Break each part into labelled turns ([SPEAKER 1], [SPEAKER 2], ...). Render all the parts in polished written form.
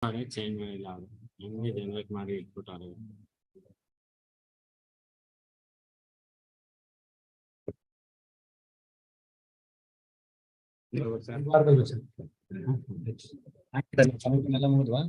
[SPEAKER 1] Change ಮಾಡಿಲ್ಲ ಅದು ಹಿಂಗೆ ಜನರೇಟ್ ಮಾಡಿ ಇಟ್ಬಿಟ್ಟಾರೆ.
[SPEAKER 2] ಎಲ್ಲ ಮುಗಿದ್ವಾ?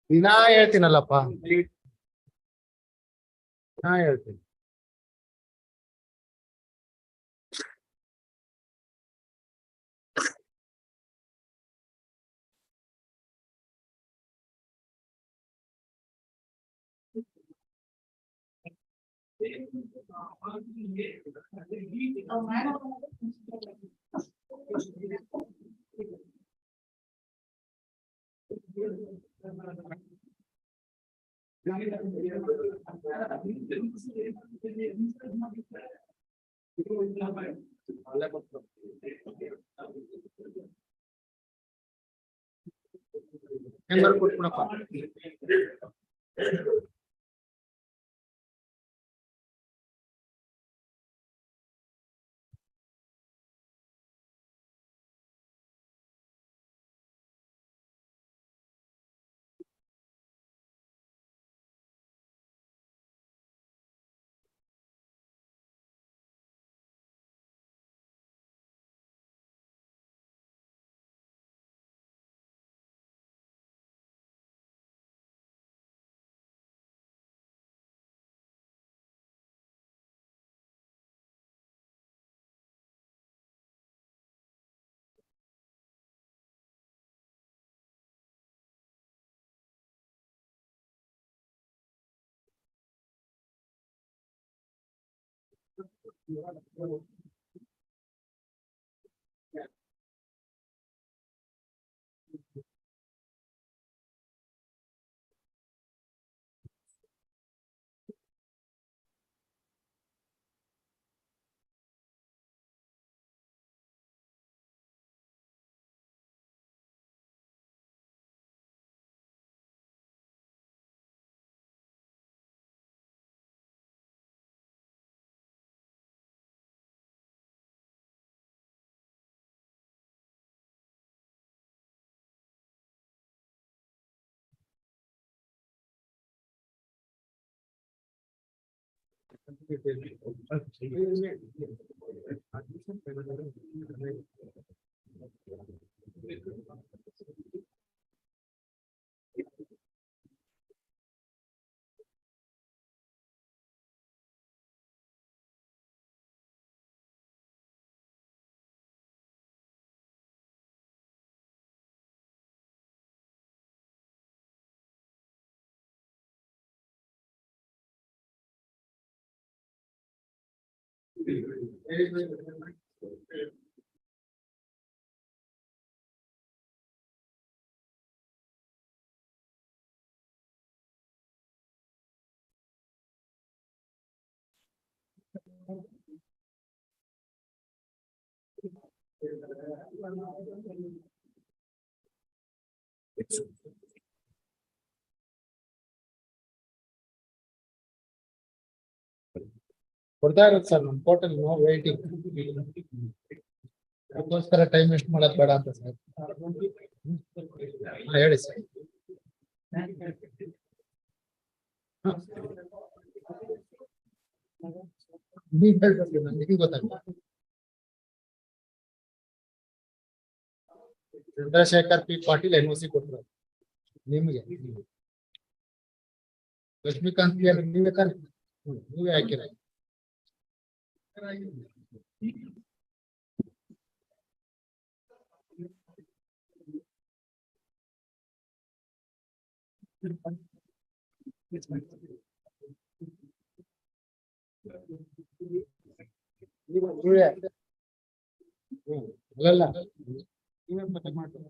[SPEAKER 2] ದಿನಾ ಹೇಳ್ತೀನಲ್ಲಪ್ಪ, ದಿನಾ ಹೇಳ್ತೀನಿ. ಹೆಂಗಾರು ಕೊಟ್ಬಿಡಪ್ಪ. ಕೊಡ್ತಾ ಇರೋದು ಸರ್ ನಮ್ಮ ಹೋಟೆಲ್ ನೋ ವೇಟಿಂಗ್. ಅದಕ್ಕೋಸ್ಕರ ಟೈಮ್ ವೇಸ್ಟ್ ಮಾಡೋದು ಬೇಡ ಅಂತ ಸರ್. ಹೇಳಿ ಸರ್. ನೀವು ಹೇಳ್ಬೇಕು, ನನಗೆ ಗೊತ್ತಾಗ್ತದೆ. ಚಂದ್ರಶೇಖರ್ ಪಿ ಪಾಟೀಲ್ NOC ಕೊಟ್ಟರು ನಿಮಗೆ. ಲಕ್ಷ್ಮೀಕಾಂತ್ ನೀವೇ ತಾನೆ, ನೀವೇ ಹಾಕಿರ. ಅಲ್ಲಲ್ಲ ನೀವೇ ಮತ್ತೆ ಮಾಡ್ತೀರ.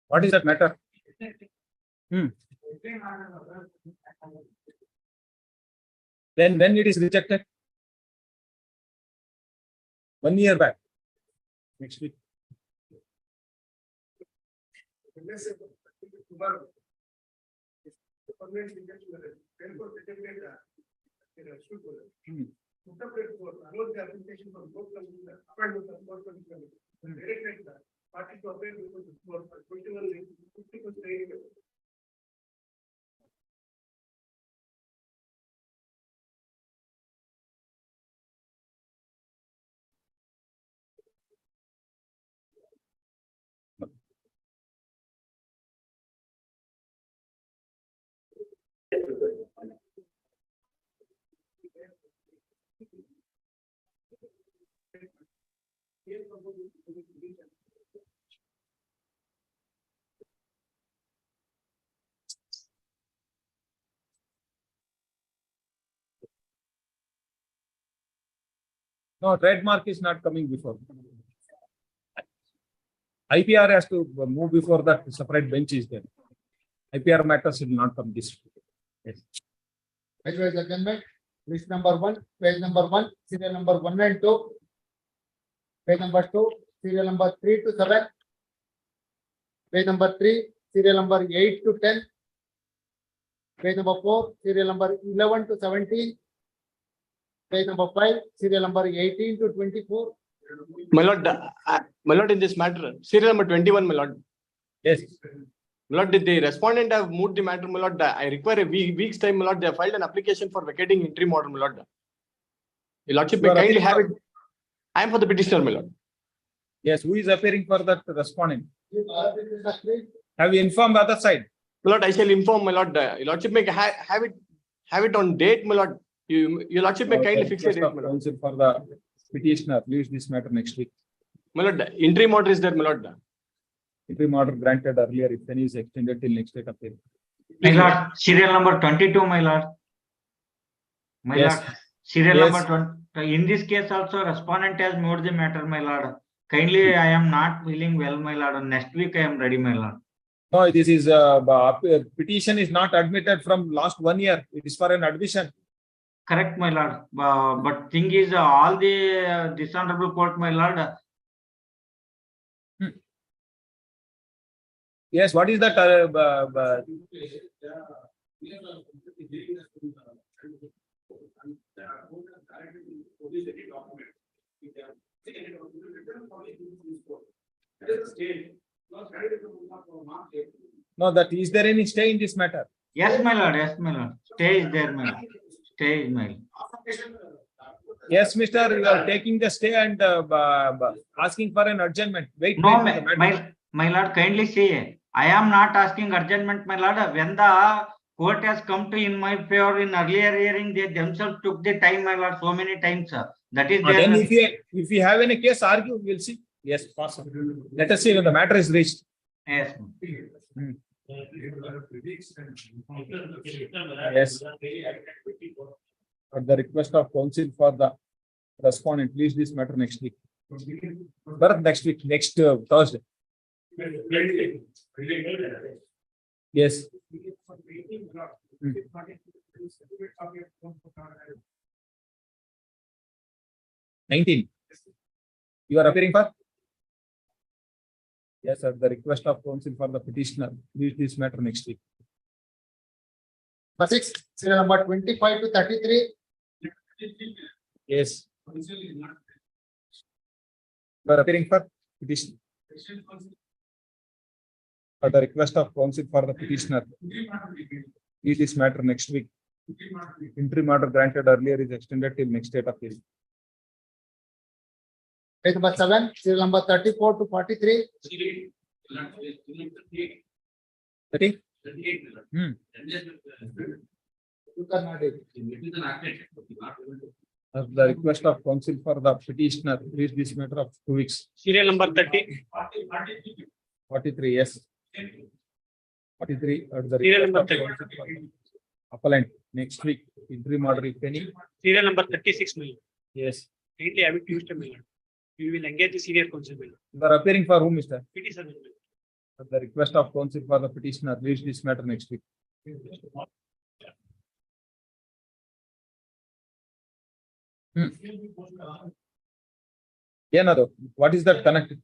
[SPEAKER 3] What is that matter? Then when it is rejected? 1 year back. Next week. No, trademark is not coming before. IPR has to move before that separate bench is there. IPR matters should not come this. Yes.
[SPEAKER 2] Likewise, amendment, list number 1, page number 1, serial number 1 and 2. Page number 2, serial number 3 to 7. Page number 3, serial number 8 to 10. Page number 4, serial number 11 to 17. Page number 5, serial number 18 to 24.
[SPEAKER 4] My lord, in this matter, serial number 21, my lord.
[SPEAKER 3] Yes.
[SPEAKER 4] My lord, did the respondent have moved the matter, my lord? I require a week's time, my lord. They have filed an application for vacating interim order, my lord. Your lordship may kindly have it. I am for the petitioner, my lord.
[SPEAKER 3] Yes, who is appearing for that respondent? Have you informed the other side?
[SPEAKER 4] My lord, I shall inform, my lord. Your lordship may have it on date, my lord. Your lordship may kindly fix a date, my lord.
[SPEAKER 3] Counsel for the petitioner leaves this matter next week.
[SPEAKER 4] My lord, interim order is there, my lord.
[SPEAKER 3] Interim order granted earlier, if any is extended till next date of hearing.
[SPEAKER 5] My lord, serial number 22, my lord. My
[SPEAKER 3] Yes.
[SPEAKER 5] lord, serial
[SPEAKER 3] Yes.
[SPEAKER 5] number 20. In this case also, respondent has moved the matter, my lord. Kindly, I am not feeling well, my lord. Next week I am ready, my lord.
[SPEAKER 3] No, this is petition is not admitted from last 1 year. It is for an admission.
[SPEAKER 5] Correct, my lord. But thing is, all the dishonorable court, my lord.
[SPEAKER 3] Yes, what is that? No, that is there any stay in this matter?
[SPEAKER 5] Yes, my lord. Yes, my lord. Stay is there, my lord. Stay is my lord.
[SPEAKER 3] Yes, Mr. You are taking the stay and asking for an adjournment. Wait.
[SPEAKER 5] No,
[SPEAKER 3] wait for the matter.
[SPEAKER 5] my lord, kindly say, I am not asking adjournment, my lord. When the court has come to in my favor in earlier hearing, they themselves took the time, my lord, so many times. That is there.
[SPEAKER 3] Then if you have any case, argue, we'll see. Yes, possible. Let us see when the matter is reached.
[SPEAKER 5] Yes.
[SPEAKER 3] Yes. At the request of counsel for the respondent, please this matter next week. But next week, next Thursday. Yes. 19. You are appearing for? Yes, at the request of counsel for the petitioner, please this matter next week.
[SPEAKER 2] Number 6, serial number 25 to 33.
[SPEAKER 3] Yes. You are appearing for petition. At the request of counsel for the petitioner, please this matter next week. Interim order granted earlier is extended till next date of hearing.
[SPEAKER 2] Page number 7, serial number 34 to 43.
[SPEAKER 3] 30?
[SPEAKER 2] You cannot do it.
[SPEAKER 3] At the request of counsel for the petitioner, please this matter of 2 weeks.
[SPEAKER 6] Serial number 30.
[SPEAKER 3] 43, yes. 43 at the
[SPEAKER 6] Serial
[SPEAKER 3] request
[SPEAKER 6] number
[SPEAKER 3] of counsel for the appellant next week. Interim order if any.
[SPEAKER 6] Serial number 36 million.
[SPEAKER 3] Yes.
[SPEAKER 6] Kindly have it Tuesday million. We will engage the senior counsel million.
[SPEAKER 3] You are appearing for whom, Mr.?
[SPEAKER 6] 57 million.
[SPEAKER 3] At the request of counsel for the petitioner, please this matter next week. Another. What is that connected?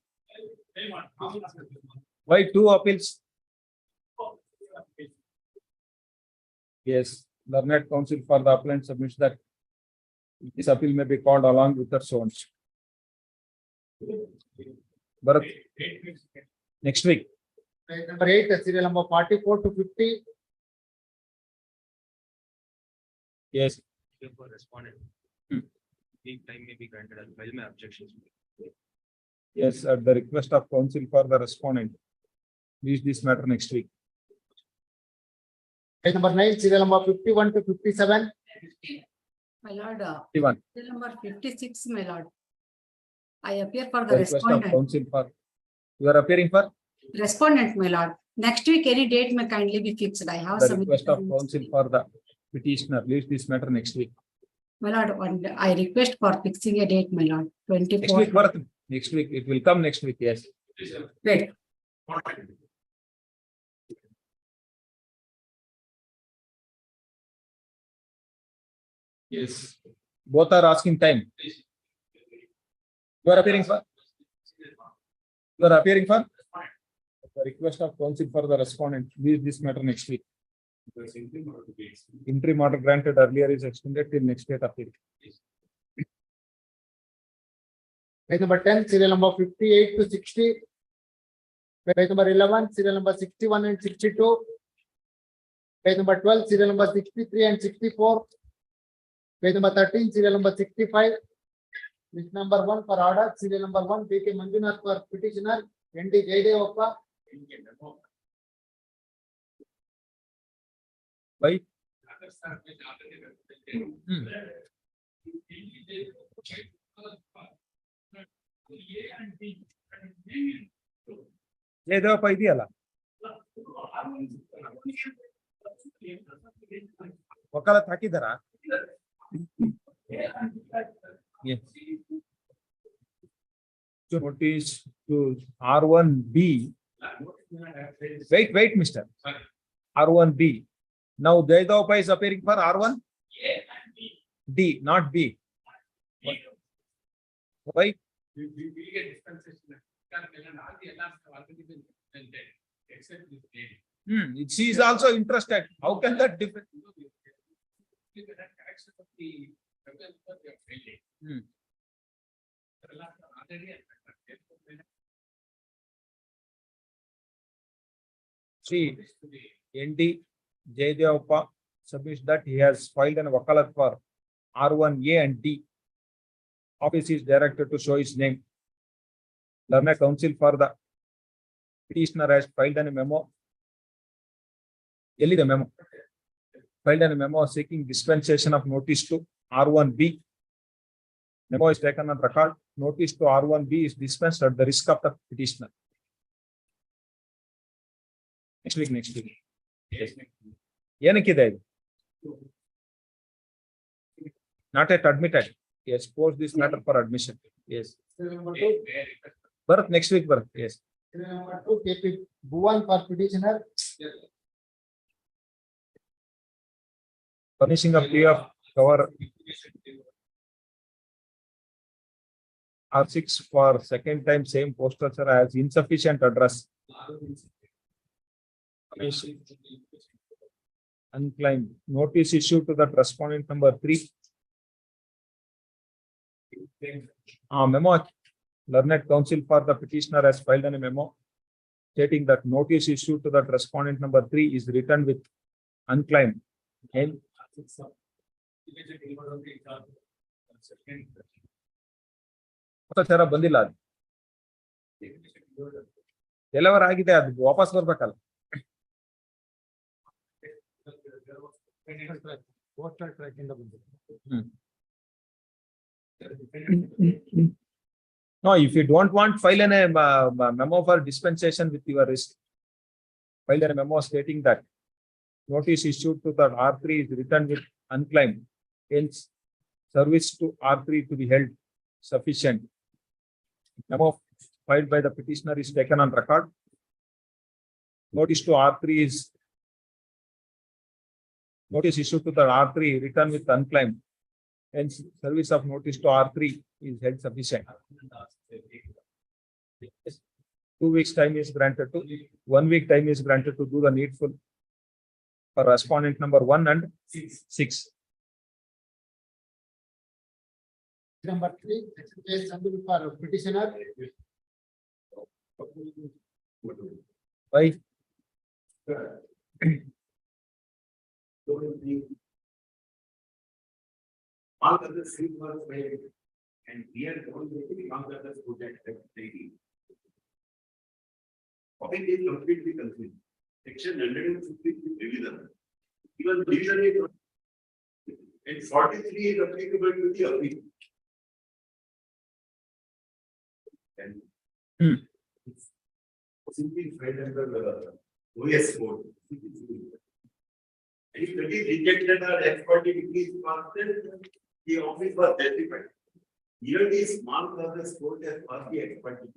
[SPEAKER 3] Why 2 appeals? Yes, learned counsel for the appellant submits that this appeal may be called along with the zones. Bharat, next week.
[SPEAKER 2] Page number 8, serial number 44 to 50.
[SPEAKER 3] Yes.
[SPEAKER 7] For respondent. Week time may be granted as well. My objections.
[SPEAKER 3] Yes, at the request of counsel for the respondent. Please this matter next week.
[SPEAKER 2] Page number 9, serial number 51 to 57.
[SPEAKER 8] My lord,
[SPEAKER 3] 51.
[SPEAKER 8] serial number 56, my lord. I appear for
[SPEAKER 3] The
[SPEAKER 8] the
[SPEAKER 3] request of
[SPEAKER 8] respondent.
[SPEAKER 3] counsel for. You are appearing for?
[SPEAKER 8] Respondent, my lord. Next week, any date may kindly be fixed. I have
[SPEAKER 3] The
[SPEAKER 8] some.
[SPEAKER 3] request of counsel for the petitioner. Please this matter next week.
[SPEAKER 8] My lord, I request for fixing a date, my lord.
[SPEAKER 3] Next
[SPEAKER 8] 24.
[SPEAKER 3] week, Bharat. Next week. It will come next week. Yes.
[SPEAKER 8] Wait.
[SPEAKER 3] Yes. Both are asking time. You are appearing for? You are appearing for the request of counsel for the respondent. Leave this matter next week. Interim order granted earlier is extended till next date appeal.
[SPEAKER 2] Page number 10, serial number 58 to 60. Page number 11, serial number 61 and 62. Page number 12, serial number 63 and 64. Page number 13, serial number 65. List number 1 for order, serial number 1, B.K. Manjunath for petitioner, N.D. Jayadevappa.
[SPEAKER 3] Why? Jayadevappa ಇದೆಯಲ್ಲ ವಕಾಲತ್ ಹಾಕಿದಾರಾ? Yes. Notice to R1B. Wait, Mister. R1B. Now Jayadevappa is appearing for R1 D, not B. Why? She is also interested. How can that differ? See, N.D. Jayadevappa submits that he has filed an wakalat for R1A and D. Office is directed to show his name. Learned counsel for the petitioner has filed a memo. Only the memo. Filed a memo seeking dispensation of notice to R1B. Memo is taken on record. Notice to R1B is dispensed at the risk of the petitioner. Next week. Yes. Yenakide. Not yet admitted. Yes, post this matter for admission. Yes.
[SPEAKER 2] Serial number 2.
[SPEAKER 3] Bharat, next week, Bharat. Yes.
[SPEAKER 2] Serial number 2, K.P. Bhuvan for petitioner.
[SPEAKER 3] Furnishing of fee of cover R6 for second time same postal sir has insufficient address. Unclaimed. Notice issued to that respondent number 3. Memo. Learned counsel for the petitioner has filed a memo stating that notice issued to that respondent number 3 is written with unclaimed. And ಸರ ಬಂದಿಲ್ಲ ಅದು deliver ಆಗಿದೆ, ಅದು ವಾಪಸ್ ಬರ್ಬೇಕಲ್ಲ.
[SPEAKER 2] Postal track ಇಂದ ಬಂದಿದೆ.
[SPEAKER 3] No, if you don't want, file a memo for dispensation with your risk. File a memo stating that notice issued to the R3 is written with unclaimed. Hence, service to R3 to be held sufficient. Memo filed by the petitioner is taken on record. Notice to R3 is notice issued to the R3 written with unclaimed. Hence, service of notice to R3 is held sufficient. 2 weeks time is granted to 1 week time is granted to do the needful for respondent number 1 and 6.
[SPEAKER 2] Number 3, case for petitioner.
[SPEAKER 3] Why?
[SPEAKER 9] All other field was made, and here only all other project daily. Topic is completely confused. Section 150 is revision. Even revision is and 43 is applicable to the appeal. And simply filed under the OS code. And if it is rejected or expertise is passed, the office was justified. Here the small clauses court has passed the expertise.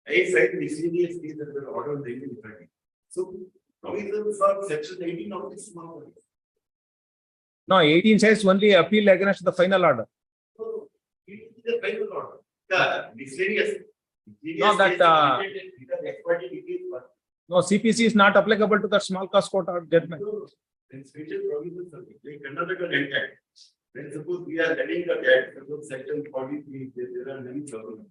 [SPEAKER 9] I said miscellaneous is under order of 1930. So provisions for section 18 of this small clause.
[SPEAKER 3] No, 18 says only appeal against the final order.
[SPEAKER 9] So it is the final order. The miscellaneous
[SPEAKER 3] No, that,
[SPEAKER 9] Expertise degree is first.
[SPEAKER 3] no, CPC is not applicable to the small cause court or judgment.
[SPEAKER 9] In special provisions of like Karnataka land tax. When suppose we are letting the tax, suppose section 43, there are many problems.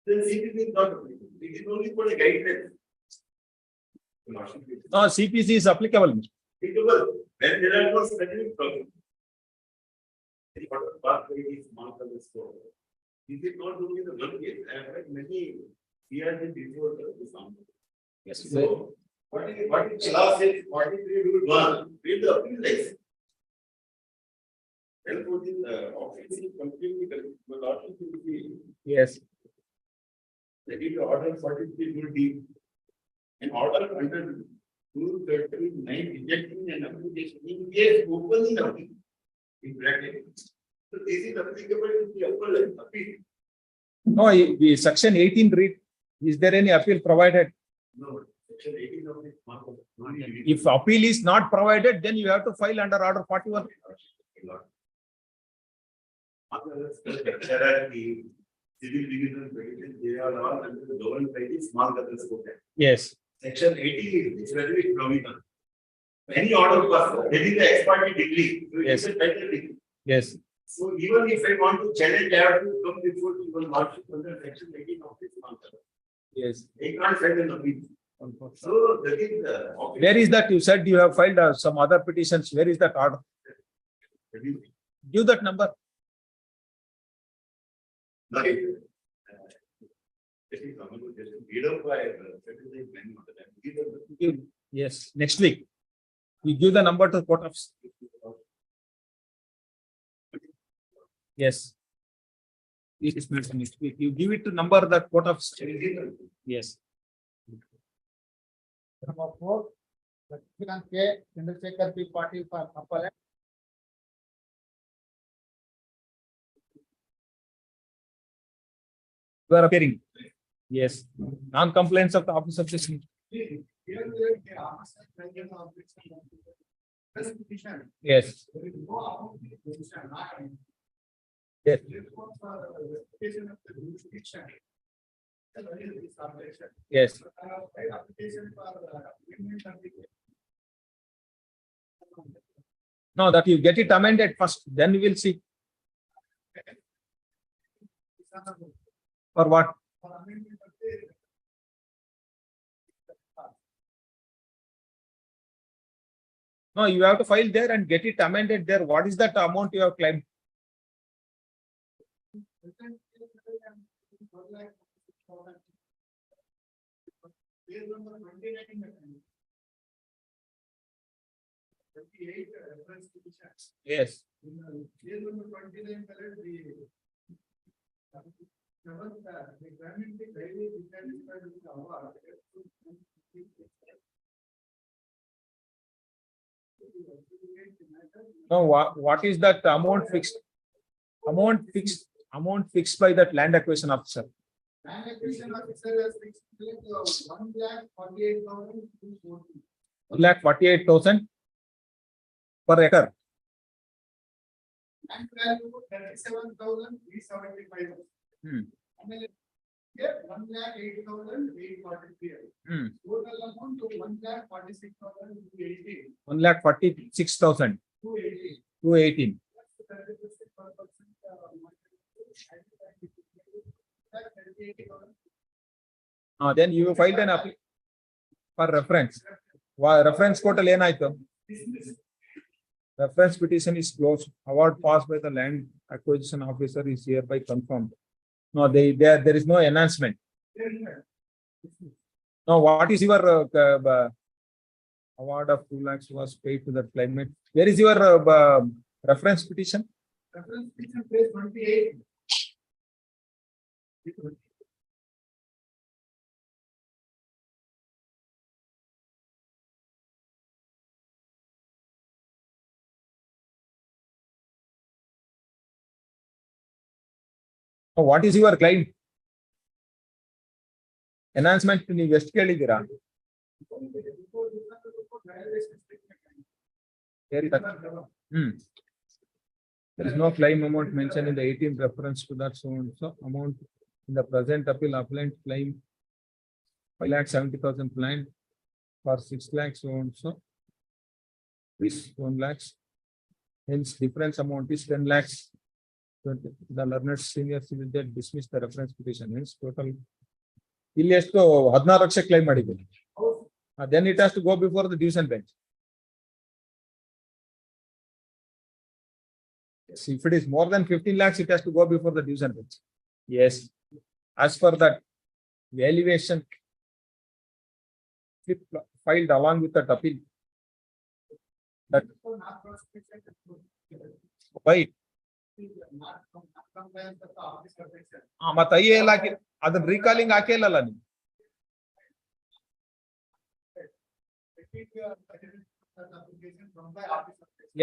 [SPEAKER 9] Then CPC is not applicable. It is only for the guidelines.
[SPEAKER 3] No, CPC is applicable.
[SPEAKER 9] Applicable when there are no specific problems. This is not only the one case. I have had many years before this.
[SPEAKER 3] Yes.
[SPEAKER 9] So, what is the law says 43 rule 1, read the appeal license. Then put in the office is completely correct, but office will be,
[SPEAKER 3] Yes.
[SPEAKER 9] they need to order 43 rule D. An order under rule 39 rejecting an application in case opening appeal. In bracket. So this is applicable to the appeal.
[SPEAKER 3] No, the section 18 read, is there any appeal provided?
[SPEAKER 9] No, section 18 of this mark of.
[SPEAKER 3] If appeal is not provided, then you have to file under order 41.
[SPEAKER 9] There are the civil division petitions, they are all under the government by the small business code.
[SPEAKER 3] Yes.
[SPEAKER 9] Section 18 is very provision. Any order pass, there is the expert degree. So it is a title degree.
[SPEAKER 3] Yes.
[SPEAKER 9] So even if I want to challenge, I have to come before the even lordship under section 18 of this small business.
[SPEAKER 3] Yes.
[SPEAKER 9] I can't file an appeal. So that is the.
[SPEAKER 3] Where is that? You said you have filed some other petitions. Where is that order? Give that number. Yes, next week. You give the number to the court office. Yes. Yes, next week. You give it to number the court office. Yes.
[SPEAKER 2] Number 4, Lakshmikant K. Chandrasekhar P. Patil for appellate.
[SPEAKER 3] You are appearing. Yes. Non-compliance of the office of this. Yes. Yes. Yes. No, that you get it amended first, then we will see. For what? No, you have to file there and get it amended there. What is that amount you have claimed? Yes. No, what is that amount fixed? Amount fixed by that land acquisition officer.
[SPEAKER 2] Land acquisition officer has fixed
[SPEAKER 3] 1,48,000 per acre.
[SPEAKER 2] Land value 37,375. Here 1,08,843. Total amount to 1,46,218.
[SPEAKER 3] 1,46,000. 218. Then you filed an appeal for reference. Reference quote reference petition is closed. Award passed by the land acquisition officer is hereby confirmed. No, there is no enhancement. Now, what is your award of 2 lakhs was paid to the claimant? Where is your reference petition?
[SPEAKER 2] Reference petition page 28.
[SPEAKER 3] What is your claim? Enhancement in West Kelidira. There is no claim amount mentioned in the 18th reference to that so amount In the present appeal, appellant claim 5,70,000 client for 6 lakhs also. This 1 lakhs. Hence, difference amount is 10 lakhs. The learned senior civil judge dismissed the reference petition. Hence, total. ಇಲ್ಲಿ ಎಷ್ಟು 16 lakh claim ಮಾಡಿದ್ದೀನಿ. Then it has to go before the division bench. Yes, if it is more than 15 lakhs, it has to go before the division bench. Yes. As per that valuation filed along with the appeal. That why? ಮತ್ತೆ I ಎಲ್ಲ ಹಾಕಿ ಅದನ್ನ recalling ಹಾಕಿಲ್ಲಲ್ಲ ನೀವು.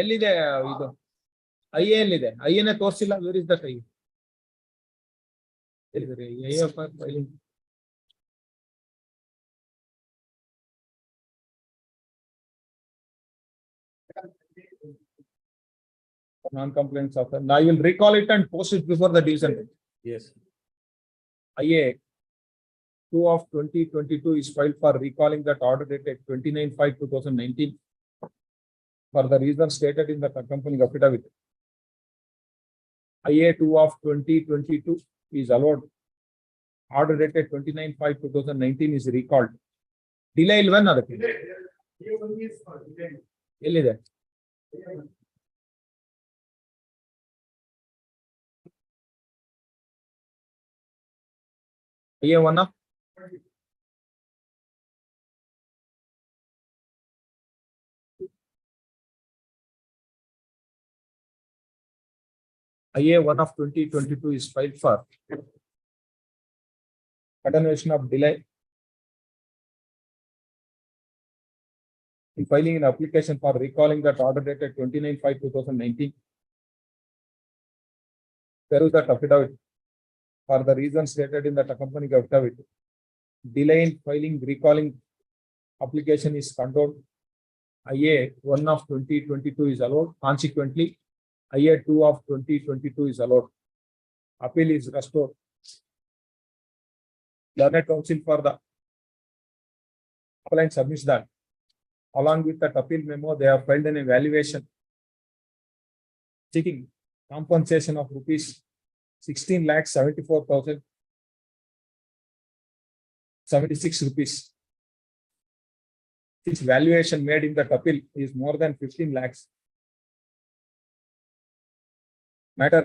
[SPEAKER 3] ಎಲ್ಲಿದೆ ಇದು I ಎಲ್ಲಿದೆ? ಐನೇ ತೋರಿಸಿಲ್ಲ. Where is that I? Non-compliance offer. Now I will recall it and post it before the division bench. Yes. IA 2 of 2022 is filed for recalling that order dated 29/5/2019 for the reason stated in the accompanying affidavit. IA 2 of 2022 is allowed. Order dated 29/5/2019 is recalled. Delay ilvan adakke. Ellide? IA 1 of IA 1 of 2022 is filed for attenuation of delay in filing an application for recalling that order dated 29/5/2019. There is that affidavit for the reasons stated in that accompanying affidavit. Delay in filing recalling application is condoned. IA 1 of 2022 is allowed. Consequently, IA 2 of 2022 is allowed. Appeal is restored. Learned counsel for the appellant submits that along with that appeal memo, they have filed an evaluation seeking compensation of rupees 16,74,076 rupees. This valuation made in that appeal is more than 15 lakhs. Matter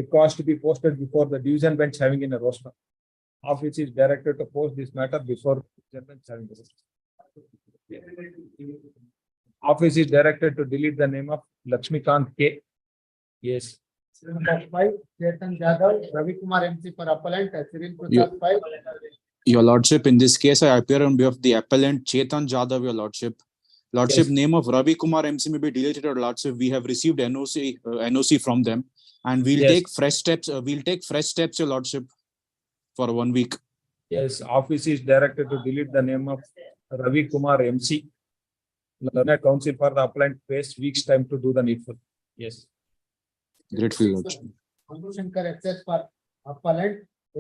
[SPEAKER 3] requires to be posted before the division bench having in a roster, of which is directed to post this matter before division bench having a roster. Office is directed to delete the name of Lakshmikant K. Yes.
[SPEAKER 2] Number 5, Chetan Jadhav, Ravi Kumar MC for appellant, Cyril Prasad 5.
[SPEAKER 10] Your Lordship, in this case, I appear on behalf of the appellant Chetan Jadhav, Your Lordship. Lordship,
[SPEAKER 3] Yes.
[SPEAKER 10] name of Ravi Kumar MC may be deleted, Your Lordship. We have received NOC from them, and we'll
[SPEAKER 3] Yes.
[SPEAKER 10] take fresh steps. We'll take fresh steps, Your Lordship, for 1 week.
[SPEAKER 3] Yes, office is directed to delete the name of Ravi Kumar MC. Learned counsel for the appellant waste weeks time to do the needful. Yes.
[SPEAKER 10] Grateful, Your Lordship.
[SPEAKER 2] Manju Shankar SS for appellant,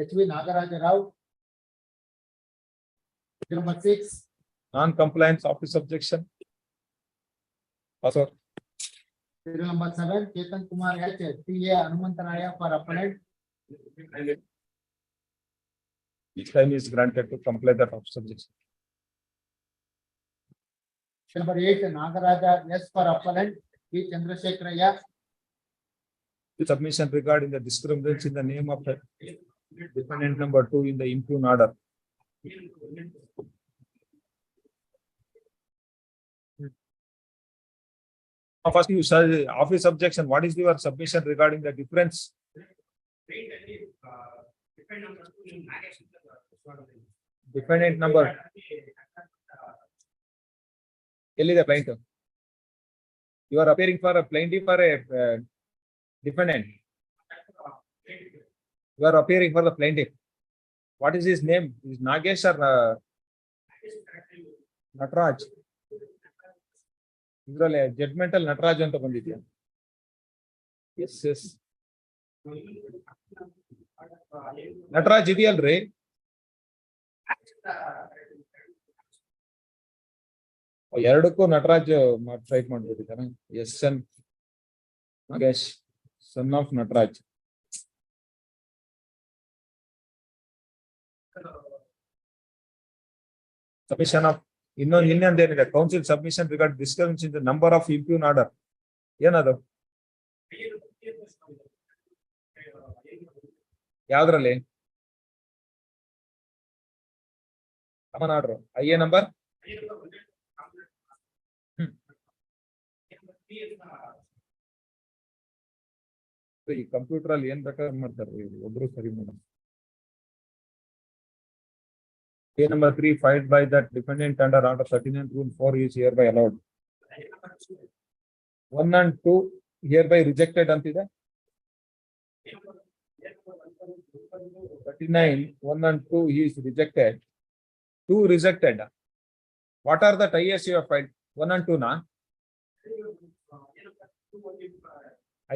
[SPEAKER 2] HV Nagaraja Rao. Number 6,
[SPEAKER 3] Non-compliance office objection. Also,
[SPEAKER 2] serial number 7, Chetan Kumar H, TA Hanumantaraya for appellant.
[SPEAKER 3] each time is granted to comply that office objection.
[SPEAKER 2] Number 8, Nagaraja S for appellant, P. Chandrasekharaya.
[SPEAKER 3] Submission regarding the discriminants in the name of the defendant number 2 in the impugned order. First, you say office objection. What is your submission regarding the difference? Defendant number. Kelly the plaintiff. You are appearing for a plaintiff or a defendant? You are appearing for the plaintiff. What is his name? Is Nagesh or Nataraj? ಇದರಲ್ಲಿ ಜಡ್ಮೆಂಟಲ್ ನಟರಾಜ್ ಅಂತ ಬಂದಿದ್ಯಾ? Yes, yes. Nataraj ಇದೆಯಲ್ರಿ? ಎರಡಕ್ಕೂ Nataraj try ಮಾಡ್ಬಿಟ್ಟಿದ್ದಾನೆ. S N Nagesh, son of Nataraj. Submission of ಇನ್ನೊಂದೇನಿದೆ, council submission regard discussions in the number of impugned order. ಏನದು? ಯಾವ್ದ್ರಲ್ಲಿ? Common order IA number. ಈ ಕಂಪ್ಯೂಟರ್ ಅಲ್ಲಿ ಏನ್ ಬೇಕಾದ್ರೆ ಮಾಡ್ತಾರೆ ಒಬ್ರು, ಸರಿ madam. A number 3 filed by that defendant under order 39 rule 4 is hereby allowed. 1 and 2 hereby rejected antide. 39 1 and 2 is rejected. 2 rejected. What are the IAs you have filed? 1 and 2 na?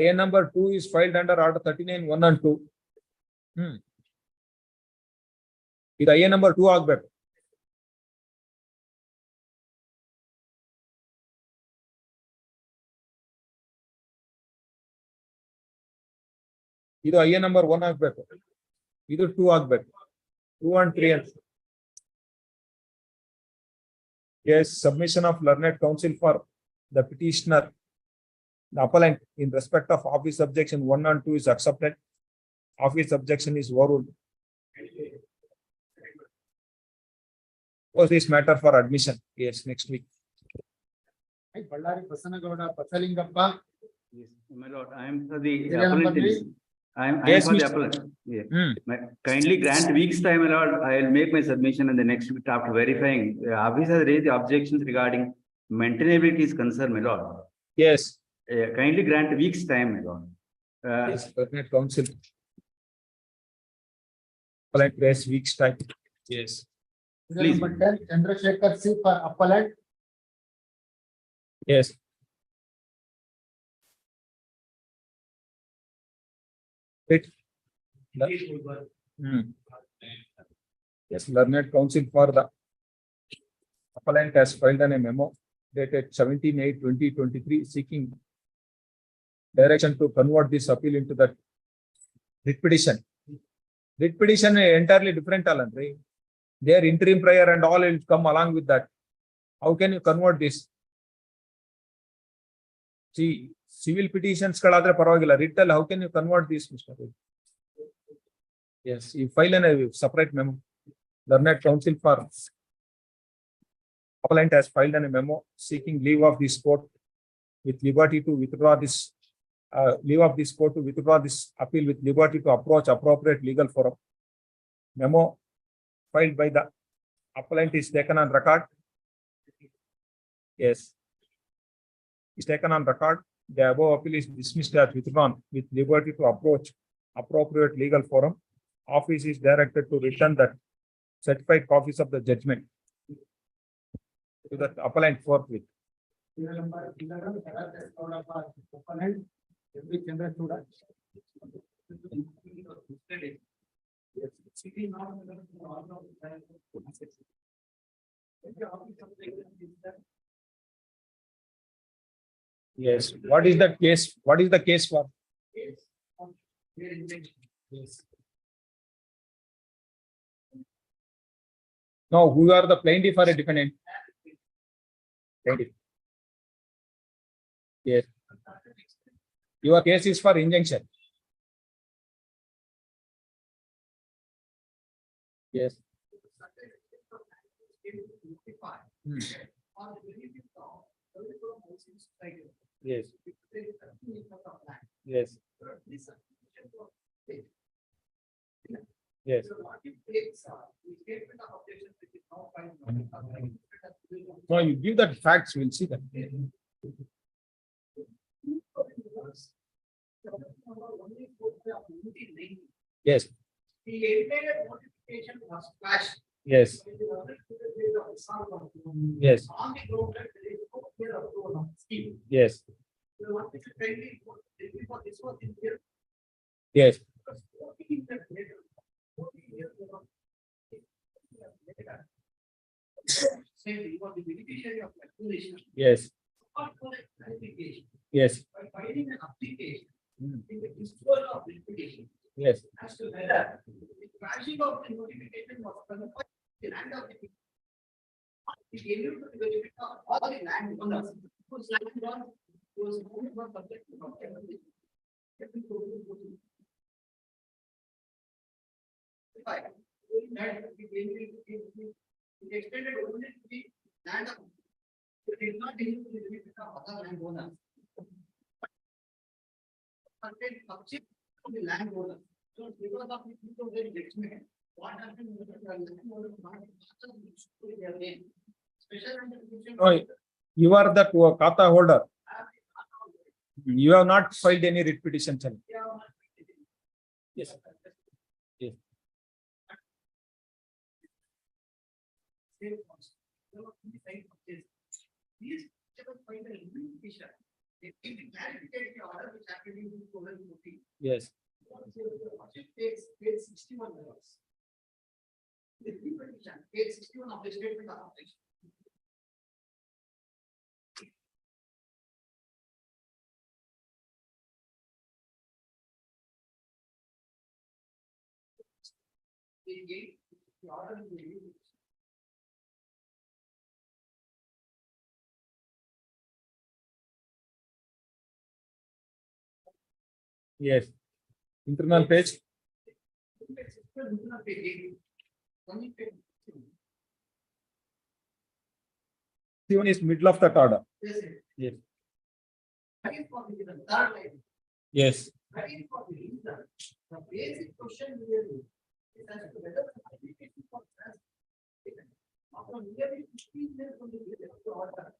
[SPEAKER 3] IA number 2 is filed under order 39 1 and 2. ಇದು IA number 2 ಆಗ್ಬೇಕು. ಇದು IA number 1 ಆಗ್ಬೇಕು. ಇದು 2 ಆಗ್ಬೇಕು. 2 and 3 ಅಂತ. Yes, submission of learned counsel for the petitioner, the appellant, in respect of office objection 1 and 2 is accepted. Office objection is overruled. Was this matter for admission? Yes, next week.
[SPEAKER 2] Ballari Prasanagowda Pasalingappa.
[SPEAKER 5] Yes, my lord, I am for the
[SPEAKER 2] Serial number
[SPEAKER 5] appellant. I am
[SPEAKER 3] Yes,
[SPEAKER 5] for the
[SPEAKER 3] Mr.
[SPEAKER 5] appellant. Yeah. Kindly grant week's time, my lord. I will make my submission in the next week after verifying. Office has raised the objections regarding maintainability is concerned, my lord.
[SPEAKER 3] Yes.
[SPEAKER 5] Kindly grant week's time, my lord.
[SPEAKER 3] Yes, Learned counsel. Appellant raise week's time. Yes.
[SPEAKER 2] Serial number 10 Chandrasekhar C for appellant.
[SPEAKER 3] Yes. It. Yes, learned counsel for the appellant has filed a memo dated 17/8/2023 seeking direction to convert this appeal into the writ petition. Writ petition is entirely different, Alan. Their interim prayer and all will come along with that. How can you convert this? See, civil petitions kaladre paravagilla. Writtal, how can you convert this, Mr. Yes, you file a separate memo. Learned counsel for appellant has filed a memo seeking leave of this court with liberty to withdraw this leave of this court to withdraw this appeal with liberty to approach appropriate legal forum. Memo filed by the appellant is taken on record. Yes, is taken on record. The above appeal is dismissed as withdrawn with liberty to approach appropriate legal forum. Office is directed to return that certified copies of the judgment to the appellant forthwith.
[SPEAKER 2] Serial number 11 appellant MB Chandrachуда.
[SPEAKER 3] Yes, what is the case? What is the case for?
[SPEAKER 2] Yes.
[SPEAKER 3] No, who are the plaintiff or a defendant? Plaintiff. Yes. Your case is for injunction. Yes. Yes. Yes. Yes. No, you give that facts, we'll see that. Yes.
[SPEAKER 2] The entire notification was flashed.
[SPEAKER 3] Yes. Yes.
[SPEAKER 2] On the ground, there is no clear approval of the scheme.
[SPEAKER 3] Yes.
[SPEAKER 2] So what is it kindly, before this was in here,
[SPEAKER 3] Yes. Yes. Yes. Yes.
[SPEAKER 2] Extended only to the land of. It did not include the benefit of other landowners. Content subject to the landowner. So because of the 2000 judgment, what happened was that the landowner to their name. Special undertaking.
[SPEAKER 3] Oh, you are the kata holder. You have not filed any writ petition. Sir. Yes. Yes.
[SPEAKER 2] These find a limitation. They clarified the order which happened in 2014.
[SPEAKER 3] Yes.
[SPEAKER 2] It takes page 61 hours. The petition, page 61 of the statement of objection. The order is released.
[SPEAKER 3] Yes. Internal page. Even is middle of that order. Yes. Yes.
[SPEAKER 2] The basic question really is as to whether the application for taken after nearly 15 years from the date of the order.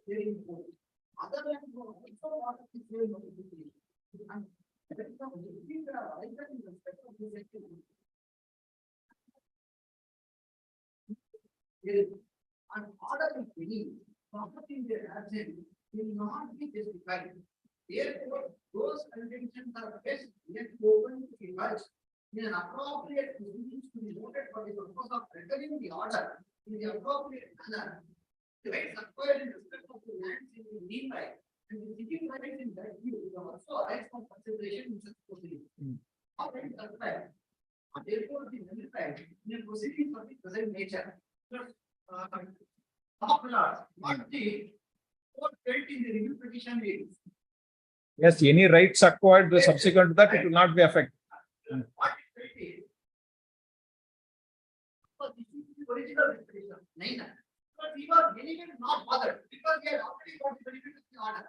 [SPEAKER 2] Very important. Other than also what is very notification. And that is the right in respect of this activity. An order is released, property in their absence will not be justified. Therefore, those contentions are best yet open to be judged in an appropriate proceedings to be noted for the purpose of rendering the order in the appropriate manner. The rights acquired in respect of the lands in the meanwhile, and the sitting rights in that view will also arise from consideration in such proceedings. All rights acquired are therefore be nullified in a proceeding of the present nature. What the court felt in the review petition is.
[SPEAKER 3] Yes, any rights acquired subsequent to that, it will not be affected.
[SPEAKER 2] What it felt is. But this is the original petition, neither. But we were anyway not bothered because we had already got the benefit of the order.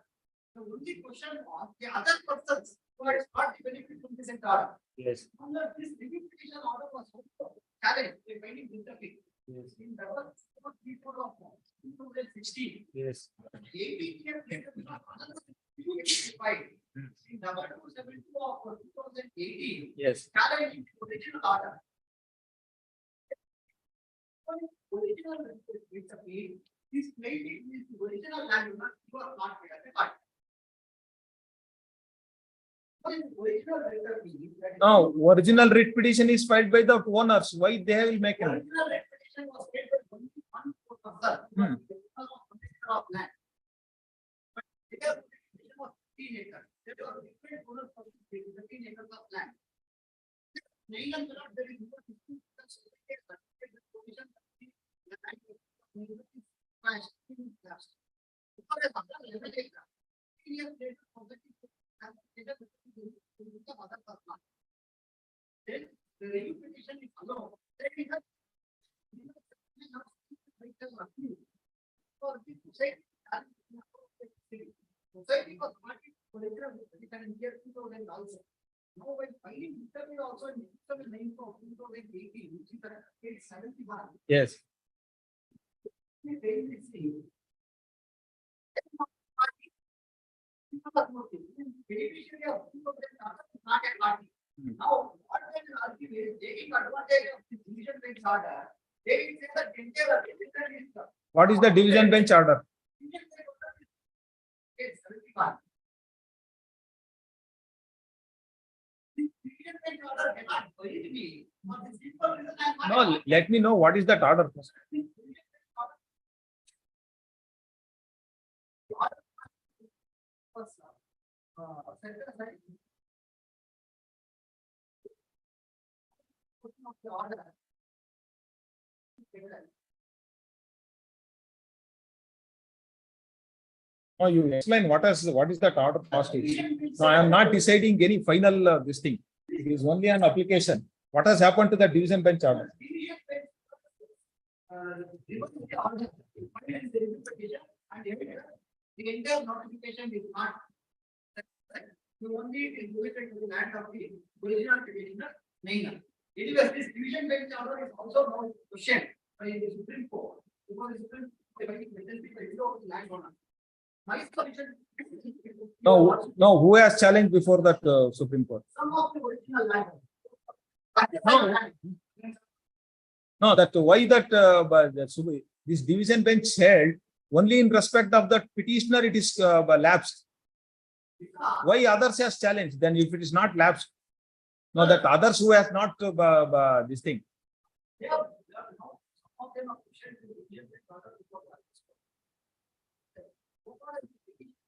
[SPEAKER 2] The only question was the other persons who had got the benefit from this order.
[SPEAKER 3] Yes.
[SPEAKER 2] Under this review petition order was also challenged by finding interfere.
[SPEAKER 3] Yes.
[SPEAKER 2] In the 2016.
[SPEAKER 3] Yes.
[SPEAKER 2] In number 272 of 2018.
[SPEAKER 3] Yes.
[SPEAKER 2] Challenging the original order. Original this plaintiff is the original landowner, you are not verified. What is the original letter mean?
[SPEAKER 3] Now, original writ petition is filed by the owners. Why they will make it?
[SPEAKER 2] Original writ petition was made by only one person. Of land. But their petition was 15 acres. There were different owners of 15 acres of land. Nayland cannot there is no dispute. The review petition is allowed. Society was market for the year 2000 also. Now, when filing interview also in 2018, which is at page 71.
[SPEAKER 3] Yes.
[SPEAKER 2] Now, what they will argue is taking advantage of the decision based order,
[SPEAKER 3] What is the division bench order? No, let me know what is that order first. No, you explain what is that order cost is. No, I am not deciding any final this thing. It is only an application. What has happened to the division bench order?
[SPEAKER 2] The entire notification is not. You only do it to the land of the original petitioner, main. Anyway, this division bench order is also not questioned by the Supreme Court because the Supreme Court is landowner. My solution.
[SPEAKER 3] No, who has challenged before that Supreme Court?
[SPEAKER 2] Some of the original land.
[SPEAKER 3] No, that why that this division bench held only in respect of the petitioner it is lapsed. Why others has challenged? Then if it is not lapsed, no, that others who has not this thing.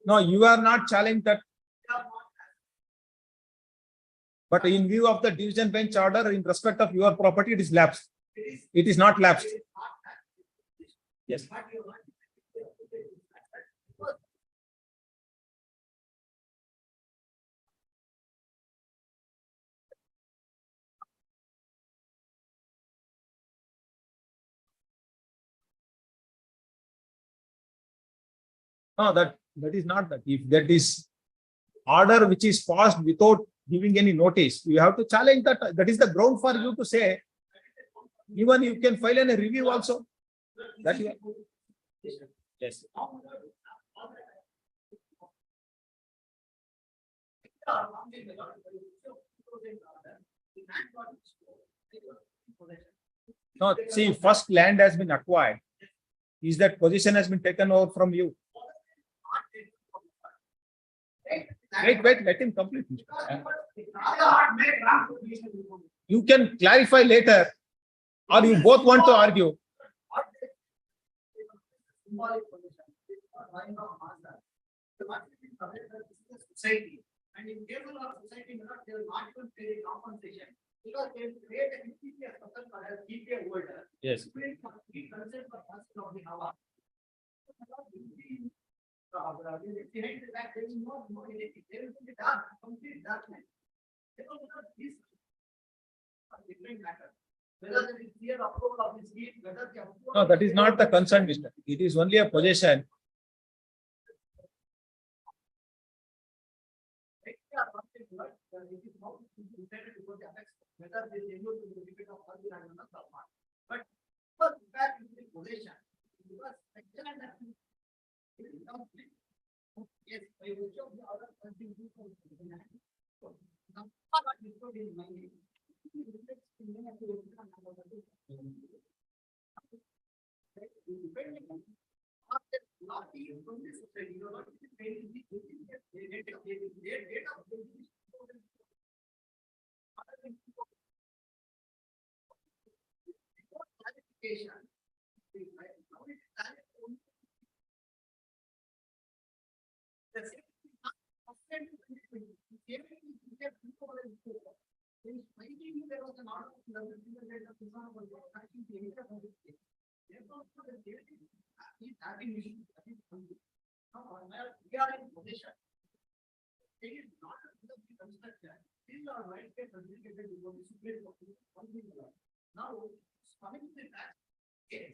[SPEAKER 3] No, you are not challenged that. But in view of the division bench order, in respect of your property, it is lapsed. It is not lapsed. Yes. No, that is not that. If that is order which is passed without giving any notice, you have to challenge that. That is the ground for you to say. Even you can file a review also. That you yes. No, see, first land has been acquired. Is that position has been taken over from you? Wait, let him complete. You can clarify later, or you both want to argue.
[SPEAKER 2] Society. And in case of society, they will not even pay compensation because they create an EPS person for a EPS holder.
[SPEAKER 3] Yes. No, that is not the concern, Mr. It is only a possession.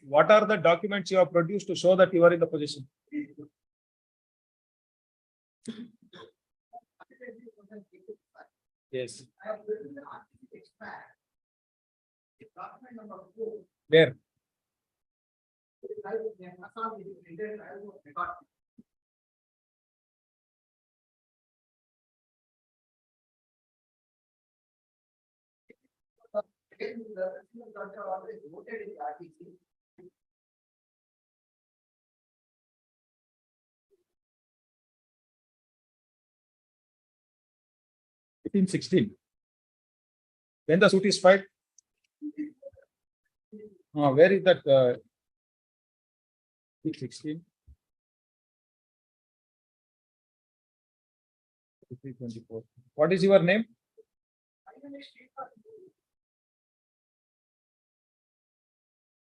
[SPEAKER 3] What are the documents you have produced to show that you are in the position? Yes. Where? In 16. When the suit is filed. Where is that? 16. 24. What is your name?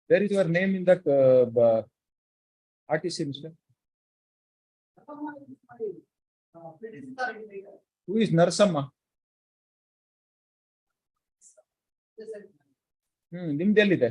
[SPEAKER 3] Where is your name in that RTC, Mr.? Who is Narsamma? ನಿಮ್ದೆಲ್ಲಿದೆ?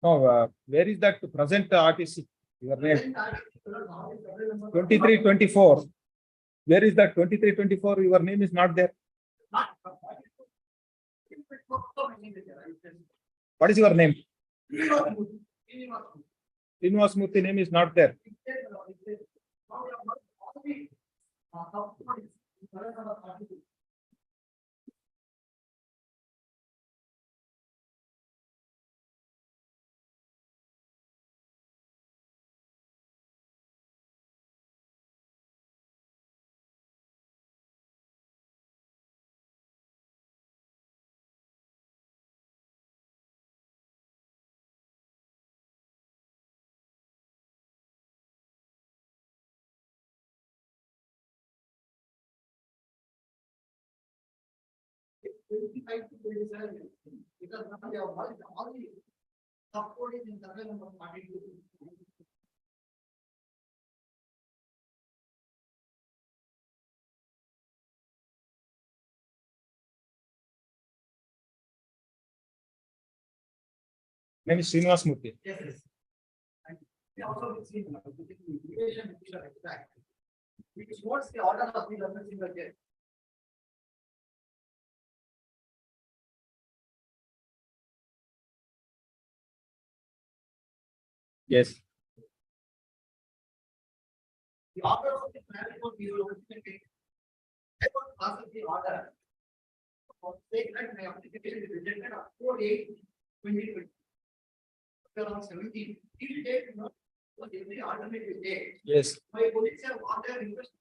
[SPEAKER 3] No, where is that present RTC? Your name? 2324. Where is that 2324? Your name is not there. What is your name? Srinivasmurthy name is not there.
[SPEAKER 2] Because now they have all the support is in survey number 42.
[SPEAKER 3] Name is Srinivasmurthy.
[SPEAKER 2] Yes, yes. And we also will see the deviation which are exact. Which what's the order of the every single day.
[SPEAKER 3] Yes.
[SPEAKER 2] The order of the planning board is ultimately. I want to pass the order. For sake that my application is rejected on 4/8/2020. Around 17. Till date, no, was every alternative day.
[SPEAKER 3] Yes.
[SPEAKER 2] My colleagues have ordered request.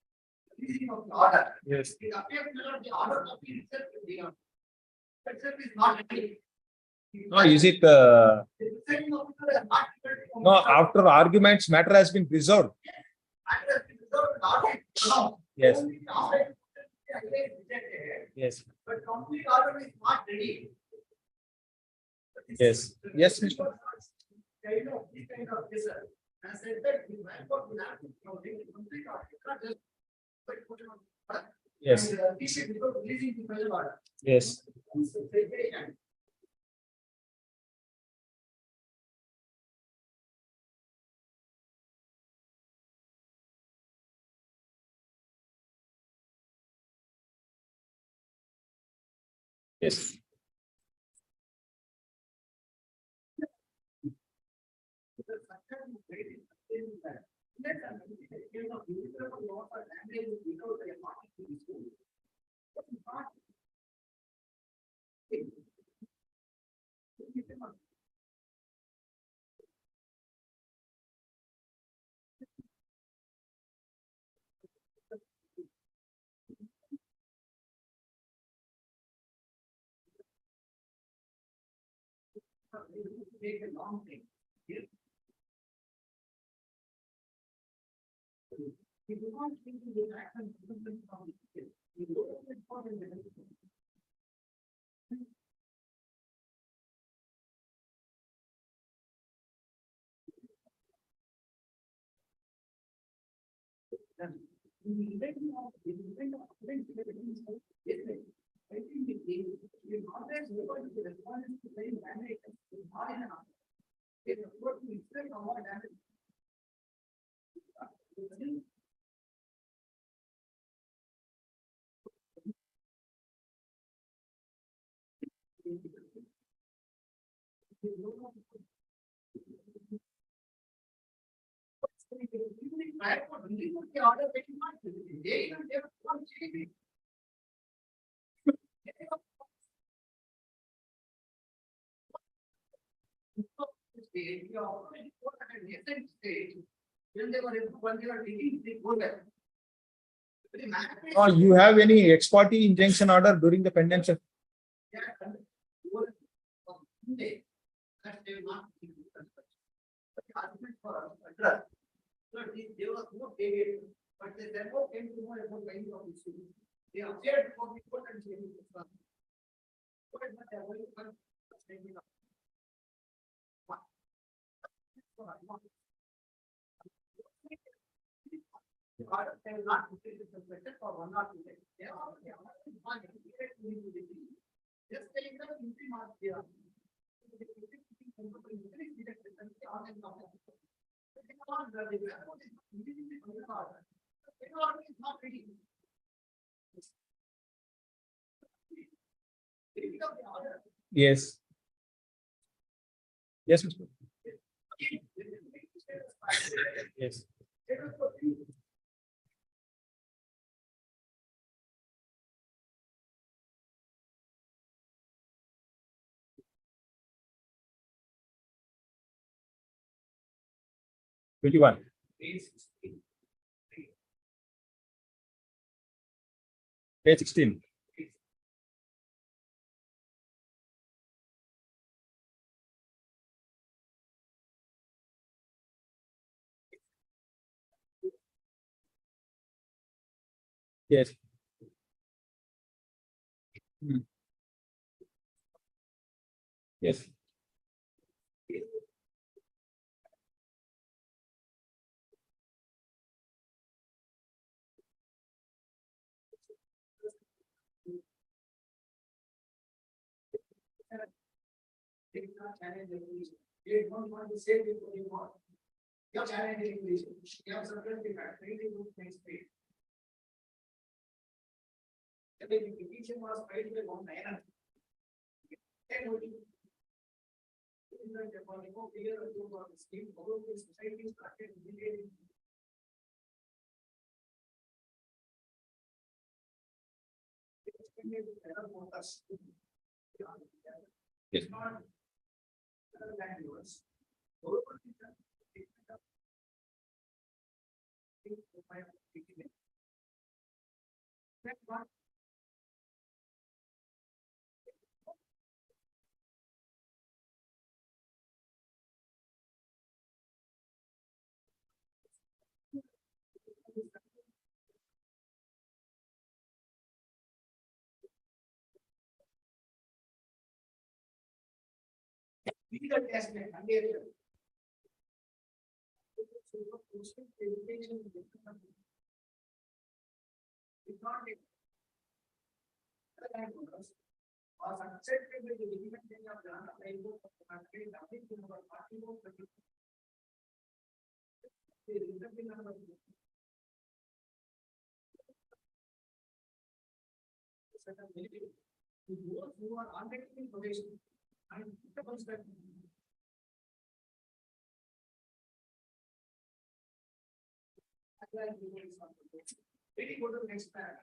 [SPEAKER 2] Releasing of the order.
[SPEAKER 3] Yes.
[SPEAKER 2] It appears that the order copy itself is the itself is not ready.
[SPEAKER 3] No, is it? No, after arguments, matter has been resolved. Yes. Yes.
[SPEAKER 2] But complete order is not ready.
[SPEAKER 3] Yes. Yes, Mr.
[SPEAKER 2] Kind of this kind of this. I said that we went for complete order. Not just.
[SPEAKER 3] Yes.
[SPEAKER 2] And this is without releasing the final order.
[SPEAKER 3] Yes. Yes.
[SPEAKER 2] Take a long thing. If you want to do the action,
[SPEAKER 3] Or you have any ex parte injunction order during the pendency?
[SPEAKER 2] There was no period, but they never came to know about kind of issue. They appeared for the court and saying this one. What is that? What is that? The order they will not complete the suspension for 1 or 2 days. They are already one just saying that in March here.
[SPEAKER 3] Yes. Yes, Mr. Yes. Page 16. Yes. Yes.
[SPEAKER 2] They don't want to say it anymore. You have challenged English. You have something different. Next page. The petition was filed by 1
[SPEAKER 3] Yes.
[SPEAKER 2] Legal test में अंडे और sunset के लिए difficult नहीं आप जाना नहीं वो आपके दादी को पार्टी को who are undertaking probation and really go to the next paragraph.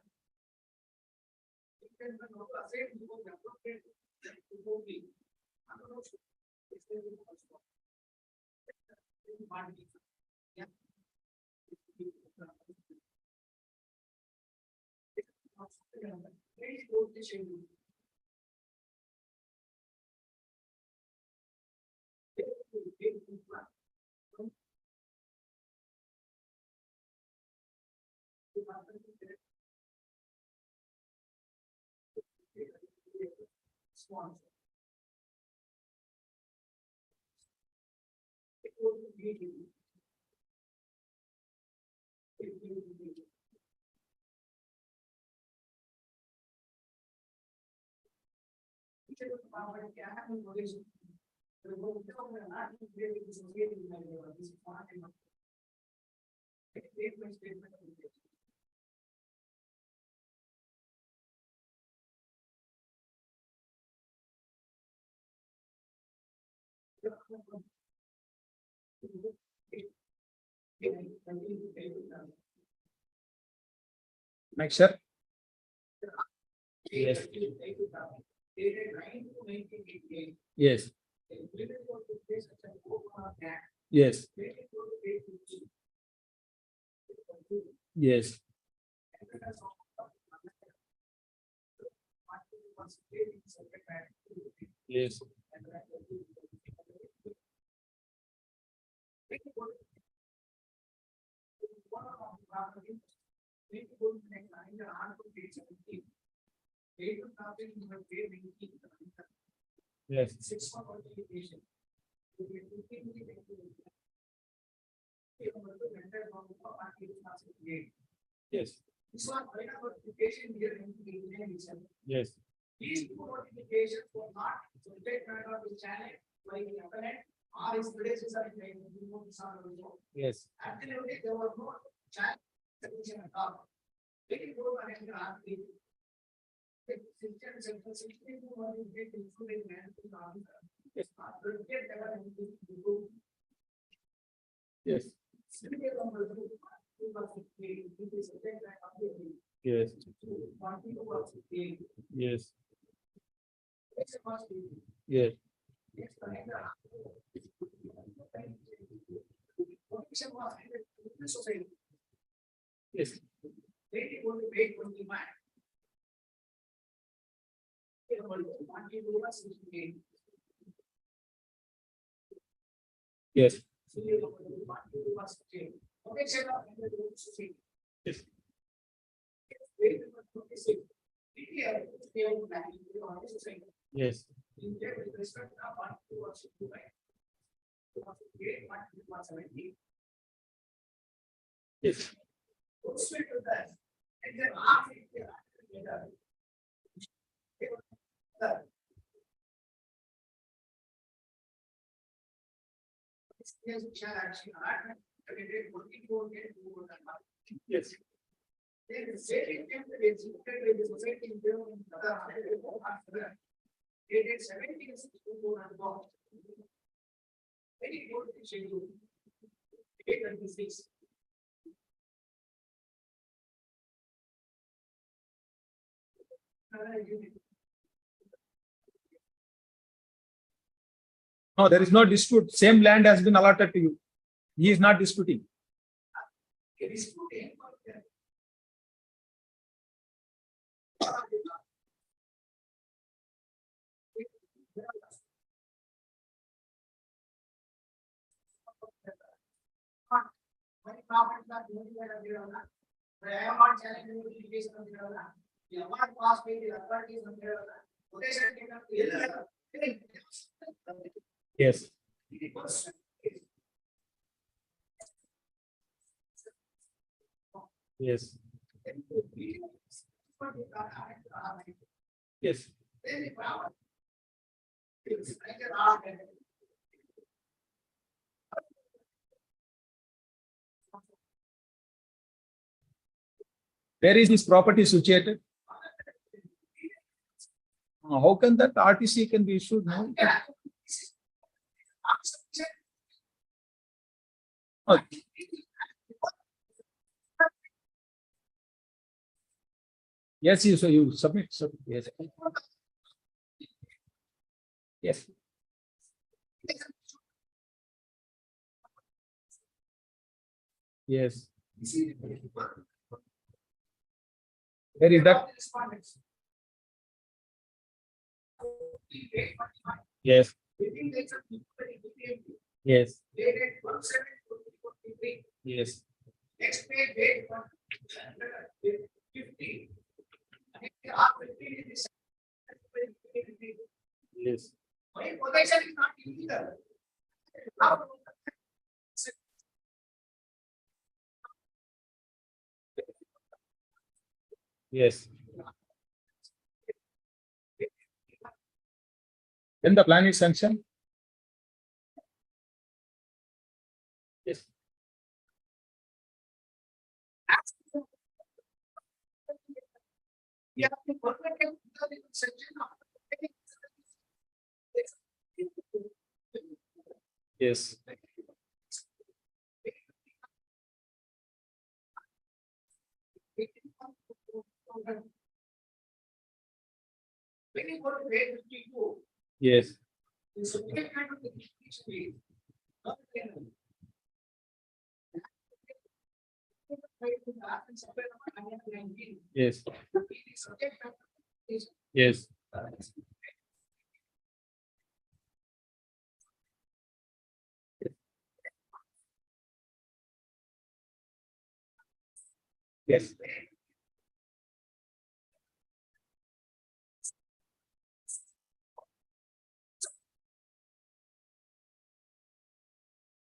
[SPEAKER 3] Next, sir.
[SPEAKER 2] Yes.
[SPEAKER 3] Yes. Yes. Yes. Yes. Yes. Yes. Yes.
[SPEAKER 2] These two notifications were not subject matter of the channel by the appellant or his predecessor in the
[SPEAKER 3] Yes.
[SPEAKER 2] absolutely there was no channel submission at all. Very good and the section 16 was included
[SPEAKER 3] Yes.
[SPEAKER 2] Yes.
[SPEAKER 3] Yes. Yes. Yes. Yes. Yes. Yes. Yes. Yes. No, there is no dispute. Same land has been allotted to you. He is not disputing. Yes. Yes. Yes. Where is this property situated? How can that RTC can be issued now? Oh. Yes, you so you submit. Yes. Yes. Yes. Where is that? Yes. Yes. Yes.
[SPEAKER 2] Next page,
[SPEAKER 1] Yes.
[SPEAKER 2] My possession is not illegal.
[SPEAKER 3] Yes. Then the plan is sanctioned. Yes.
[SPEAKER 2] You have to perfect it without even sanction.
[SPEAKER 3] Yes.
[SPEAKER 2] When you go to grade 52,
[SPEAKER 3] Yes.
[SPEAKER 2] the subject matter of the speech.
[SPEAKER 3] Yes. Yes. Yes.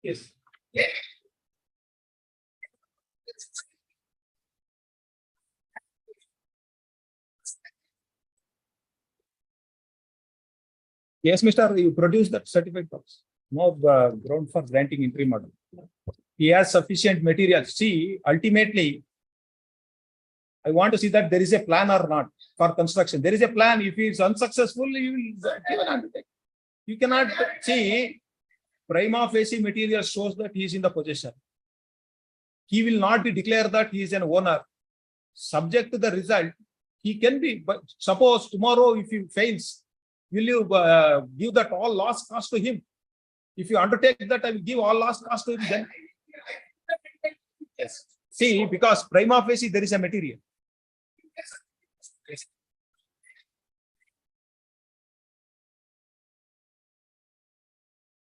[SPEAKER 3] Yes. Yes, Mr. You produce that certified box. No ground for granting interim order. He has sufficient material. See, ultimately, I want to see that there is a plan or not for construction. There is a plan. If he is unsuccessful, you will give an undertaking. You cannot see prima facie material shows that he is in the possession. He will not be declared that he is an owner. Subject to the result, he can be. But suppose tomorrow, if he fails, will you give that all lost cost to him? If you undertake that, I will give all lost cost to him. Then yes. See, because prima facie there is a material. Yes.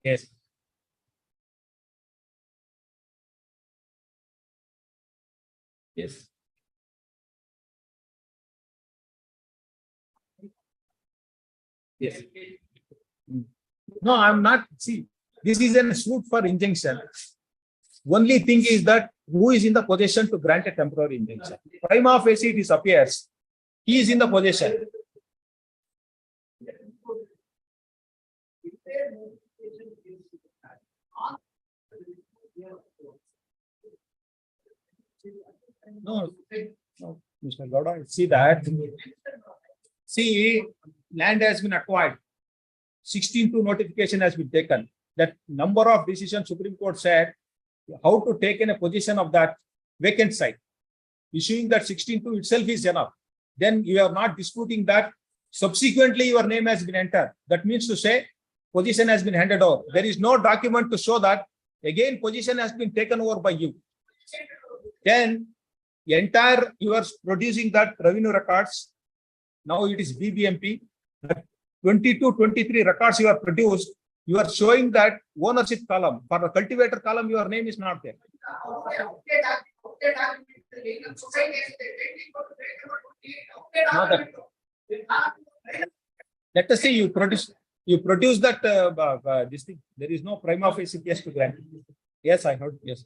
[SPEAKER 3] Yes. Yes. Yes. No, I'm not. See, this is a suit for injunction. Only thing is that who is in the possession to grant a temporary injunction. Prima facie it appears he is in the possession. No, no, Mr. Gowda, see that. See, land has been acquired. 16-2 notification has been taken. That number of decisions Supreme Court said how to take in a position of that vacant site. Issuing that 16-2 itself is enough. Then you are not disputing that. Subsequently, your name has been entered. That means to say position has been handed over. There is no document to show that again position has been taken over by you. Then entire you are producing that revenue records. Now it is BBMP. 22-23 records you are produced. You are showing that ownership column. For the cultivator column, your name is not there. Now that, let us say you produce that this thing. There is no prima facie case to grant. Yes, I heard. Yes.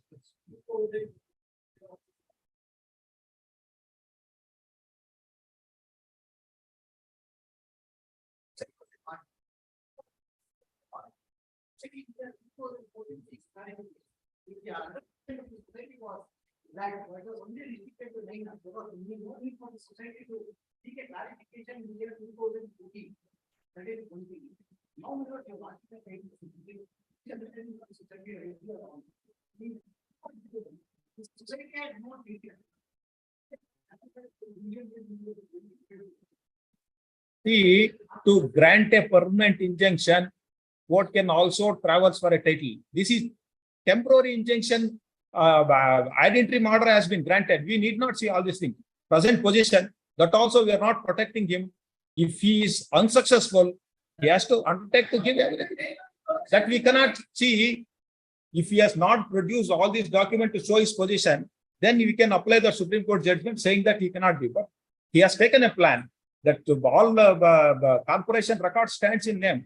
[SPEAKER 3] See, to grant a permanent injunction, court can also travels for a title. This is temporary injunction. Identity order has been granted. We need not see all these things. Present position, that also we are not protecting him. If he is unsuccessful, he has to undertake to give everything. That we cannot see. If he has not produced all these documents to show his position, then we can apply the Supreme Court judgment saying that he cannot be. But he has taken a plan. that all the corporation record stands in name.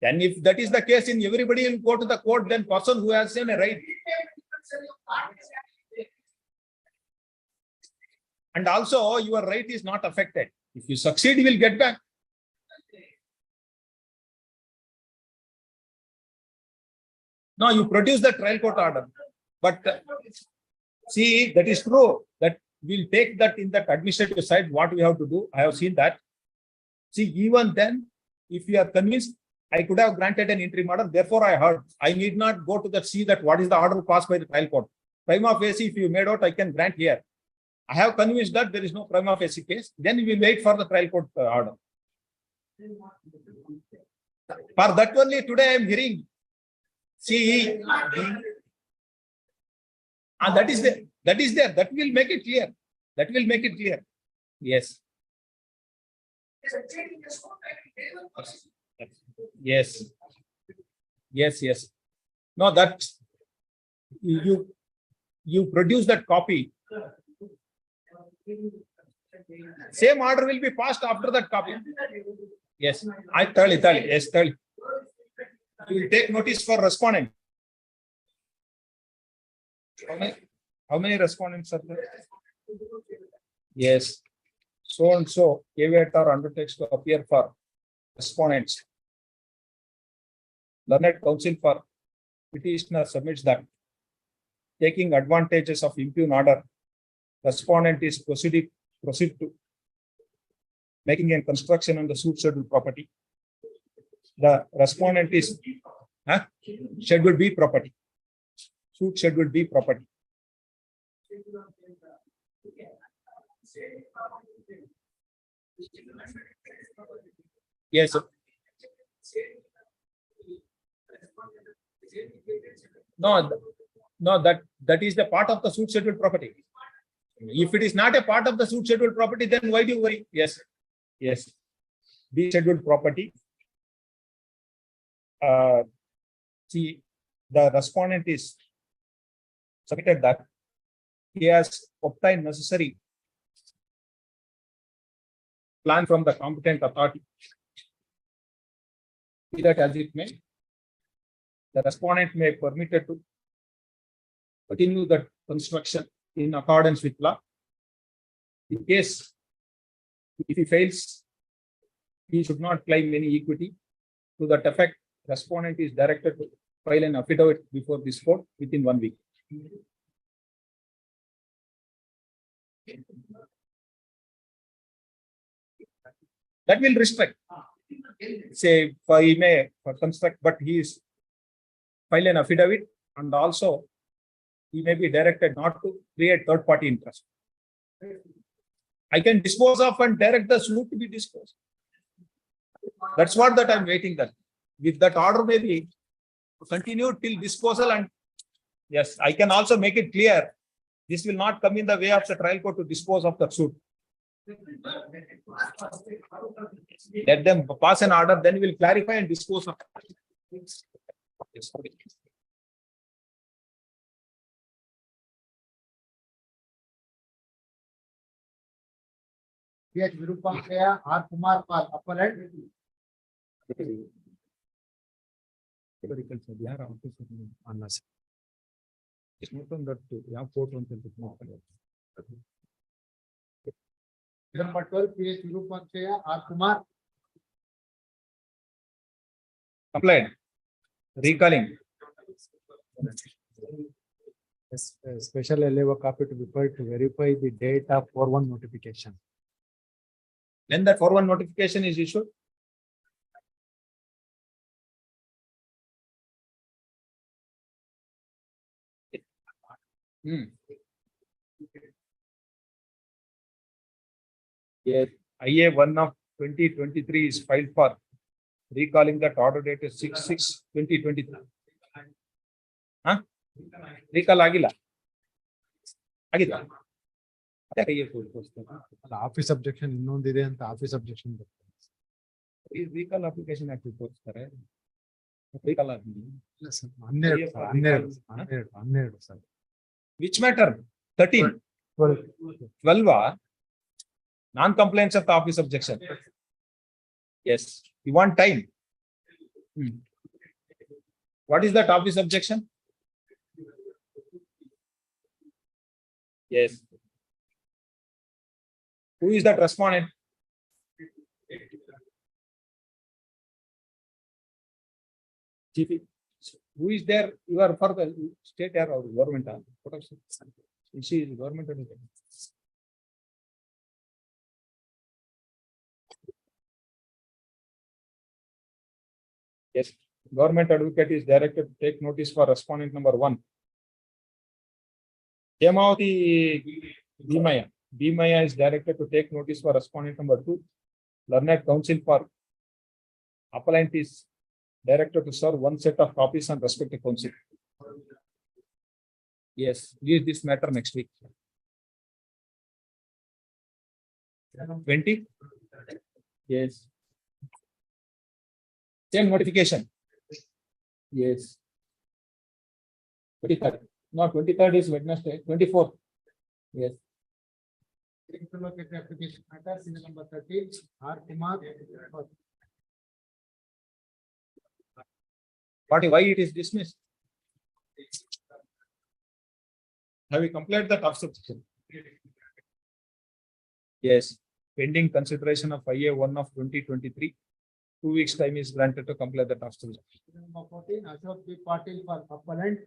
[SPEAKER 3] Then if that is the case, in everybody will go to the court, then person who has a right. And also your right is not affected. If you succeed, you will get back. No, you produce the trial court order. But see, that is true. That we'll take that in that administrative side, what we have to do. I have seen that. See, even then, if you are convinced, I could have granted an interim order. Therefore, I heard. I need not go to that, see that what is the order passed by the trial court. Prima facie, if you made out, I can grant here. I have convinced that there is no prima facie case. Then we will wait for the trial court order. For that only today I am hearing. See, and that is there. That is there. That will make it clear. That will make it clear. Yes. Yes. Yes. Yes. No, that you produce that copy. Same order will be passed after that copy. Yes. I tell it. Yes, tell. You will take notice for respondent. How many respondents are there? Yes. So and so, aviator undertakes to appear for respondents. Learned counsel for petitioner submits that, taking advantages of impugn order, respondent is proceed to making a construction on the suit scheduled property. The respondent is scheduled B property. Suit scheduled B property. Yes. No, that is the part of the suit scheduled property. If it is not a part of the suit scheduled property, then why do you worry? Yes. Yes. B scheduled property. See, the respondent is submitted that he has obtained necessary plan from the competent authority. Be that as it may, the respondent may be permitted to continue the construction in accordance with law. In case, if he fails, he should not claim any equity. To that effect, respondent is directed to file an affidavit before this court within 1 week. That will restrict. Say, he may construct, but he is file an affidavit, and also he may be directed not to create third-party interest. I can dispose of and direct the suit to be disposed. That's what that I'm waiting that. With that order may be continued till disposal, and yes, I can also make it clear. This will not come in the way of the trial court to dispose of the suit. Let them pass an order, then we will clarify and dispose of. Yes.
[SPEAKER 2] CH Virupankaya, R. Kumar Pal, appellant. Number 12, CH Virupankaya, R. Kumar.
[SPEAKER 3] Complaint. Recalling.
[SPEAKER 11] Special LAO copy to be filed to verify the date of 4-1 notification.
[SPEAKER 3] When that 4-1 notification is issued, yes, IA 1 of 2023 is filed for recalling that order date is 6/6/2023. Recall agila. Agila.
[SPEAKER 11] Office objection ಇನ್ನೊಂದಿದೆ ಅಂತ office objection
[SPEAKER 3] recall application act recall
[SPEAKER 11] 12 sir.
[SPEAKER 3] Which matter? 13. 12. Non-compliance of the office objection. Yes, you want time. What is that office objection? Yes. Who is that respondent? Chief, who is there? You are for the state or government? She is government. Yes, government advocate is directed to take notice for respondent number 1. Hemavati Bhimaya. Bhimaya is directed to take notice for respondent number 2. Learned counsel for appellant is directed to serve one set of copies on respective counsel. Yes, use this matter next week. 20? Yes. Same notification. Yes. 23rd. No, 23rd is Wednesday. 24th. Yes.
[SPEAKER 2] Application matter, serial number 13, R. Kumar.
[SPEAKER 3] Why it is dismissed? Have you completed the top subsection? Yes. Pending consideration of IA1 of 2023. 2 weeks time is granted to complete the top subsection.
[SPEAKER 2] Number 14, Ashok B. Patil for appellant.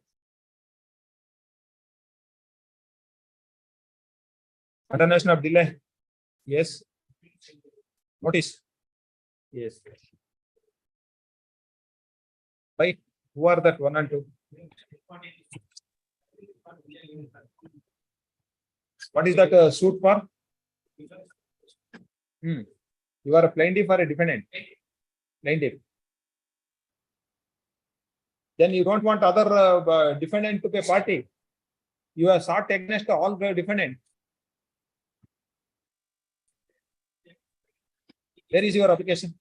[SPEAKER 3] Continuation of delay. Yes. Notice. Yes. Why? Who are that 1 and 2? What is that suit for? You are a plaintiff or a defendant? Plaintiff. Then you don't want other defendant to be party. You are sought against all the defendant. Where is your application?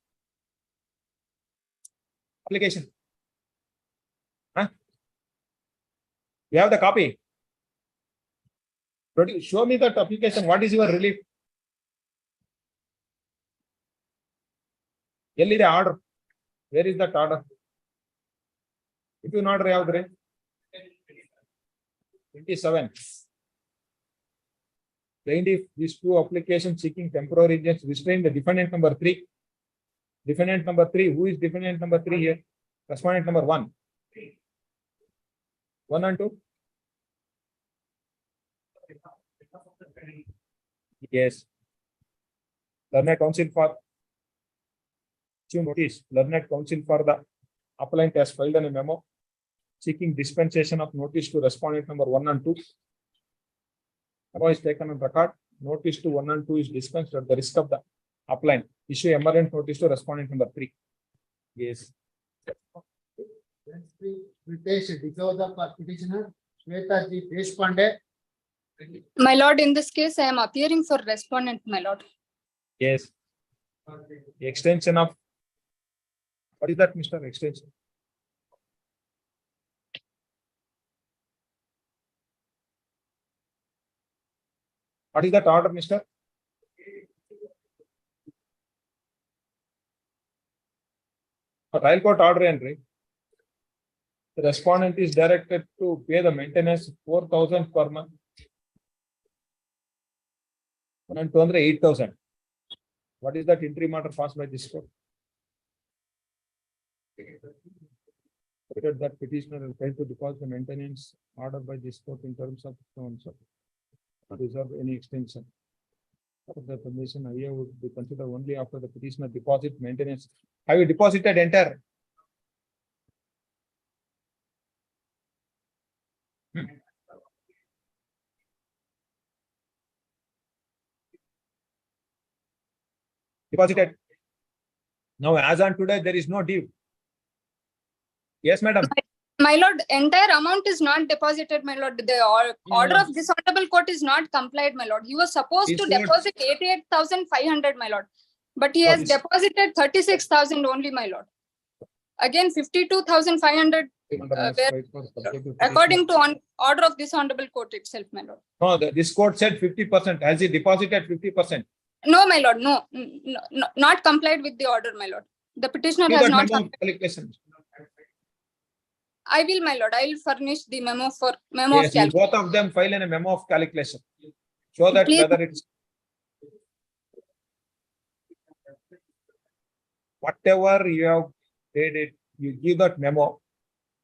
[SPEAKER 3] Application. Huh? You have the copy. Show me that application. What is your relief? The order. Where is that order? If you not have 27. Plaintiff, these 2 applications seeking temporary agents restrain the defendant number 3. Defendant number 3. Who is defendant number 3 here? Respondent number 1. 1 and 2. Yes. Learned counsel for notice. Learned counsel for the appellant has filed a memo seeking dispensation of notice to respondent number 1 and 2. Memo is taken on record. Notice to 1 and 2 is dispensed at the risk of the appellant. Issue emergent notice to respondent number 3. Yes.
[SPEAKER 2] Ritesh D'Souza for petitioner. Shweta G. Deshpande.
[SPEAKER 12] My lord, in this case, I am appearing for respondent, my lord.
[SPEAKER 3] Yes. Extension of. What is that, Mr. Extension? What is that order, Mr.? A trial court order entry. The respondent is directed to pay the maintenance 4,000 per month. And 8,000. What is that interim order passed by this court? That petitioner will fail to deposit the maintenance order by this court in terms of so reserve any extension. Of the permission, IA would be considered only after the petitioner deposit maintenance. Have you deposited entire? Deposited. Now, as on today, there is no due. Yes, madam.
[SPEAKER 12] My lord, entire amount is not deposited, my lord. The order of this honorable court is not complied, my lord. He was supposed to deposit 88,500, my lord. But he has deposited 36,000 only, my lord. Again, 52,500 according to order of this honorable court itself, my lord.
[SPEAKER 3] No, this court said 50%. Has he deposited 50%?
[SPEAKER 12] No, my lord, no, not complied with the order, my lord. The petitioner has not. I will, my lord. I will furnish the memo for memo
[SPEAKER 3] Yes,
[SPEAKER 12] of
[SPEAKER 3] you
[SPEAKER 12] calculation.
[SPEAKER 3] both of them file in a memo of calculation. Show that
[SPEAKER 12] Please.
[SPEAKER 3] whether it's whatever you have paid it, you give that memo,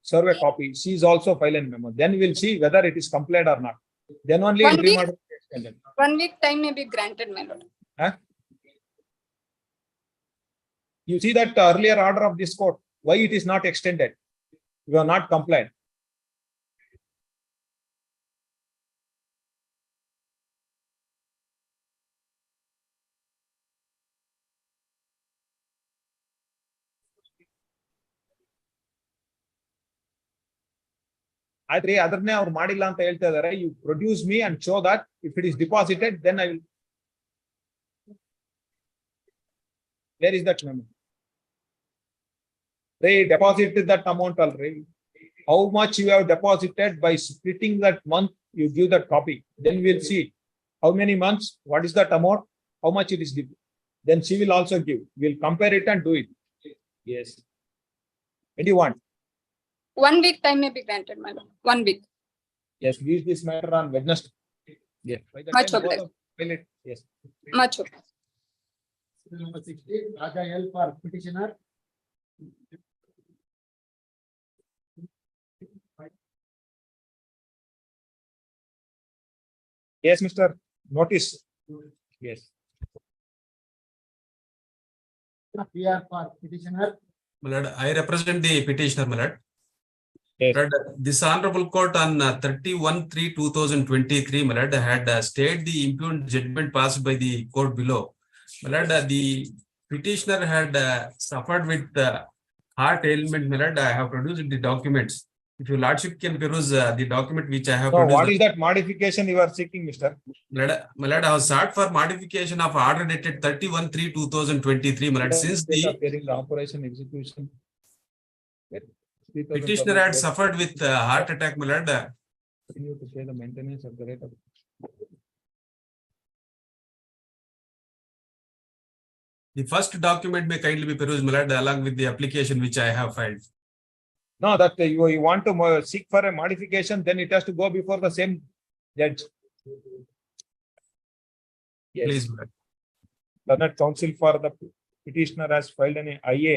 [SPEAKER 3] serve a copy. She is also file a memo. Then we will see whether it is complied or not. Then only
[SPEAKER 12] 1
[SPEAKER 3] entry
[SPEAKER 12] week.
[SPEAKER 3] order will be extended.
[SPEAKER 12] 1 week time may be granted, my lord.
[SPEAKER 3] Huh? You see that earlier order of this court, why it is not extended? You are not compliant. ಆದ್ರೆ ಅದನ್ನೇ ಅವ್ರು ಮಾಡಿಲ್ಲ ಅಂತ ಹೇಳ್ತಾ ಇದಾರೆ. You produce me and show that if it is deposited, then I will. Where is that memo? They deposited that amount already. How much you have deposited by splitting that month, you give that copy. Then we will see how many months, what is that amount, how much it is due. Then she will also give. We'll compare it and do it. Yes. What do you want?
[SPEAKER 12] 1 week time may be granted, my lord. 1 week.
[SPEAKER 3] Yes, leave this matter on Wednesday. Yes. By the
[SPEAKER 12] Much
[SPEAKER 3] time both
[SPEAKER 12] obliged.
[SPEAKER 3] of file it. Yes.
[SPEAKER 12] Much obliged.
[SPEAKER 2] Number 16, Raja L for petitioner.
[SPEAKER 3] Yes, Mr. Notice. Yes.
[SPEAKER 2] PR for petitioner.
[SPEAKER 13] My lord, I represent the petitioner, my lord.
[SPEAKER 3] Yes.
[SPEAKER 13] My lord, this honorable court on 31/3/2023, my lord, had stayed the impugned judgment passed by the court below. My lord, the petitioner had suffered with heart ailment. My lord, I have produced the documents. If your lordship can peruse the document which I have
[SPEAKER 3] So
[SPEAKER 13] produced.
[SPEAKER 3] what is that modification you are seeking, Mr.?
[SPEAKER 13] My lord, I have sought for modification of order dated 31/3/2023. My lord, since the
[SPEAKER 3] operation execution.
[SPEAKER 13] petitioner had suffered with heart attack, my lord.
[SPEAKER 3] Continue to pay the maintenance of the rate of.
[SPEAKER 13] The first document may kindly be perused, my lord, along with the application which I have filed.
[SPEAKER 3] No, that you want to seek for a modification, then it has to go before the same judge. Yes.
[SPEAKER 13] Please, my lord.
[SPEAKER 3] Karnataka Council for the petitioner has filed an IA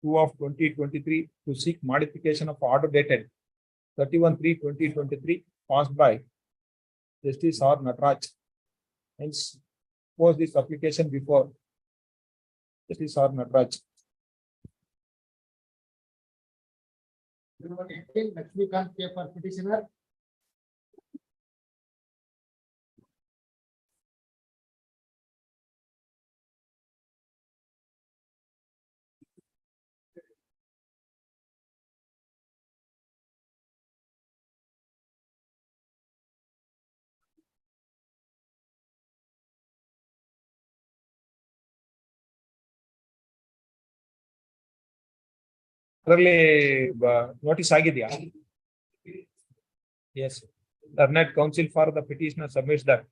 [SPEAKER 3] 2 of 2023 to seek modification of order dated 31/3/2023 passed by Justice R. Nataraj. Hence, pose this application before Justice R. Nataraj.
[SPEAKER 2] Number 18, Lakshmikant K for petitioner.
[SPEAKER 3] ಅದರಲ್ಲಿ notice ಆಗಿದೆಯಾ? Yes. Karnataka Council for the petitioner submits that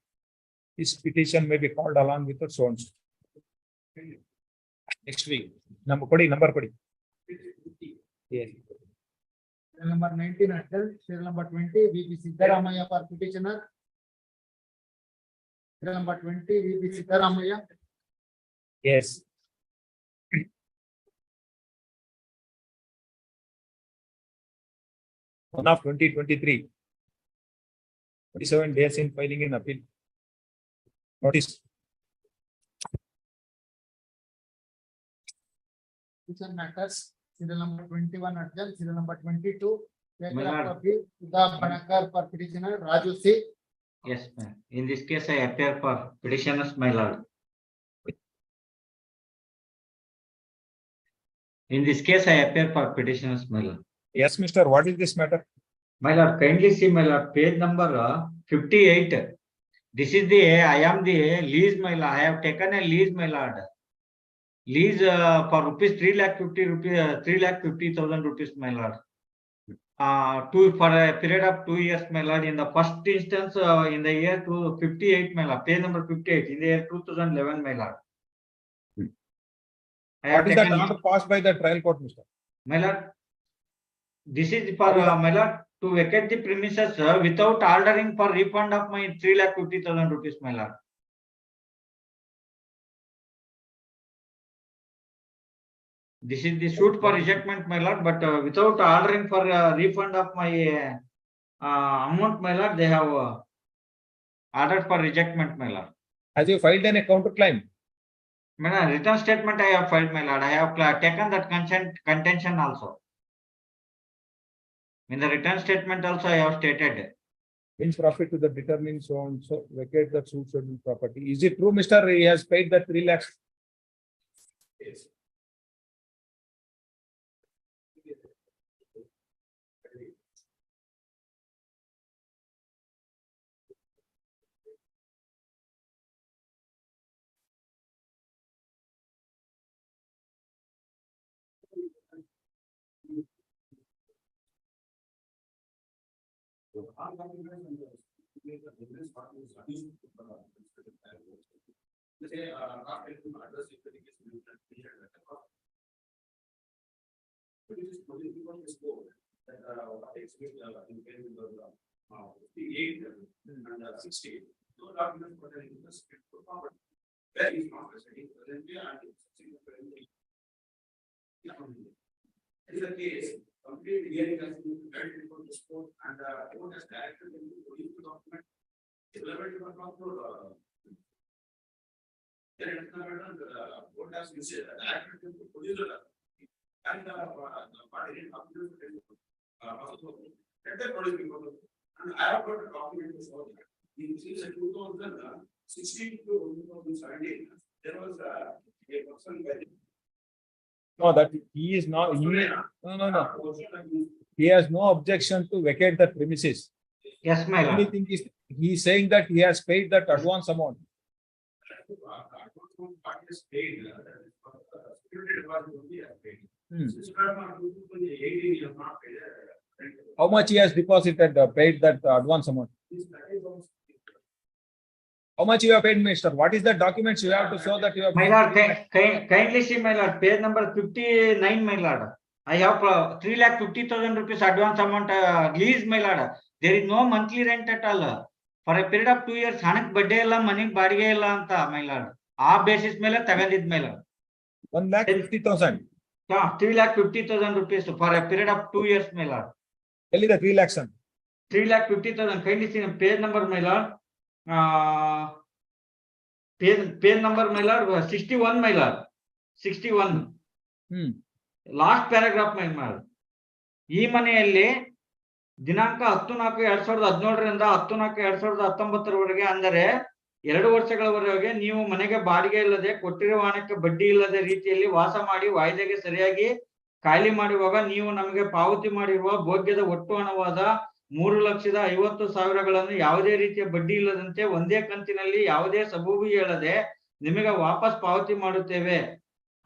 [SPEAKER 3] his petition may be called along with the sounds. Next week. Number ಕೊಡಿ. Yes.
[SPEAKER 2] Number 19, adult. Serial number 20, VP Siddaramaiah for petitioner. Serial number 20, VP Siddaramaiah.
[SPEAKER 3] Yes. One of 2023. 27 days in filing an appeal. Notice.
[SPEAKER 2] Petition matters. Serial number 21, adult. Serial number 22.
[SPEAKER 5] My lord.
[SPEAKER 2] Sudha Banakar for petitioner. Raju C.
[SPEAKER 5] Yes, ma'am. In this case, I appear for petitioners, my lord. In this case, I appear for petitioners, my lord.
[SPEAKER 3] Yes, Mr. What is this matter?
[SPEAKER 5] My lord, kindly see, my lord, page number 58. This is the, I am the lease, my lord. I have taken a lease, my lord. Lease for rupees 3,50,000 rupees, my lord. for a period of 2 years, my lord. In the first instance, in the year 58, my lord, page number 58, in the year 2011, my lord.
[SPEAKER 3] What is that order passed by the trial court, Mr.?
[SPEAKER 5] My lord, this is for my lord to vacate the premises without ordering for refund of my 3,50,000 rupees, my lord. This is the suit for rejectment, my lord, but without ordering for refund of my amount, my lord, they have ordered for rejectment, my lord.
[SPEAKER 3] Has you filed any counterclaim?
[SPEAKER 5] My lord, return statement I have filed, my lord. I have taken that contention also. In the return statement also I have stated.
[SPEAKER 3] Means profit to the determined so and so vacate the suit property. Is it true, Mr. He has paid the 3 lakhs?
[SPEAKER 9] Yes. Is the case, complete hearing has been held before this court and the court has directed them to produce the document. Relevant to the court. Then the court has directed them to produce the document. And the party didn't come to let them produce the and I have got a document to show that. In 2016 to 2017, there was a person by
[SPEAKER 3] No, that he is not. No. He has no objection to vacate the premises.
[SPEAKER 5] Yes, my lord.
[SPEAKER 3] Only thing is, he is saying that he has paid that advance amount. How much he has deposited, paid that advance amount? How much you have paid, Mr.? What is the documents you have to show that you have
[SPEAKER 5] My
[SPEAKER 3] paid?
[SPEAKER 5] lord, kindly see, my lord, page number 59, my lord. I have 3,50,000 rupees advance amount lease, my lord. There is no monthly rent at all. For a period of 2 years, hanak badde illa, manik badige illa anta, my lord. Aa basis mele tagandid, my lord.
[SPEAKER 3] 1,50,000.
[SPEAKER 5] Yeah, 3,50,000 rupees for a period of 2 years, my lord.
[SPEAKER 3] Tell you the 3 lakhs.
[SPEAKER 5] 3,50,000. Kindly see page number, my lord. Page number, my lord, 61, my lord. 61. Last paragraph, my lord. ಈ ಮನೆಯಲ್ಲಿ ದಿನಾಂಕ 10/4/2017ರಿಂದ 10/4/2019 ಅಂದರೆ 2 ವರ್ಷಗಳವರೆಗೆ ನೀವು ಮನೆಗೆ ಬಾಡಿಗೆ ಇಲ್ಲದೆ ಕೊಟ್ಟಿರುವ ಹಣಕ್ಕೆ ಬಡ್ಡಿ ಇಲ್ಲದೆ ರೀತಿಯಲ್ಲಿ ವಾಸ ಮಾಡಿ ವಾಯ್ದೆಗೆ ಸರಿಯಾಗಿ ಖಾಲಿ ಮಾಡುವಾಗ ನೀವು ನಮಗೆ ಪಾವತಿ ಮಾಡಿರುವ ಭೋಗ್ಯದ ಒಟ್ಟು ಹಣವಾದ 3,50,000ಗಳನ್ನು ಯಾವುದೇ ರೀತಿಯ ಬಡ್ಡಿ ಇಲ್ಲದಂತೆ ಒಂದೇ ಕಂತಿನಲ್ಲಿ ಯಾವುದೇ ಸಬೂಬು ಹೇಳದೆ ನಿಮಗೆ ವಾಪಸ್ ಪಾವತಿ ಮಾಡುತ್ತೇವೆ.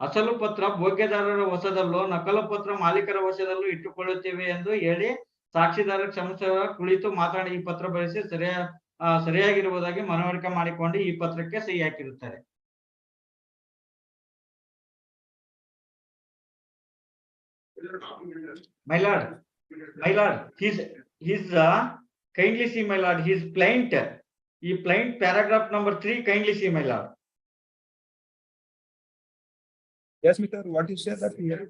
[SPEAKER 5] ಅಸಲು ಪತ್ರ ಭೋಗ್ಯದಾರರ ವಶದಲ್ಲೋ ನಕಲು ಪತ್ರ ಮಾಲೀಕರ ವಶದಲ್ಲೂ ಇಟ್ಟುಕೊಳ್ಳುತ್ತೇವೆ ಎಂದು ಹೇಳಿ ಸಾಕ್ಷಿದಾರರ ಕ್ಷಮಿಸುವ ಕುಳಿತು ಮಾತಾಡಿ ಈ ಪತ್ರ ಬರೆಸಿ ಸರಿಯಾಗಿರುವುದಾಗಿ ಮನವರಿಕೆ ಮಾಡಿಕೊಂಡು ಈ ಪತ್ರಕ್ಕೆ ಸಹಿ ಹಾಕಿರುತ್ತಾರೆ. My lord, his kindly see, my lord, his plaint paragraph number 3, kindly see, my lord.
[SPEAKER 3] Yes, Mr. What you say that here?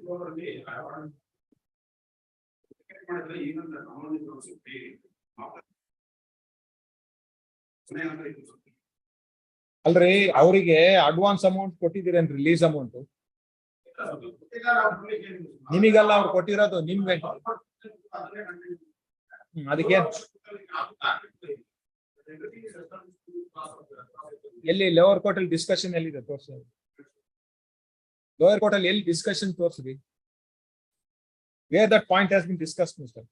[SPEAKER 3] Already, ಅವರಿಗೆ ಅಡ್ವಾನ್ಸ್ ಅಮೌಂಟ್ ಕೊಟ್ಟಿದ್ದೀರೇನ್ ರಿಲೀಸ್ ಅಮೌಂಟ್? ನಿಮಗೆಲ್ಲ ಅವ್ರು ಕೊಟ್ಟಿರೋದು ನಿಮ್ಗೆ ಅದಕ್ಕೆ ಎಲ್ಲಿ ಲೋವರ್ ಕೋರ್ಟ್ ಅಲ್ಲಿ ಡಿಸ್ಕಷನ್ ಎಲ್ಲಿದೆ ತೋರ್ಸಿ. ಲೋಯರ್ ಕೋರ್ಟ್ ಅಲ್ಲಿ ಎಲ್ಲಿ ಡಿಸ್ಕಷನ್ ತೋರಿಸ್ರಿ. Where that point has been discussed, mister.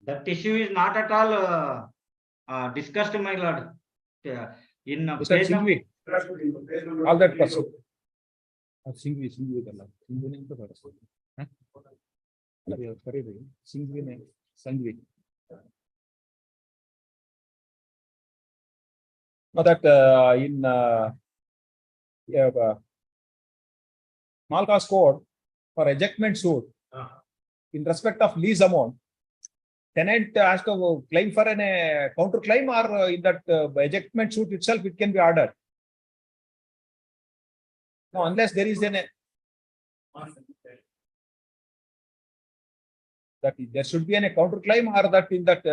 [SPEAKER 5] That issue is not at all discussed, my lord. In
[SPEAKER 3] Mr.
[SPEAKER 5] page number-
[SPEAKER 3] Singvi, all that person. Singvi ಇದಲ್ಲ Singvi ಅಂತ ಬರುತ್ತೆ. ಕರೀರಿ Singvi ಸಂಘವಿ. That in small cause code for ejectment suit in respect of lease amount, tenant has to claim for an counter claim, or in that ejectment suit itself it can be ordered. No, unless there is that there should be a counter claim, or that in that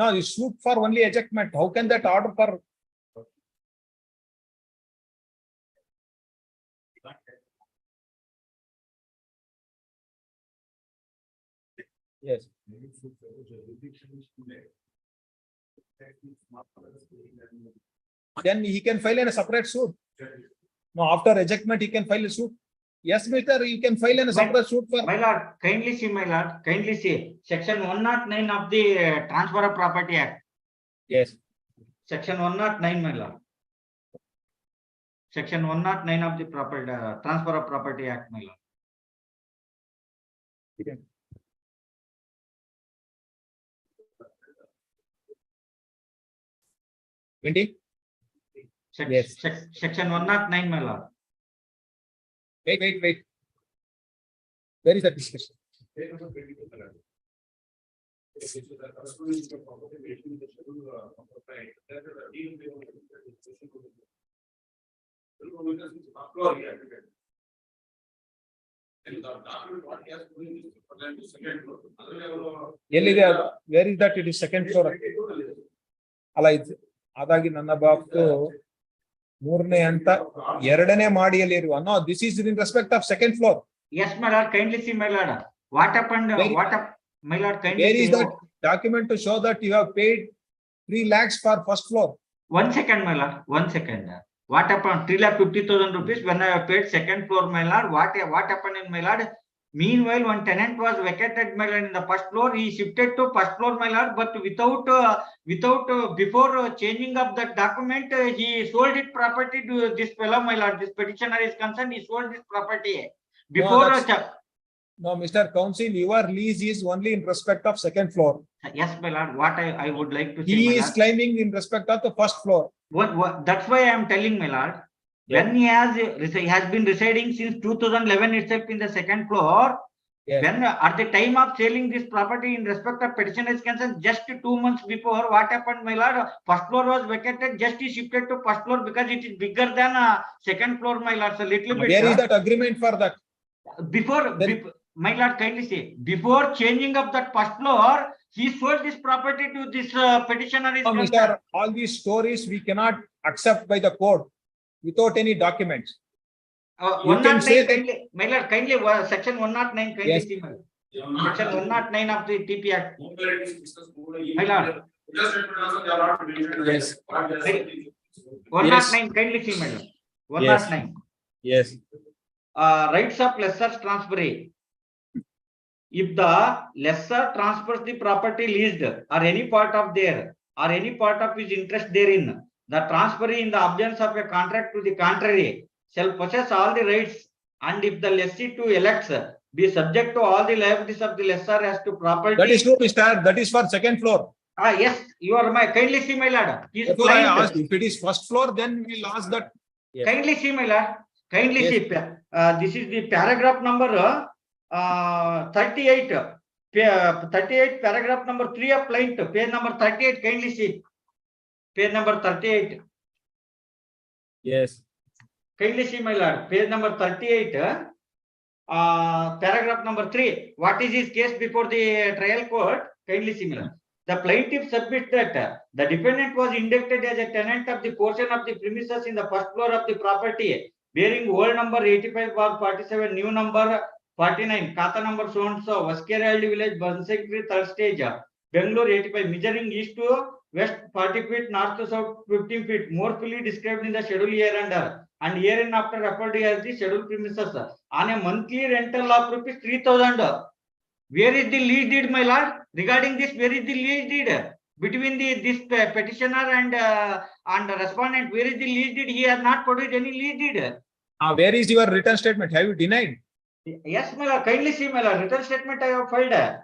[SPEAKER 3] no, you suit for only ejectment. How can that order for? Yes. Then he can file in a separate suit. No, after ejectment he can file a suit. Yes, Mr. You can file in a separate suit for.
[SPEAKER 5] My lord, kindly see, my lord, kindly see section 109 of the Transfer of Property Act.
[SPEAKER 3] Yes.
[SPEAKER 5] Section 109, my lord. Section 109 of the Transfer of Property Act, my lord.
[SPEAKER 3] Okay. Yes.
[SPEAKER 5] Section 109, my lord.
[SPEAKER 3] Wait. Where is that discussion? Where is that? It is second floor. ಅಲ್ಲ ಇದು ಅದಾಗಿ ನನ್ನ ಬಾಬ್ತು ಮೂರನೇ ಹಂತ ಎರಡನೇ ಮಾಡಿಯಲ್ಲಿ ಇರುವ. No, this is in respect of second floor.
[SPEAKER 5] Yes, my lord, kindly see, my lord. What happened? My lord, kindly
[SPEAKER 3] where
[SPEAKER 5] see.
[SPEAKER 3] Is that document to show that you have paid 3 lakhs for first floor?
[SPEAKER 5] 1 second, my lord. 1 second. What happened? 3,50,000 rupees when I have paid second floor, my lord. What happened in my lord? Meanwhile, one tenant was vacated, my lord, in the first floor. He shifted to first floor, my lord, but without before changing up that document, he sold his property to this fellow, my lord. This petitioner is concerned. He sold this property before.
[SPEAKER 3] No, Mr. Counsel, your lease is only in respect of second floor.
[SPEAKER 5] Yes, my lord. What I would like to say,
[SPEAKER 3] he
[SPEAKER 5] my
[SPEAKER 3] is
[SPEAKER 5] lord,
[SPEAKER 3] claiming in respect of the first floor.
[SPEAKER 5] That's why I am telling, my lord.
[SPEAKER 3] Yeah.
[SPEAKER 5] When he has been residing since 2011 itself in the second floor.
[SPEAKER 3] Yes.
[SPEAKER 5] When at the time of selling this property in respect of petitioner is concerned, just 2 months before, what happened, my lord? First floor was vacated, just he shifted to first floor because it is bigger than second floor, my lord. So little bit.
[SPEAKER 3] Where is that agreement for that?
[SPEAKER 5] Before, my lord, kindly say, before changing up that first floor, he sold this property to this petitioner is concerned.
[SPEAKER 3] Mr. All these stories we cannot accept by the court without any documents.
[SPEAKER 5] 109, my lord, kindly section 109, kindly
[SPEAKER 3] Yes.
[SPEAKER 5] see, my lord. Section 109 of the TP Act. My lord.
[SPEAKER 3] Yes.
[SPEAKER 5] 109, kindly see, my lord. 109.
[SPEAKER 3] Yes.
[SPEAKER 5] Rights of lessor transferee. If the lessor transfers the property leased or any part of his interest therein, the transferee in the absence of a contract to the contrary shall possess all the rights, and if the lessee to elects be subject to all the liabilities of the lessor as to property.
[SPEAKER 3] That is true, Mr. That is for second floor.
[SPEAKER 5] Yes, you are my kindly see, my lord.
[SPEAKER 3] Therefore, I asked if it is first floor, then we'll ask that. Yes.
[SPEAKER 5] Kindly see, my lord. Kindly
[SPEAKER 3] Yes.
[SPEAKER 5] see. This is the paragraph number 38. 38, paragraph number 3 of plaintiff, page number 38. Kindly see. Page number 38.
[SPEAKER 3] Yes.
[SPEAKER 5] Kindly see, my lord. Page number 38. Paragraph number 3. What is his case before the trial court? Kindly see, my lord. The plaintiff submits that the defendant was indicted as a tenant of the portion of the premises in the first floor of the property, bearing old number 85/47, new number 49, Kata number so and so, Vaskeraldi village, Bansegri, third stage, Bangalore 85, measuring east to west 40 feet, north to south 15 feet, more fully described in the schedule hereunder, and hereinafter referred as the scheduled premises, on a monthly rental of rupees 3,000. Where is the lease deed, my lord? Regarding this, where is the lease deed between this petitioner and the respondent? Where is the lease deed? He has not produced any lease deed.
[SPEAKER 3] Where is your written statement? Have you denied?
[SPEAKER 5] Yes, my lord. Kindly see, my lord. Written statement I have filed.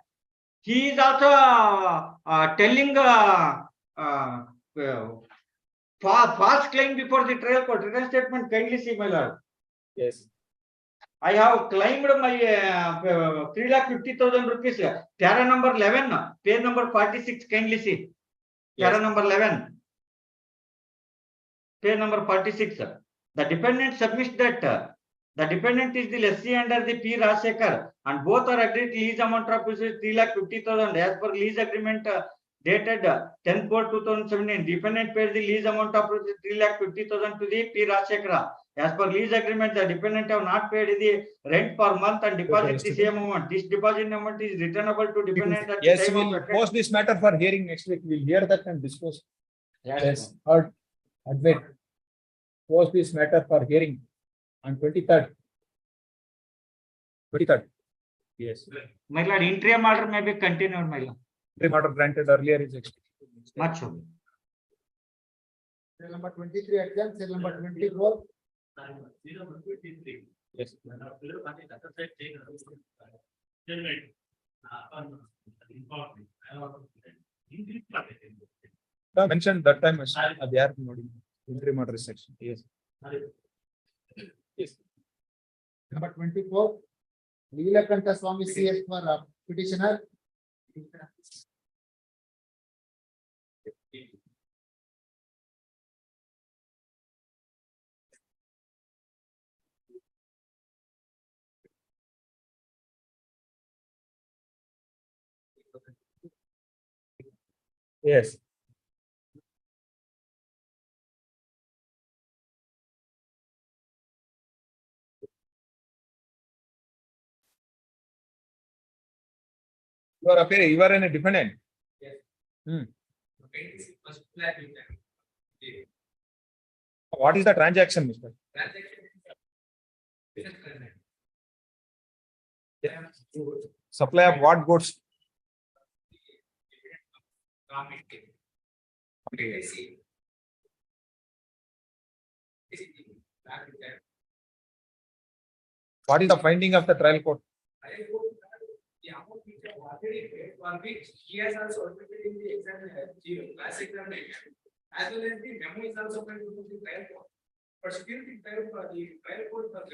[SPEAKER 5] He is also telling false claim before the trial court. Written statement. Kindly see, my lord.
[SPEAKER 3] Yes.
[SPEAKER 5] I have claimed my 3,50,000 rupees. Tara number 11, page number 46. Kindly see. Tara number 11, page number 46. The defendant submits that the defendant is the lessee under the P. Rajsekhar, and both are agreed lease amount of 3,50,000 as per lease agreement dated 10/4/2017. Defendant paid the lease amount of 3,50,000 to the P. Rajsekhar. As per lease agreement, the defendant have not paid the rent per month and deposit the same amount. This deposit amount is returnable to defendant at
[SPEAKER 3] Yes,
[SPEAKER 5] the time
[SPEAKER 3] we'll
[SPEAKER 5] of
[SPEAKER 3] post this matter for hearing next week. We'll hear that and discuss.
[SPEAKER 5] Yes.
[SPEAKER 3] Heard. Admit. Post this matter for hearing on 23rd. 23rd. Yes.
[SPEAKER 5] My lord, interim order may be continued, my lord.
[SPEAKER 3] Interim order granted earlier is expected.
[SPEAKER 5] Much so.
[SPEAKER 2] Cell number 23 adjourned, cell number 24.
[SPEAKER 3] Yes. Mentioned that time as they are noting interim order section. Yes. Yes.
[SPEAKER 2] Number 24. Leelakanta Swami CS for petitioner.
[SPEAKER 3] Yes. You are appearing, you are in a defendant. Yes. What is the transaction, Mr.? Supply of what goods? What is the finding of the trial court? He has also admitted in the exam, class examination, as well as the memo is also going to the trial court. But still the trial court was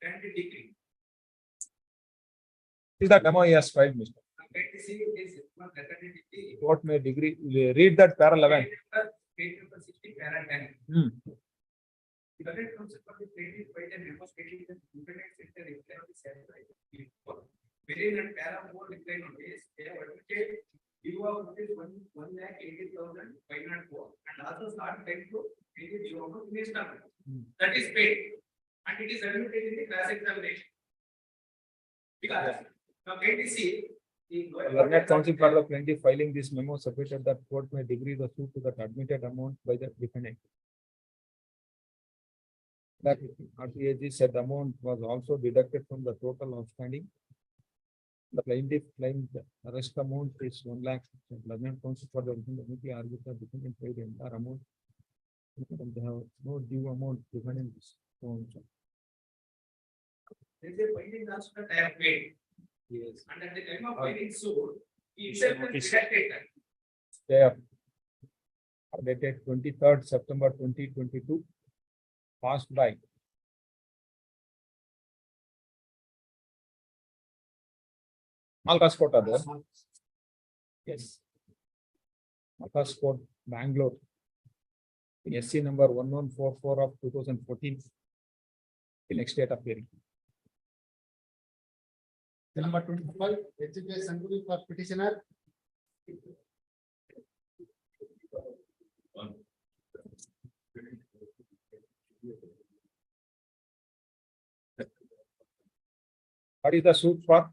[SPEAKER 3] granted decree. Is that memo he has filed, Mr. Court may degree. Read that para 11. Page number 60, para 10. The current concept of the plaintiff filed a memo stating that the defendant center reply of the satisfied. Wherein at para 4 reply notice, they have admitted due of rupees 1,80,504 and also start time to pay the due of installment. That is paid and it is admitted in the class examination. Because now KTC, the learned counsel for the plaintiff filing this memo submitted that court may degree the suit to that admitted amount by the defendant. That RTAG said the amount was also deducted from the total outstanding. The plaintiff claimed the rest amount is 1 lakh. Learned counsel for the committee argued that defendant paid the entire amount. They have no due amount defendant. There is a finding also that I have paid. Yes. And at the time of filing suit, he itself deducted that. Yeah. Dated 23rd September 2022. Passed by. Malkas Court are there. Yes. Malkas Court, Bangalore. SC number 1144 of 2014. The next date of hearing.
[SPEAKER 2] Number 25. HJ Sanguli for petitioner.
[SPEAKER 3] What is the suit for?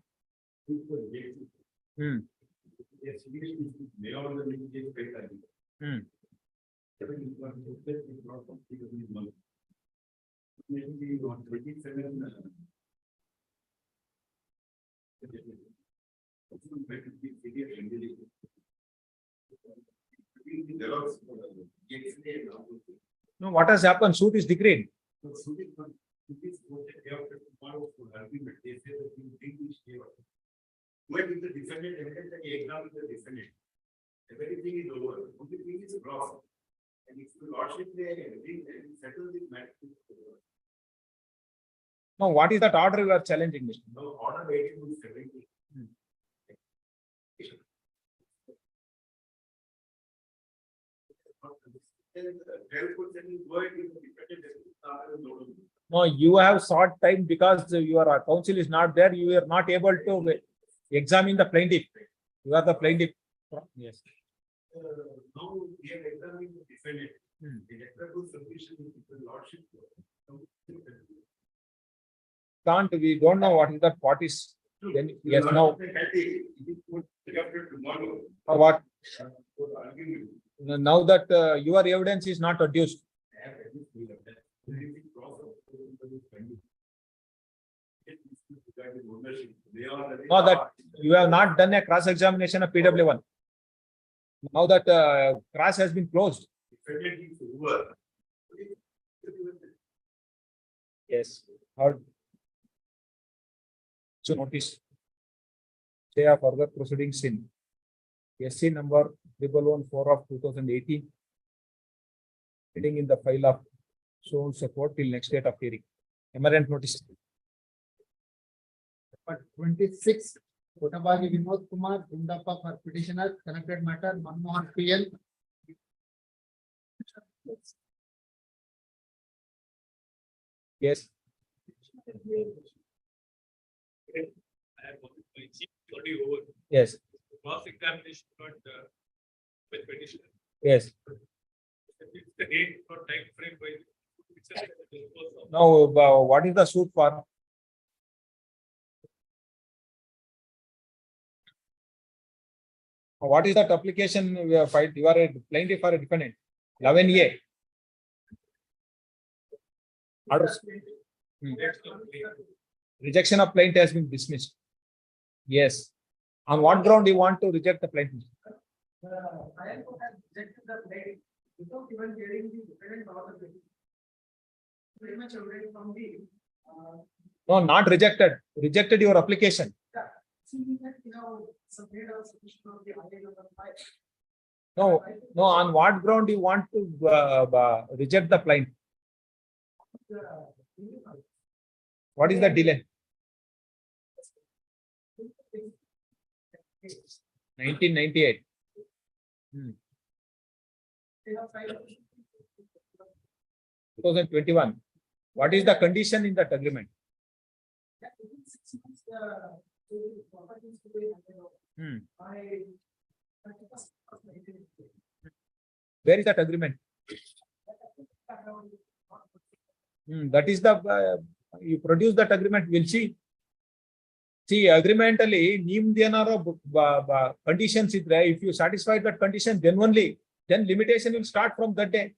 [SPEAKER 3] No, what has happened? Suit is decreed.
[SPEAKER 9] But if the defendant evidence that he acknowledges the defendant, everything is over. Only thing is gross. And if the lordship they agree, then settle this matter.
[SPEAKER 3] No, what is that order you are challenging? Mr.?
[SPEAKER 9] No order 18 to 70.
[SPEAKER 3] No, you have sought time because your counsel is not there. You are not able to examine the plaintiff. You are the plaintiff. Yes.
[SPEAKER 9] Now we have examined the defendant. The equitable submission is the lordship.
[SPEAKER 3] Can't we don't know what is that? What is then? Yes, no. Or what? Now that your evidence is not adduced. No, that you have not done a cross examination of PW1. Now that cross has been closed. Yes. Heard. So notice. They are further proceedings in SC number 1114 of 2018. Heading in the file of shown support till next date of hearing. Emerent notice.
[SPEAKER 2] But 26, Kotabagi Vinod Kumar, Gundappa for petitioner, connected matter, Manmohan PL.
[SPEAKER 3] Yes. Yes.
[SPEAKER 6] Cross examination not with petitioner.
[SPEAKER 3] Yes.
[SPEAKER 6] The date or time frame by.
[SPEAKER 3] Now, what is the suit for? What is that application we have filed? You are a plaintiff or a defendant? 11A. Rejection of plaintiff has been dismissed. Yes. On what ground you want to reject the plaintiff?
[SPEAKER 2] I have rejected the plaintiff without even hearing the defendant or the plaintiff. Pretty much already from the.
[SPEAKER 3] No, not rejected. Rejected your application. No, no. On what ground you want to reject the plaintiff? What is the delay? 1998. 2021. What is the condition in that agreement? Where is that agreement? That is the you produce that agreement. We'll see. See, agreementally, conditions is there. If you satisfy that condition, then only limitation will start from that day.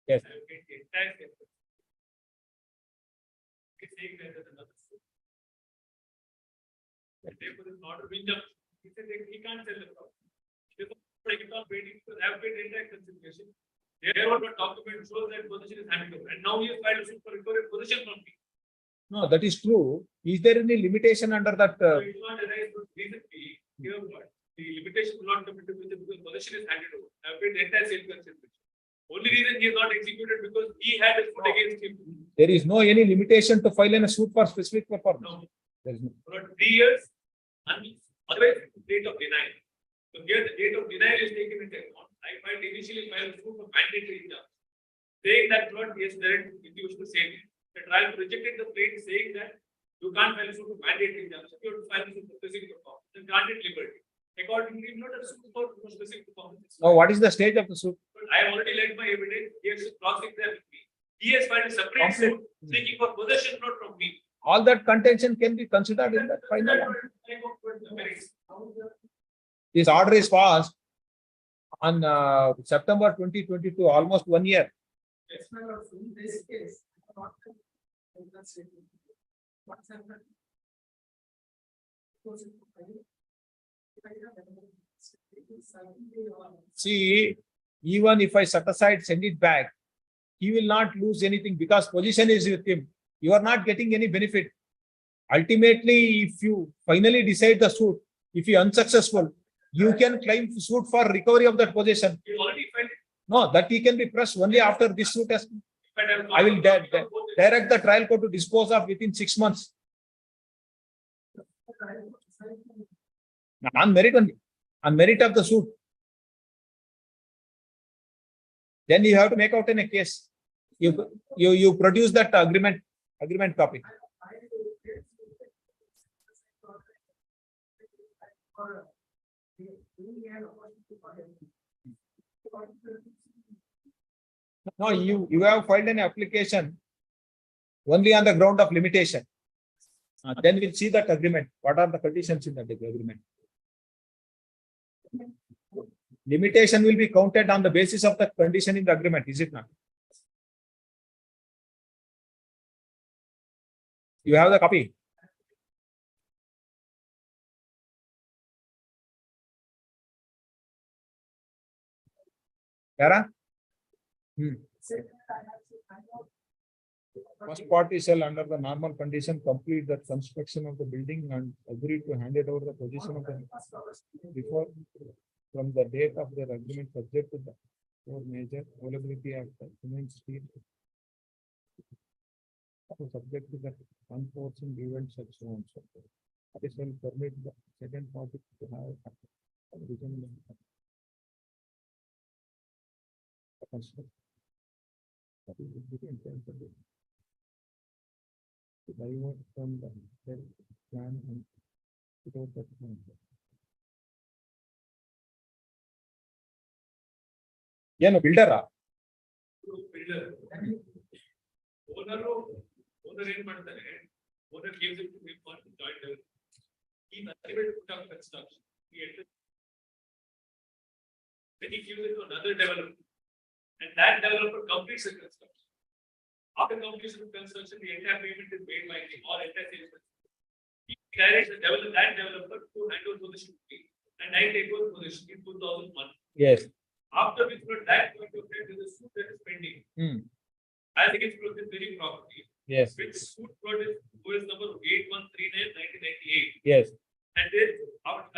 [SPEAKER 3] Yes.
[SPEAKER 6] He can't sell the property. Have paid entire consideration. Therefore, the document shows that position is handed over, and now he is filed a suit for recovery position from me.
[SPEAKER 3] No, that is true. Is there any limitation under that?
[SPEAKER 6] So it will not arise recently. Here, the limitation will not come into picture because position is handed over. Have paid entire sale consideration. Only reason he is not executed because he had a foot against him.
[SPEAKER 3] There is no any limitation to file in a suit for specific performance.
[SPEAKER 6] No.
[SPEAKER 3] There is no.
[SPEAKER 6] For 3 years, and otherwise date of denial. So here the date of denial is taken into account. I filed initially filed a suit for mandatory injunction, saying that not yes, direct institutional safety. The trial rejected the plaintiff saying that you can't file a suit for mandatory injunction. You have to file a suit for specific performance and granted liberty. Accordingly, not a suit for specific performance.
[SPEAKER 3] Now, what is the stage of the suit?
[SPEAKER 6] But I have already laid my evidence. He has cross-examined me. He has filed a separate suit seeking for possession not from me.
[SPEAKER 3] All that contention can be considered in that final one. This order is passed on September 2022, almost 1 year.
[SPEAKER 2] In this case, what's happened?
[SPEAKER 3] See, even if I set aside, send it back, he will not lose anything because position is with him. You are not getting any benefit. Ultimately, if you finally decide the suit, if you are unsuccessful, you can claim suit for recovery of that possession.
[SPEAKER 6] You already filed.
[SPEAKER 3] No, that he can be pressed only after this suit has. I will direct the trial court to dispose of within 6 months. On merit only, on merit of the suit. Then you have to make out in a case. You produce that agreement copy. No, you have filed an application only on the ground of limitation. Then we'll see that agreement. What are the conditions in that agreement? Limitation will be counted on the basis of the condition in the agreement, is it not? You have the copy. Yara? First party shall under the normal condition complete the construction of the building and agree to hand it over the position of the before from the date of their agreement subject to the four major availability of the cement steel. So subject to the unforeseen events such so and so. This will permit the second party to have divert from the plan and without the plan. ಏನು ಬಿಲ್ಡರಾ
[SPEAKER 6] owner ಏನ್ ಮಾಡ್ತಾರೆ owner gives it to him for joint development. He unable to put up construction. Then he gives it to another developer, and that developer completes the construction. After completion of construction, the entire payment is made by him or entire sales. He directs that developer to hand over position fee, and I take over position in 2001.
[SPEAKER 3] Yes.
[SPEAKER 6] After which that point of time, there is a suit that is pending. As against this very property.
[SPEAKER 3] Yes.
[SPEAKER 6] Which suit brought is OS number 8139/1998.
[SPEAKER 3] Yes.
[SPEAKER 6] And then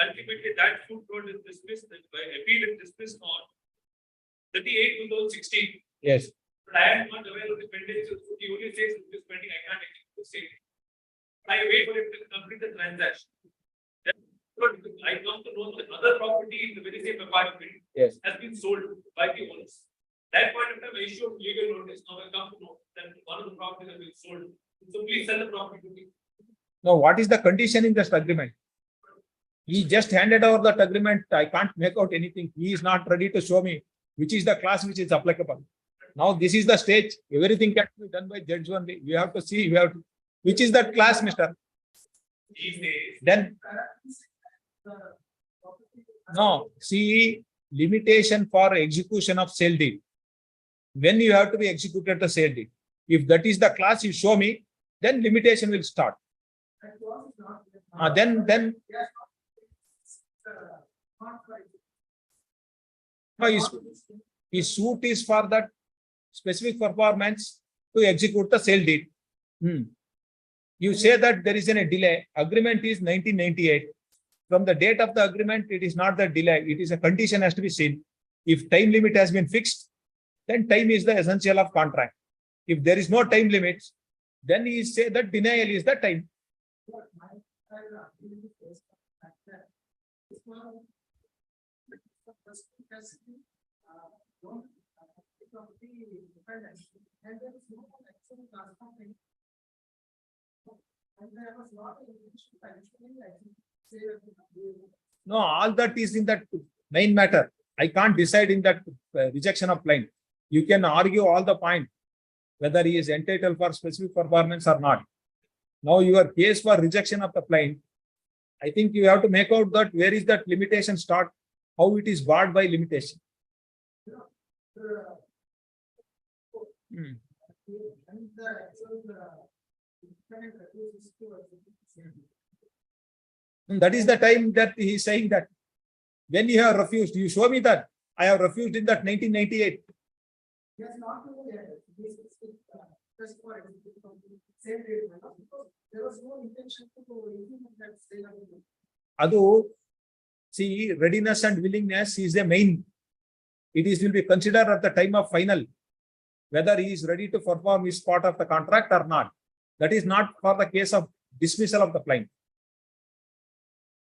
[SPEAKER 6] ultimately that suit brought is dismissed by appeal and dismissed on 38/2016.
[SPEAKER 3] Yes.
[SPEAKER 6] But I am not aware of the pending suit. He only says it is pending. I can't execute the same. I wait for him to complete the transaction. Then I come to know that another property in the very same apartment
[SPEAKER 3] Yes.
[SPEAKER 6] has been sold by the owners. That point of time, I issued legal notice. Now I come to know that one of the properties has been sold. So please sell the property to me.
[SPEAKER 3] Now, what is the condition in this agreement? He just handed over that agreement. I can't make out anything. He is not ready to show me which is the class which is applicable. Now, this is the stage. Everything can be done by judge only. We have to see. Which is that class, mister? Then. No, see, limitation for execution of sale deed. When you have to be executed the sale deed. If that is the class you show me, then limitation will start. Then no, his suit is for that specific performance to execute the sale deed. You say that there is a delay. Agreement is 1998. From the date of the agreement, it is not the delay. It is a condition has to be seen. If time limit has been fixed, then time is the essential of contract. If there is no time limit, then he say that denial is the time. No, all that is in that main matter. I can't decide in that rejection of client. You can argue all the point whether he is entitled for specific performance or not. Now your case for rejection of the client, I think you have to make out that where is that limitation start, how it is barred by limitation. And that is the time that he is saying that when you have refused, you show me that I have refused in that 1998.
[SPEAKER 2] Yes, not to this just for same date, because there was no intention to implement that sale.
[SPEAKER 3] Adu, see, readiness and willingness is the main. It is will be considered at the time of final, whether he is ready to perform his part of the contract or not. That is not for the case of dismissal of the client.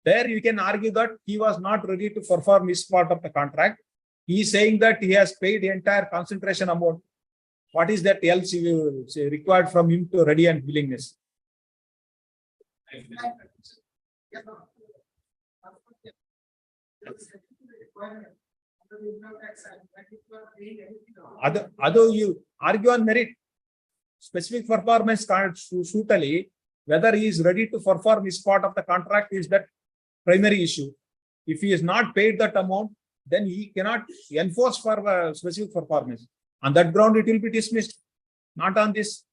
[SPEAKER 3] There you can argue that he was not ready to perform his part of the contract. He is saying that he has paid the entire concentration amount. What is that else you required from him to ready and willingness? Other you argue on merit. Specific performance can't suitably, whether he is ready to perform his part of the contract is that primary issue. If he is not paid that amount, then he cannot enforce for specific performance. On that ground, it will be dismissed. Not on this.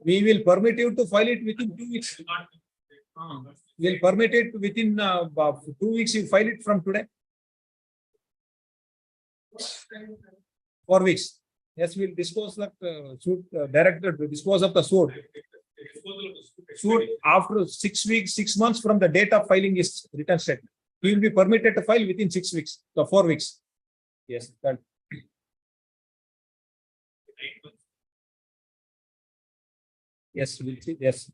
[SPEAKER 3] We will permit you to file it within 2 weeks. We will permit it within 2 weeks. You file it from today. 4 weeks. Yes, we will dispose of the suit, directed to dispose of the suit. Suit after 6 weeks, 6 months from the date of filing is written statement. He will be permitted to file within 6 weeks, so 4 weeks. Yes, done. Yes, we'll see. Yes.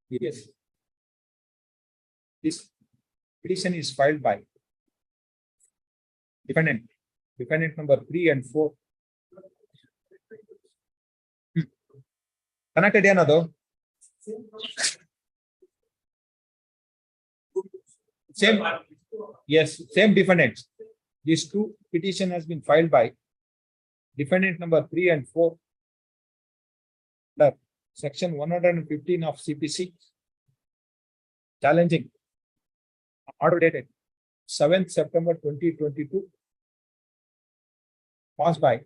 [SPEAKER 3] Yes. This petition is filed by defendant number 3 and 4. Connected another. Same, yes, same defendants. These two petition has been filed by defendant number 3 and 4. Section 115 of CPC, challenging order dated 7th September 2022, passed by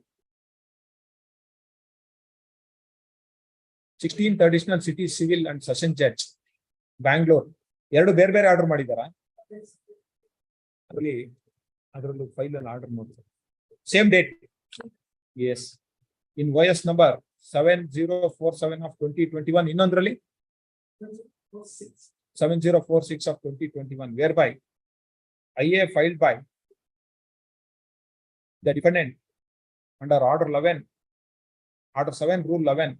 [SPEAKER 3] 16th Additional City Civil and Session Judge, Bangalore. ಎರಡು ಬೇರೆ ಬೇರೆ order ಮಾಡಿದಾರಾ? ಅದರಲ್ಲಿ file ಅಲ್ಲಿ order ನೋಡಿ. Same date. Yes. In OS number 7047 of 2021, ಇನ್ನೊಂದ್ರಲ್ಲಿ 7046 of 2021, whereby IA filed by the defendant under order 11, order 7, rule 11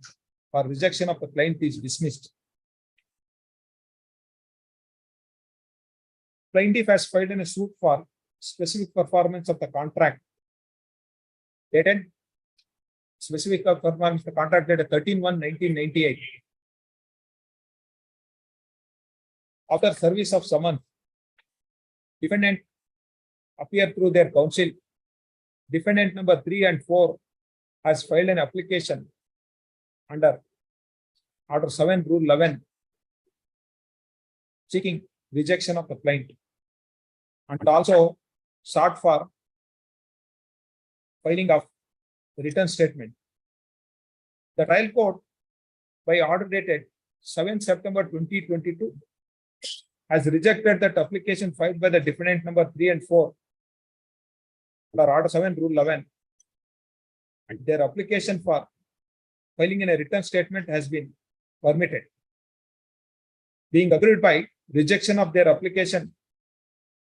[SPEAKER 3] for rejection of the claim is dismissed. Plaintiff has filed in a suit for specific performance of the contract dated specific performance the contract dated 13/1/1998. After service of summons, defendant appear through their counsel. Defendant number 3 and 4 has filed an application under order 7, rule 11, seeking rejection of the plaint, and also sought for filing of written statement. The trial court, by order dated 7th September 2022, has rejected that application filed by the defendant number 3 and 4 under order 7, rule 11, and their application for filing in a written statement has been permitted. Being agreed by rejection of their application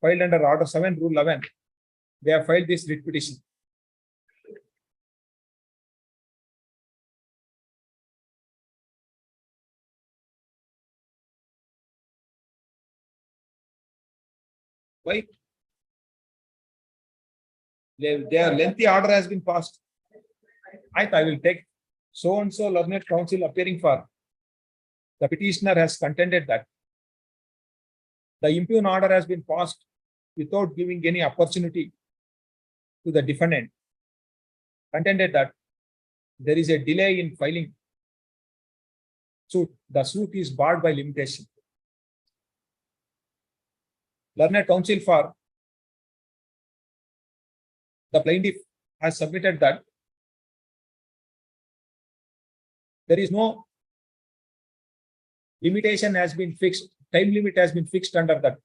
[SPEAKER 3] filed under order 7, rule 11, they have filed this writ petition. Why? Their lengthy order has been passed. I will take so and so learned counsel appearing for the petitioner has contended that The impugn order has been passed without giving any opportunity to the defendant, contended that there is a delay in filing suit. The suit is barred by limitation. Learned counsel for the plaintiff has submitted that there is no limitation has been fixed, time limit has been fixed under that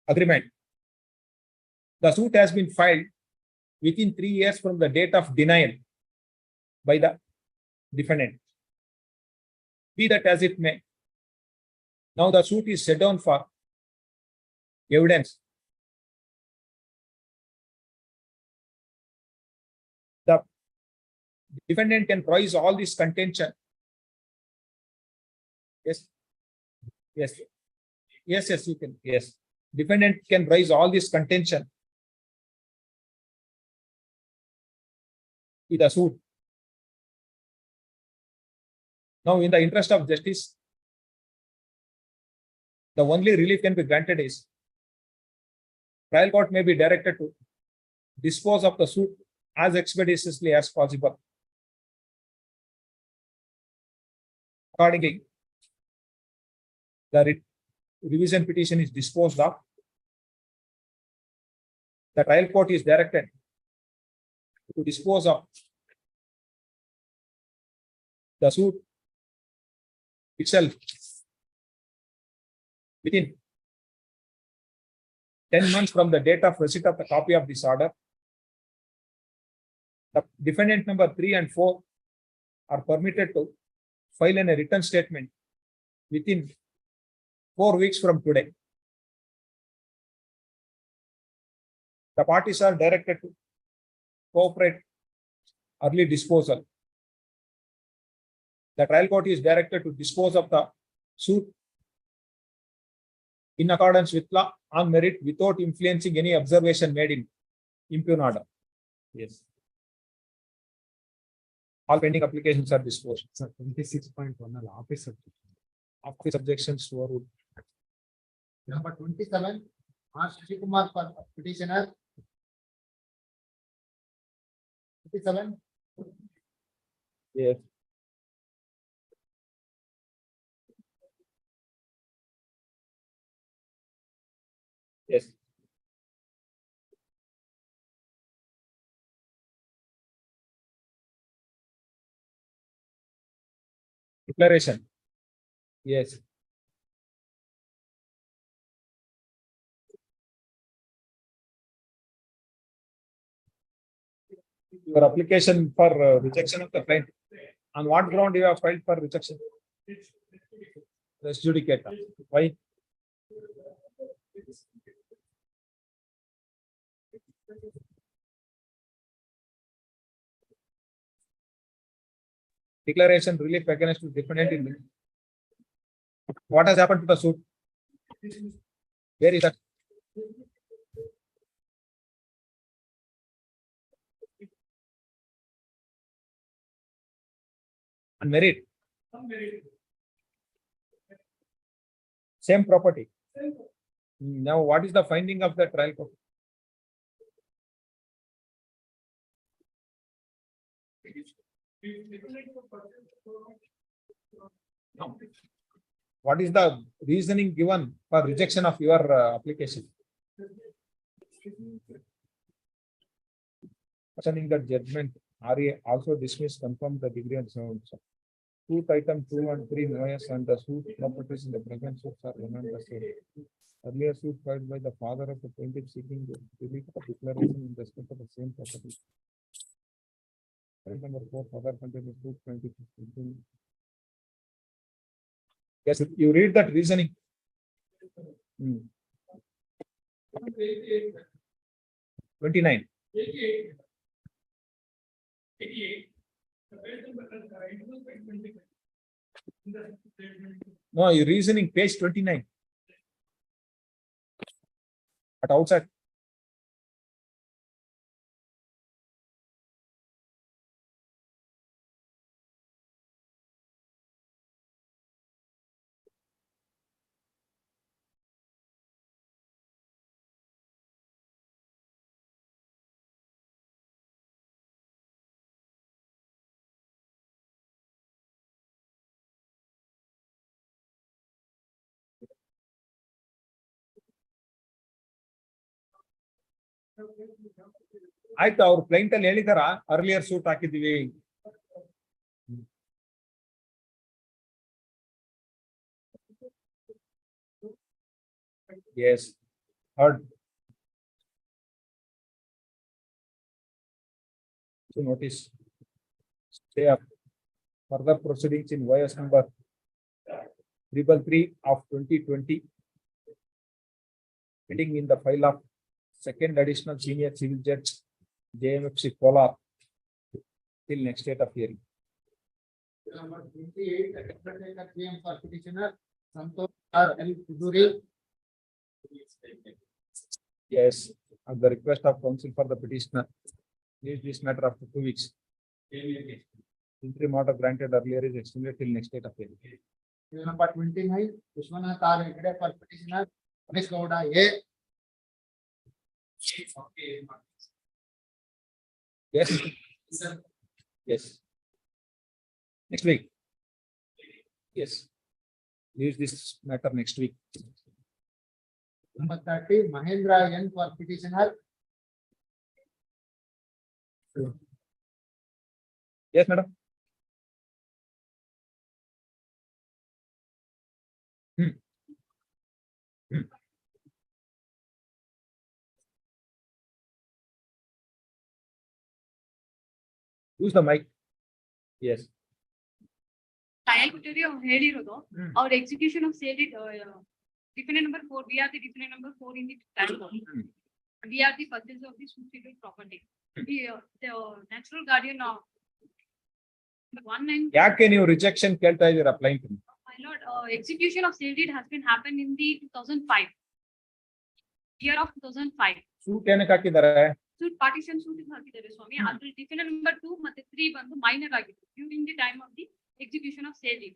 [SPEAKER 3] agreement. The suit has been filed within 3 years from the date of denial by the defendant. Be that as it may, now the suit is set down for evidence. The defendant can raise all this contention. Yes. Yes. Yes, yes, you can. Yes. Defendant can raise all this contention in the suit. Now, in the interest of justice, the only relief can be granted is trial court may be directed to dispose of the suit as expeditiously as possible. Accordingly, the revision petition is disposed of. The trial court is directed to dispose of the suit itself within 10 months from the date of receipt of the copy of this order. The defendant number 3 and 4 are permitted to file a written statement within 4 weeks from today. The parties are directed to cooperate early disposal. The trial court is directed to dispose of the suit in accordance with law on merit without influencing any observation made in impugn order. Yes. All pending applications are disposed.
[SPEAKER 11] Sir, 26.1 office objection.
[SPEAKER 3] Office objections overruled.
[SPEAKER 2] Number 27, ask Shikumar for petitioner. 27.
[SPEAKER 3] Yes. Yes. Declaration. Yes. Your application for rejection of the claim. On what ground you have filed for rejection? Res judicata. Why? Declaration relief against the defendant in. What has happened to the suit? Where is that? On merit. Same property. Now, what is the finding of the trial court? No. What is the reasoning given for rejection of your application? Concerning the judgment, RA also dismissed, confirmed the degree and so on. Suit item 2 and 3 noise and the suit properties in the present suits are remained the same. Earlier suit filed by the father of the plaintiff seeking the relief of declaration in respect of the same property. Number 4, father continues suit 2015. Yes, you read that reasoning. 29. No, your reasoning page 29. At outside. ಆಯ್ತು, ಅವ್ರು client ಅಲ್ಲಿ ಹೇಳಿದಾರ earlier suit ಹಾಕಿದೀವಿ. Yes, heard. So notice stay up further proceedings in YS number 333 of 2020 pending in the file of second additional senior civil judge JMFC Kolar till next date of hearing.
[SPEAKER 2] Number 28, the caretaker claim for petitioner Santosh R. L. Kuduri.
[SPEAKER 3] Yes, at the request of counsel for the petitioner, leave this matter after 2 weeks. Interim order granted earlier is extended till next date of hearing.
[SPEAKER 2] Number 29, Vishwanath R. Hegde for petitioner Ramesh Gowda A.
[SPEAKER 3] Yes. Yes. Next week. Yes. Leave this matter next week.
[SPEAKER 2] Number 30, Mahendra N. for petitioner.
[SPEAKER 3] Yes, madam. Use the mic. Yes.
[SPEAKER 14] ಹೇಳಿರೋದು ಅವ್ರ execution of sale defendant number 4 we are the defendant number 4 in the title. We are the purchase of the substitute property. The natural guardian of 19.
[SPEAKER 3] ಯಾಕೆ ನೀವು rejection ಕೇಳ್ತಾ ಇದ್ದೀರಾ client?
[SPEAKER 14] My lord, execution of sale deed has been happened in the 2005 year of 2005.
[SPEAKER 3] Suit ಏನಕ್ಕೆ ಹಾಕಿದ್ದಾರೆ?
[SPEAKER 14] Suit partition suit is ಹಾಕಿದ್ದಾರೆ ಸ್ವಾಮಿ. ಅದ್ರ defendant number 2 ಮತ್ತೆ 3 ಬಂದು minor ಆಗಿತ್ತು during the time of the execution of sale deed.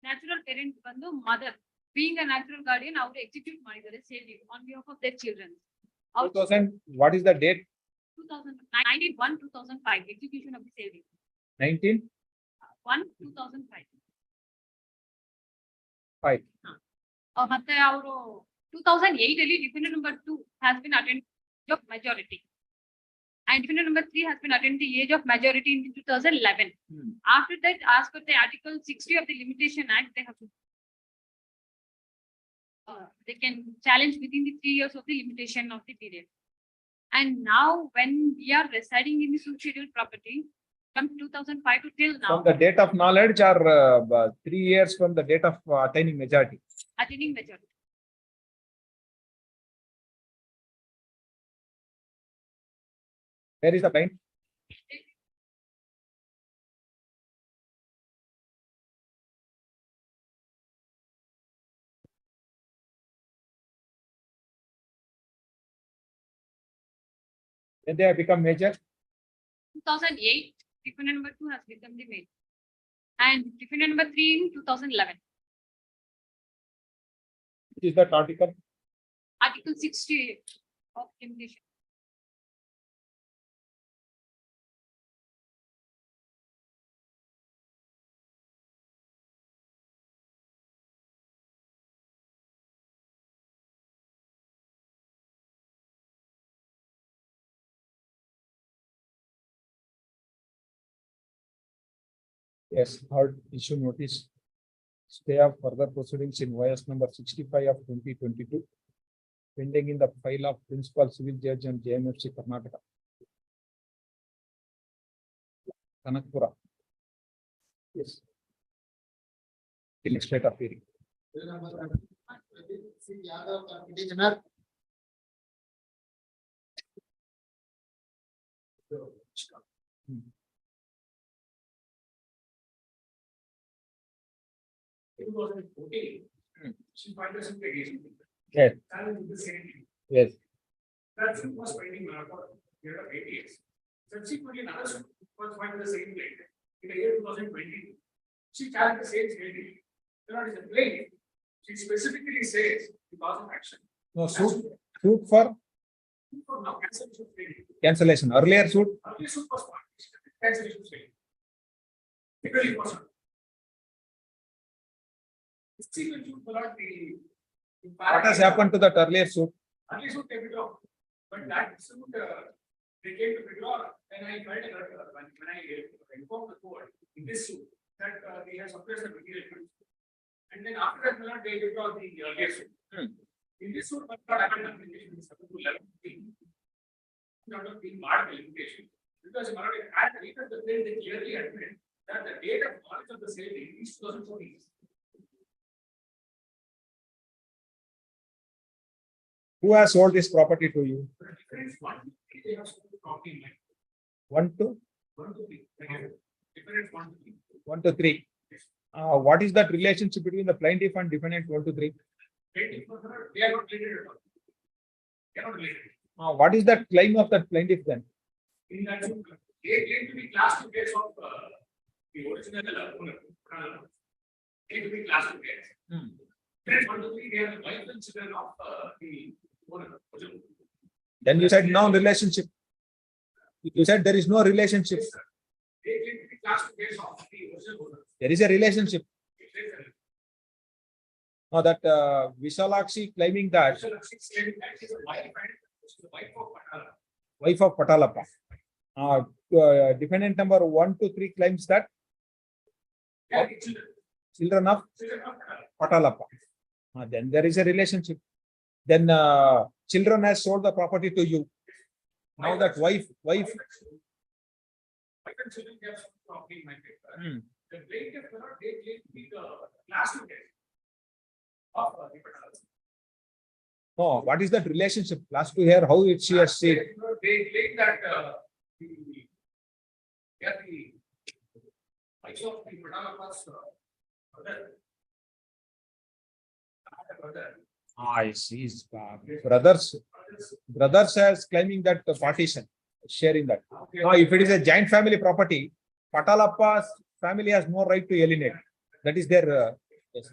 [SPEAKER 14] Natural parent ಬಂದು mother being a natural guardian ಅವರು execute ಮಾಡಿದ್ದಾರೆ sale deed on behalf of their children.
[SPEAKER 3] 2000, what is the date?
[SPEAKER 14] 2005 execution of the sale deed.
[SPEAKER 3] 2005.
[SPEAKER 14] ಮತ್ತೆ ಅವರು 2008 ಅಲ್ಲಿ defendant number 2 has been attained of majority and defendant number 3 has been attained the age of majority in 2011. After that, as per the article 60 of the limitation act, they have to they can challenge within the 3 years of the limitation of the period. And now when we are residing in the subscheduled property from 2005 to till now,
[SPEAKER 3] From the date of knowledge or 3 years from the date of attaining majority?
[SPEAKER 14] attaining majority.
[SPEAKER 3] Where is the client? When they have become major?
[SPEAKER 14] 2008, defendant number 2 has become the main, and defendant number 3 in 2011.
[SPEAKER 3] Which is that article?
[SPEAKER 14] Article 60 of limitation.
[SPEAKER 3] Yes, heard issue notice. Stay of further proceedings in YS number 65 of 2022. Pending in the file of Principal Civil Judge and JMFC Karnataka. Kanakpura. Yes. Till next date of hearing.
[SPEAKER 2] Yadav for petitioner.
[SPEAKER 6] She filed a suit against me.
[SPEAKER 3] Yes.
[SPEAKER 6] Challenging the same thing.
[SPEAKER 3] Yes.
[SPEAKER 6] That suit was pending for a period of 8 years. Subsequently, another suit was filed with the same plaintiff in the year 2020. She challenged the same plaintiff. You know, it is a plaintiff. She specifically says the cause of action.
[SPEAKER 3] No suit for
[SPEAKER 6] Now, cancellation of plaintiff.
[SPEAKER 3] cancellation. Earlier suit.
[SPEAKER 6] Earlier suit was filed. Cancellation of plaintiff. Because it was.
[SPEAKER 3] What has happened to that earlier suit?
[SPEAKER 6] Earlier suit, they withdraw. But that suit, they came to withdraw, and I felt when I informed the court in this suit that they have suppressed the material evidence. And then after that, they withdraw the earlier suit. In this suit, what happened is up to 11 not of being marked limitation. Because at the rate of the claim, they clearly admit that the date of knowledge of the sale is 2014.
[SPEAKER 3] Who has sold this property to you?
[SPEAKER 6] Difference one, they have sold the property in line.
[SPEAKER 3] 1 to
[SPEAKER 6] 1 to 3. Difference 1 to 3.
[SPEAKER 3] 1 to 3. What is that relationship between the plaintiff and defendant 1 to 3?
[SPEAKER 6] They are not related at all. They are not related.
[SPEAKER 3] What is that claim of that plaintiff then?
[SPEAKER 6] In that, they claim to be class 2 case of the original owner. Claim to be class 2 case. Difference 1 to 3, they are the wife and children of the owner.
[SPEAKER 3] Then you said no relationship. You said there is no relationship.
[SPEAKER 6] They claim to be class 2 case of the original owner.
[SPEAKER 3] There is a relationship. Now that Visalakshi claiming that wife of Patalappa. Defendant number 1 to 3 claims that children of Patalappa. Then there is a relationship. Then children has sold the property to you. Now that wife.
[SPEAKER 6] And children have sold the property in my paper. The plaintiff cannot they claim to be the class 2 case of the Patalappa.
[SPEAKER 3] No, what is that relationship? Last to hear how it she has said.
[SPEAKER 6] They claim that they are the wives of the Patalappa's brother.
[SPEAKER 3] I see. Brothers as claiming that the partition, sharing that. Now, if it is a joint family property, Patalappa's family has no right to alienate. That is their. Yes.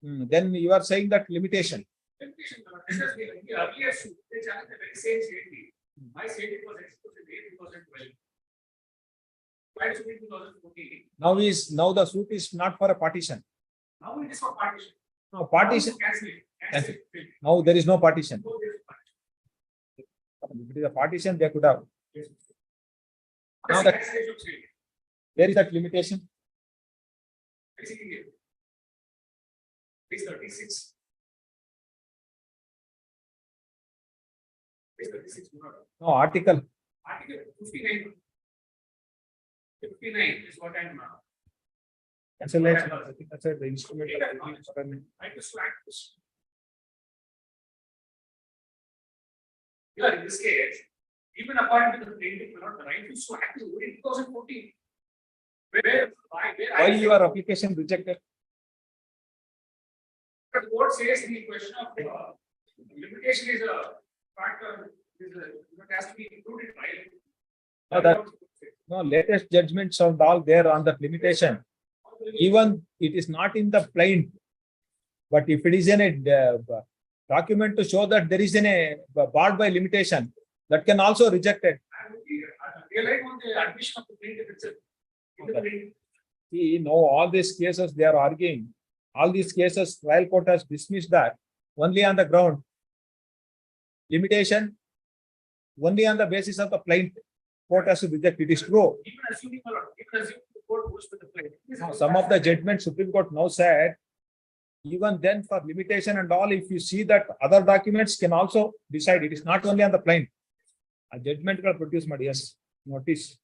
[SPEAKER 3] Then you are saying that limitation.
[SPEAKER 6] Because the earlier suit, they challenged the very same safety. My safety was executed in 2012. My suit in 2014.
[SPEAKER 3] Now the suit is not for a partition.
[SPEAKER 6] Now it is for partition.
[SPEAKER 3] No partition.
[SPEAKER 6] Cancel it.
[SPEAKER 3] Now there is no partition. If it is a partition, they could have. Now that where is that limitation?
[SPEAKER 6] Basically, page 36. Page 36.
[SPEAKER 3] No article.
[SPEAKER 6] Article 59. 59 is what I'm.
[SPEAKER 3] Cancellation. I think that's the instrument.
[SPEAKER 6] I just like this. Here in this case, even according to the plaintiff, the right to sue acted in 2014.
[SPEAKER 3] Why your application rejected?
[SPEAKER 6] The court says the question of limitation is a factor, has to be included, right?
[SPEAKER 3] No, latest judgments are all there on that limitation. Even it is not in the plaint, but if it is in a document to show that there is a barred by limitation, that can also reject it.
[SPEAKER 6] Relying on the admission of the plaintiff itself.
[SPEAKER 3] See, no, all these cases they are arguing. All these cases, trial court has dismissed that only on the ground limitation, only on the basis of the plaint. Court has to reject. It is true.
[SPEAKER 6] Even assuming the court goes with the plaintiff.
[SPEAKER 3] Some of the judgments Supreme Court now said, even then for limitation and all, if you see that other documents can also decide. It is not only on the plaint. A judgment will produce, yes, notice.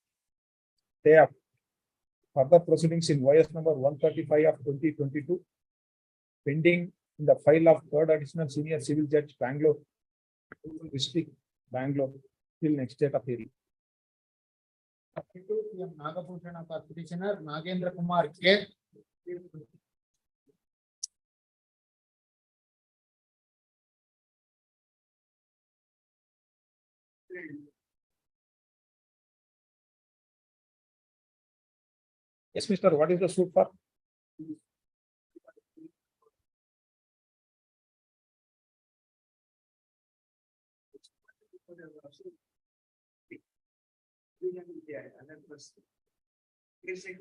[SPEAKER 3] They have further proceedings in OS number 135 of 2022, pending in the file of 3rd Additional Senior Civil Judge, Bangalore, District, Bangalore, till next date of hearing.
[SPEAKER 2] Nagabhushan petitioner Nagendra Kumar K.
[SPEAKER 3] Yes, Mr. What is the suit for?
[SPEAKER 9] It's a 10%.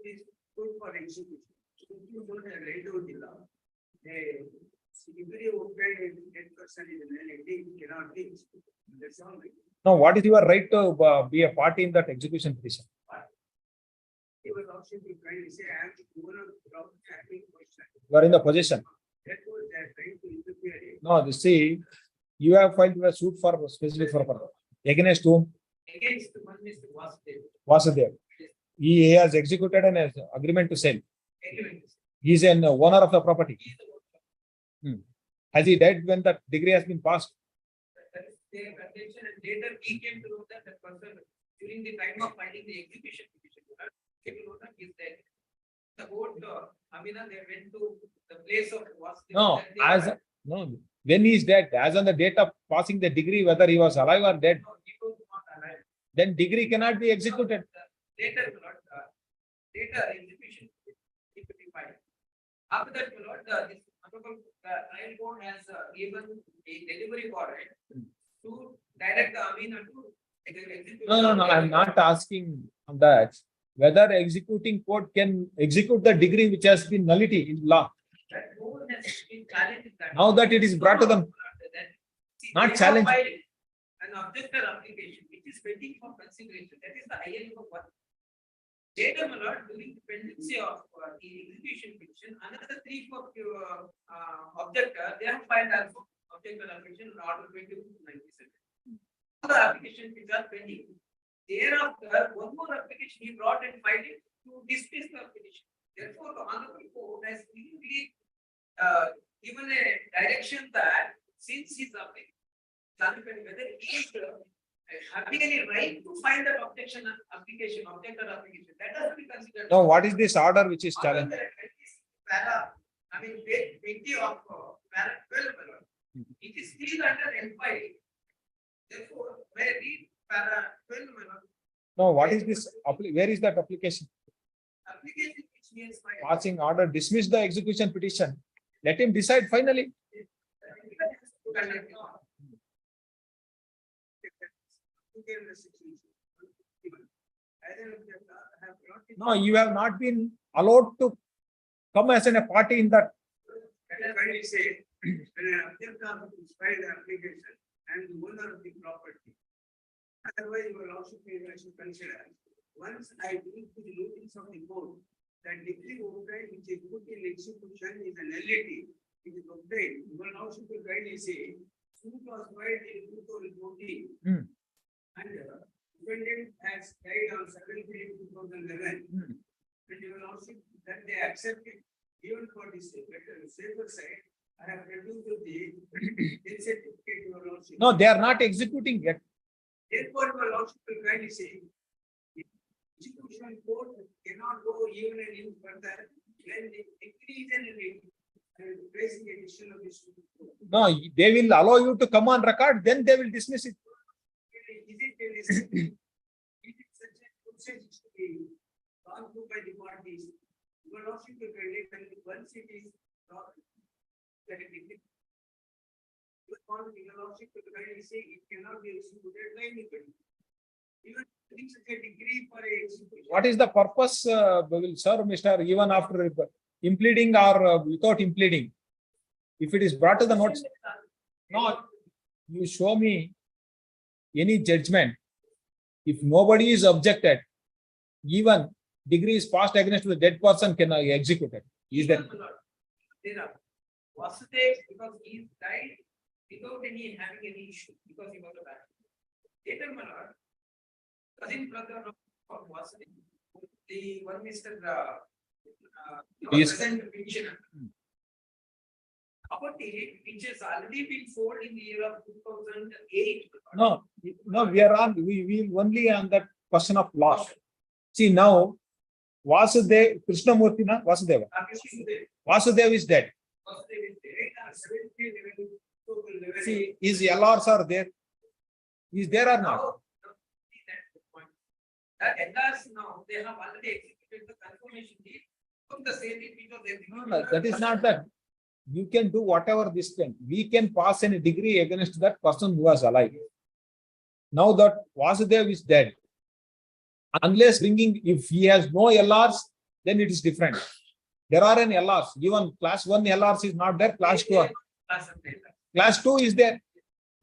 [SPEAKER 9] It's good for execution. If you don't have right to the law,
[SPEAKER 3] Now, what is your right to be a party in that execution petition? You are in the possession. No, you see, you have filed a suit for specific for against whom?
[SPEAKER 6] Against the one Mr.
[SPEAKER 3] Vasudev. He has executed an agreement to sell. He is an owner of the property. Has he died when that degree has been passed?
[SPEAKER 6] That is their contention, and later he came to know that that person during the time of filing the execution petition, came to know that he is dead. The board, Amina, they went to the place of Vasudev.
[SPEAKER 3] No, when he is dead, as on the date of passing the degree, whether he was alive or dead,
[SPEAKER 6] No, he was not alive.
[SPEAKER 3] then degree cannot be executed.
[SPEAKER 6] Later, later execution it will be filed. After that, this honorable trial board has given a delivery warrant to direct the Amina to execute.
[SPEAKER 3] No, I am not asking on that. Whether executing court can execute the degree which has been nullity in law.
[SPEAKER 6] That no one has been challenged that.
[SPEAKER 3] Now that it is brought to them, not challenged.
[SPEAKER 6] An objector application which is waiting for consideration. That is the IL of one. Later, my lord, during the pendency of the execution petition, another 3-4 objector, they have filed also objector application in order 2297. Other applications which are pending. Thereafter, one more application he brought and filed it to dismiss the petition. Therefore, the honorable court has clearly given a direction that since his application, whether he is having any right to file that objection application, objector application, that has to be considered.
[SPEAKER 3] Now, what is this order which is challenged?
[SPEAKER 6] Page 20 of para 12, it is still under inquiry. Therefore, may I read para 12,
[SPEAKER 3] No, what is this? Where is that application?
[SPEAKER 6] application which means
[SPEAKER 3] Passing order, dismiss the execution petition. Let him decide finally. No, you have not been allowed to come as a party in that.
[SPEAKER 6] Say, when an objector is filed the application and the owner of the property. Otherwise, you will also be should consider. Once I bring to the notice of the court that degree obtained which is put in execution is an LAT, it is obtained. You will also be kindly say, suit was filed in 2014. And defendant has died on 7/3/2011. And you will also that they accepted even for this safer side. I have reduced the certificate you will also.
[SPEAKER 3] No, they are not executing yet.
[SPEAKER 6] Therefore, you will also be kindly say, execution court cannot go even any further when the decree is facing addition of this.
[SPEAKER 3] No, they will allow you to come on record, then they will dismiss it.
[SPEAKER 6] Is it such a process to be gone through by the parties? You will also be kindly once it is not that it is. You will also be kindly say it cannot be executed by anybody. Even such a degree for a execution.
[SPEAKER 3] What is the purpose, will serve, Mr. even after impleading or without impleading? If it is brought to the notice, no, you show me any judgment. If nobody is objected, even degree is passed against the dead person can execute it. Is that?
[SPEAKER 6] There are Vasudev because he died without any having any issue because he was a bad. Later, my lord, cousin brother of Vasudev, the one Mr.
[SPEAKER 3] Yes.
[SPEAKER 6] Petitioner. Property which has already been sold in the year of 2008.
[SPEAKER 3] No, we are on, we only on that question of loss. See now, Vasudev, Krishnamurti, na Vasudeva. Vasudev is dead. See, his LRs are there. Is there or not?
[SPEAKER 6] That LRs now, they have already executed the confirmation deed from the same deed which was executed.
[SPEAKER 3] No, that is not that. You can do whatever this can. We can pass any degree against that person who was alive. Now that Vasudev is dead, unless bringing, if he has no LRs, then it is different. There are an LRs. Even class 1 LRs is not there. Class 2. Class 2 is there.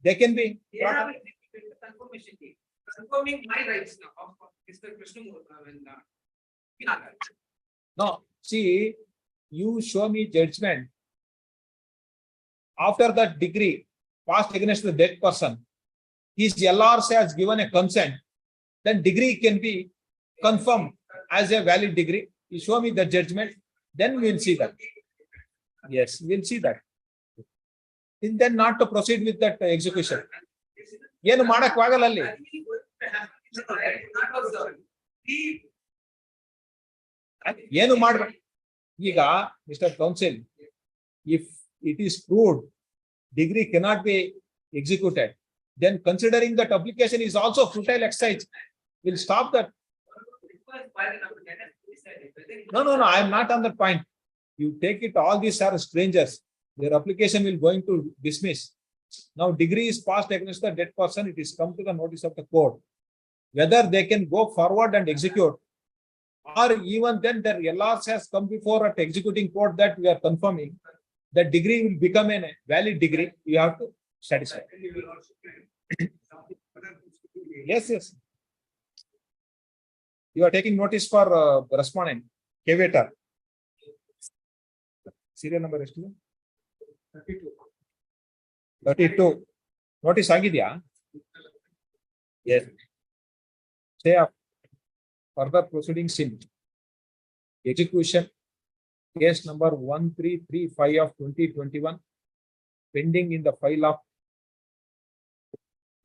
[SPEAKER 3] They can be.
[SPEAKER 6] They have a confirmation date. Confirming my rights now of Mr. Krishnamurthy.
[SPEAKER 3] No, see, you show me judgment. After that degree passed against the dead person, his LRC has given a consent, then degree can be confirmed as a valid degree. You show me the judgment, then we will see that. Yes, we will see that. And then not to proceed with that execution. ಏನು ಮಾಡಕ್ಕಾಗಲ್ಲ ಅಲ್ಲಿ. ಏನು ಮಾಡ್ಬೇಕು ಈಗ mister counsel, if it is proved degree cannot be executed, then considering that application is also futile exercise, we'll stop that. No, I am not on that point. You take it, all these are strangers. Their application will going to dismiss. Now degree is passed against the dead person, it is come to the notice of the court. Whether they can go forward and execute, or even then their LRs has come before at executing court that we are confirming that degree will become a valid degree, you have to satisfy. Yes. You are taking notice for respondent, Kevator. Serial number ಎಷ್ಟು? 32. Notice ಆಗಿದೆಯಾ? Yes. Say up. Further proceedings in execution, case number 1335 of 2021, pending in the file of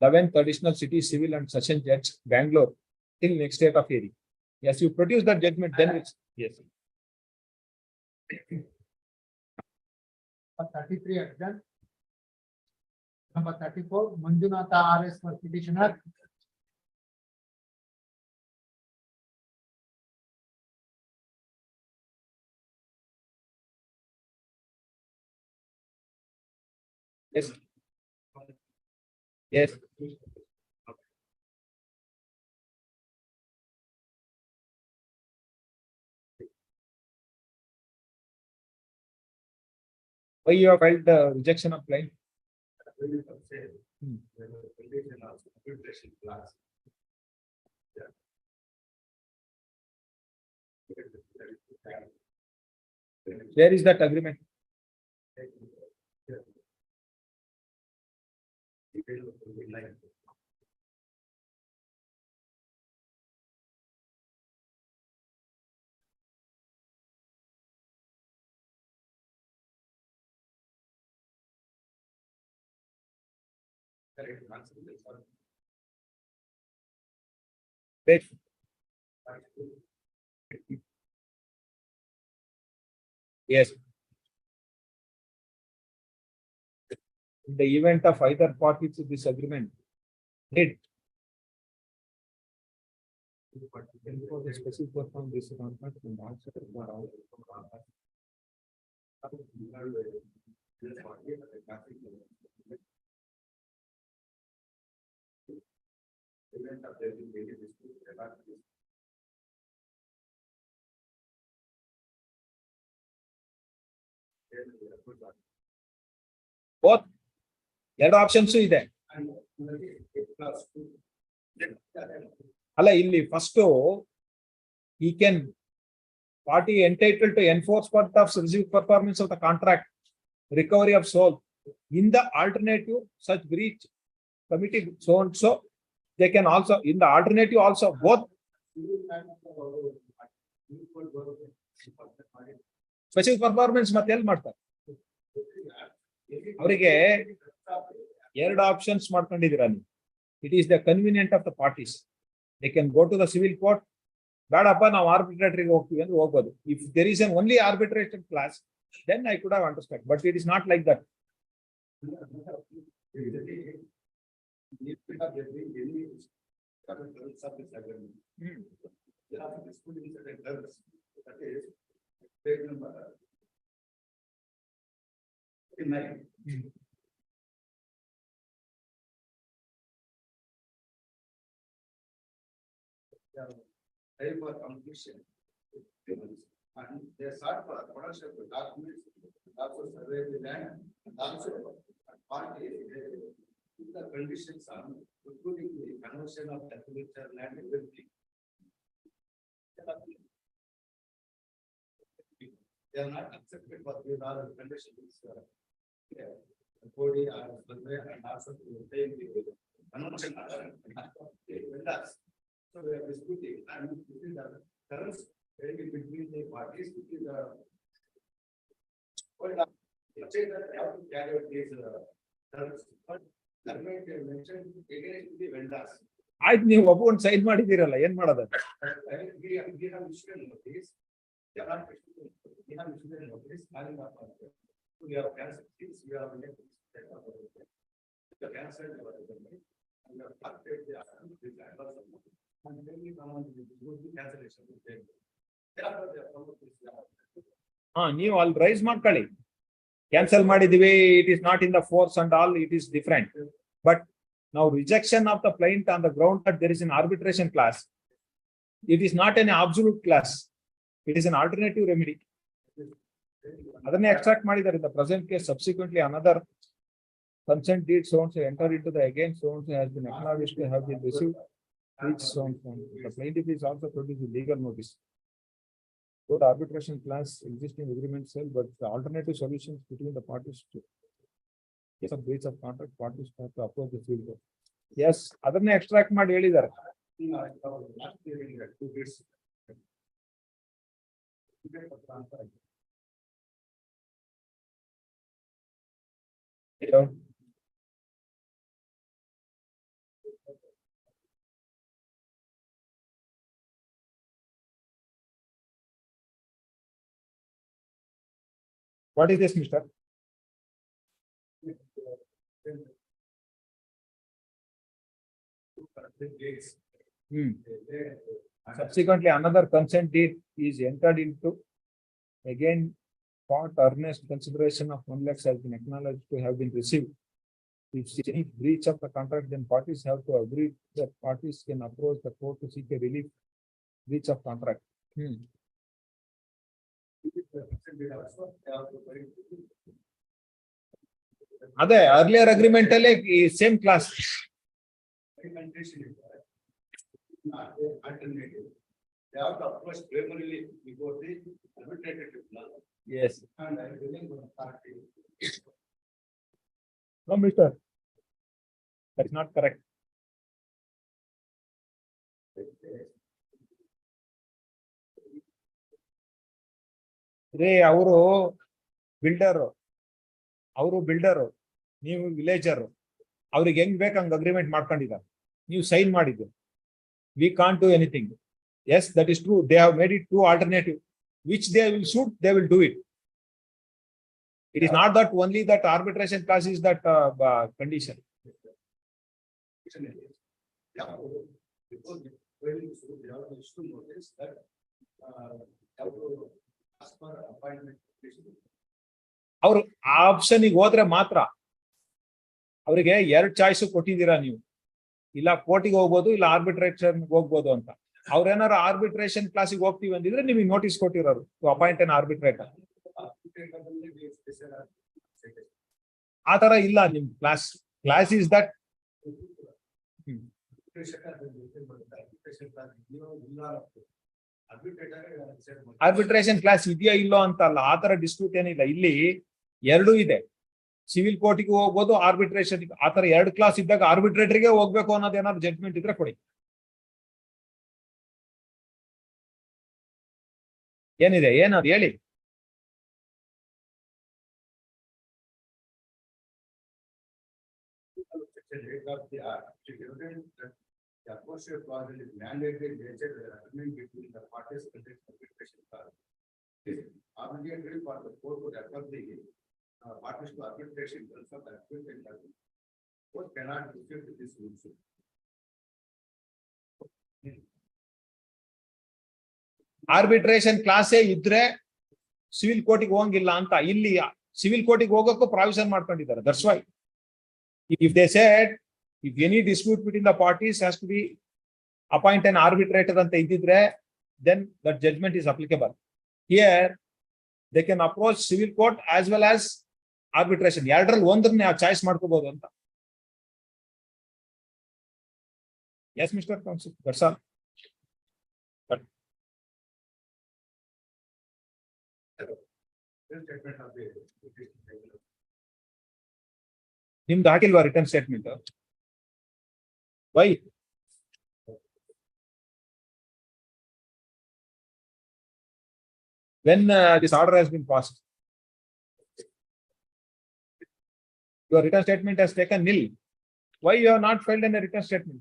[SPEAKER 3] 11th Additional City Civil and Session Judge, Bangalore, till next date of hearing. Yes, you produce that judgment, then it's yes.
[SPEAKER 2] Number 33 adjourned. Number 34, Manjunatha RS for petitioner.
[SPEAKER 3] Yes. Yes. Why you have filed the rejection of claim? Where is that agreement? Wait. Yes. In the event of either party to this agreement, did for the specific perform this contract and also both ಎರಡು options ಇದೆ ಅಲ್ಲ ಇಲ್ಲಿ first he can party entitled to enforcement of received performance of the contract, recovery of soul. In the alternative, such breach committee so and so, they can also in the alternative also both specific performance ಮತ್ತೆ ಎಲ್ಲಿ ಮಾಡ್ತಾರೆ ಅವರಿಗೆ ಎರಡು options ಮಾಡ್ಕೊಂಡಿದ್ದೀರಾ ನೀವು. It is the convenient of the parties. They can go to the civil court. ಬೇಡಪ್ಪ ನಾವು ಆರ್ಬಿಟ್ರೇಟರಿಗೆ ಹೋಗ್ತೀವಿ ಅಂದ್ರೆ ಹೋಗ್ಬೋದು. If there is an only arbitration clause, then I could have understood. But it is not like that.
[SPEAKER 2] And they sought for production of documents, also survey the land, and also party the conditions on including the conversion of agriculture land, everything. They are not accepted for these other conditions. The body or survey and also to obtain the conversion. So we are disputing and this is the terms between the parties, which is say that they have to carry out these terms, but government mentioned against the vendors.
[SPEAKER 3] ಆಯ್ತು, ನೀವು ಒಬ್ಬೊಂದು sign ಮಾಡಿದ್ದೀರಲ್ಲ, ಏನ್ ಮಾಡೋದು?
[SPEAKER 2] We have issued notice. They are not issued. We have issued notice. We have cancelled this. We have cancelled our agreement. We have acted the and then we come on the cancellation.
[SPEAKER 3] ನೀವು ಅಲ್ಲಿ rice ಮಾಡ್ಕೊಳ್ಳಿ, cancel ಮಾಡಿದೀವಿ, it is not in the force and all, it is different. But now rejection of the plaint on the ground that there is an arbitration clause, it is not an absolute clause, it is an alternative remedy. Adanne extract ಮಾಡಿದ್ದಾರೆ. In the present case, subsequently another consent deed so and so enter into the again so and so has been acknowledged to have been received, which so and so. The plaintiff is also produced a legal notice. So the arbitration clause existing agreement cell, but the alternative solutions between the parties to case of breach of contract, parties have to approach the field court. Yes, ಅದನ್ನೇ extract ಮಾಡಿ ಹೇಳಿದ್ದಾರೆ. What is this, mister? Subsequently, another consent deed is entered into. Again, part earnest consideration of 1 lakh has been acknowledged to have been received. If any breach of the contract, then parties have to agree that parties can approach the court to seek a relief breach of contract. ಅದೇ earlier agreement ಅಲ್ಲಿ same class.
[SPEAKER 2] Alternative. They have to approach primarily before the arbitrated tribunal.
[SPEAKER 3] Yes.
[SPEAKER 2] And I am willing to party.
[SPEAKER 3] No, mister. That is not correct. ರೇ ಅವರು builder, ನೀವು villager, ಅವ್ರಿಗೆ ಹೆಂಗ್ ಬೇಕು ಹಂಗ agreement ಮಾಡ್ಕೊಂಡಿದ್ದಾರೆ, ನೀವು ಸೈನ್ ಮಾಡಿದ್ದು. We can't do anything. Yes, that is true. They have made it two alternative, which they will suit, they will do it. It is not that only that arbitration clause is that condition. ಅವ್ರು ಆ ಆಪ್ಷನ್ಗೆ ಹೋದ್ರೆ ಮಾತ್ರ ಅವರಿಗೆ 2 choice ಕೊಟ್ಟಿದ್ದೀರಾ ನೀವು. ಇಲ್ಲ ಕೋರ್ಟಿಗೆ ಹೋಗ್ಬೋದು, ಇಲ್ಲ ಆರ್ಬಿಟ್ರೇಷನ್ ಹೋಗ್ಬೋದು ಅಂತ. ಅವ್ರೇನಾರು ಆರ್ಬಿಟ್ರೇಷನ್ ಕ್ಲಾಸಿಗೆ ಹೋಗ್ತೀವಿ ಅಂದಿದ್ರೆ ನಿಮಗೆ ನೋಟಿಸ್ ಕೊಟ್ಟಿರೋರು ಟು ಅಪಾಯಿಂಟ್ ಅನ್ ಆರ್ಬಿಟ್ರೇಟರ್. ಆ ತರ ಇಲ್ಲ ನಿಮ್ clause is that arbitration clause ಇದೆಯಾ ಇಲ್ಲೋ ಅಂತ ಅಲ್ಲ, ಆ ತರ ಡಿಸ್ಪ್ಯೂಟ್ ಏನಿಲ್ಲ. ಇಲ್ಲಿ 2 ಇದೆ, ಸಿವಿಲ್ ಕೋರ್ಟಿಗೆ ಹೋಗ್ಬೋದು, ಆರ್ಬಿಟ್ರೇಷನ್. ಆ ತರ 2 ಕ್ಲಾಸ್ ಇದ್ದಾಗ ಆರ್ಬಿಟ್ರೇಟರ್ಗೆ ಹೋಗ್ಬೇಕು ಅನ್ನೋದು ಏನಾದ್ರು ಜಡ್ಜ್ಮೆಂಟ್ ಇದ್ರೆ ಕೊಡಿ. ಏನಿದೆ ಏನದು ಹೇಳಿ.
[SPEAKER 2] The associate clause is mandated nature agreement between the parties contains arbitration clause. Is obligatory for the court to refer the parties to arbitration terms of arbitration clause. Court cannot dispute this rules.
[SPEAKER 3] Arbitration ಕ್ಲಾಸೇ ಇದ್ರೆ civil ಕೋರ್ಟಿಗೆ ಹೋಗಂಗಿಲ್ಲ ಅಂತ. ಇಲ್ಲಿ civil ಕೋರ್ಟಿಗೆ ಹೋಗಕ್ಕೂ provision ಮಾಡ್ಕೊಂಡಿದ್ದಾರೆ. That's why if they said if any dispute between the parties has to be appoint an arbitrator ಅಂತ ಇದ್ದಿದ್ರೆ then that judgment is applicable. Here, they can approach civil court as well as arbitration. ಎರಡರಲ್ಲಿ ಒಂದನ್ನ ನಾವು choice ಮಾಡ್ಕೋಬಹುದು ಅಂತ. Yes, Mr. Counsel, that's all. ನಿಮ್ದು ಹಾಕಿಲ್ವಾ return statement? Why? When this order has been passed, your return statement has taken nil. Why you have not filed any return statement?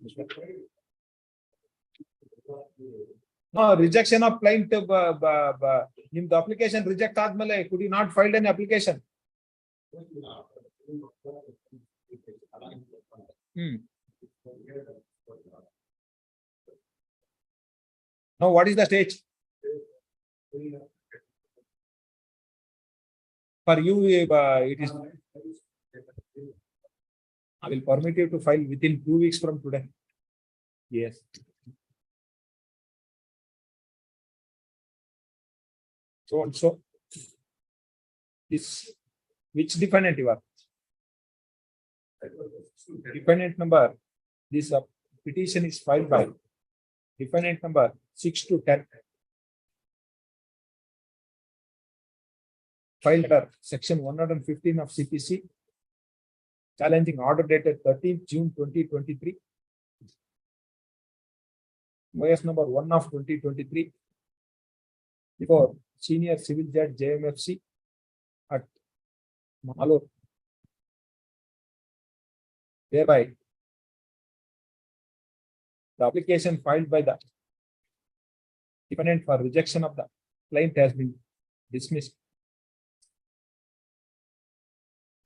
[SPEAKER 3] No, rejection of client. In the application reject admale, could you not file any application? Now, what is the stage? For you, it is. I will permit you to file within 2 weeks from today. Yes. So this, which defendant you are? Defendant number, this petition is filed by defendant number 6 to 10. Filed under section 115 of CPC, challenging order dated 13th June 2023. OS number 1 of 2023. Before Senior Civil Judge JMFC at Malur. Thereby, the application filed by the defendant for rejection of the claim has been dismissed.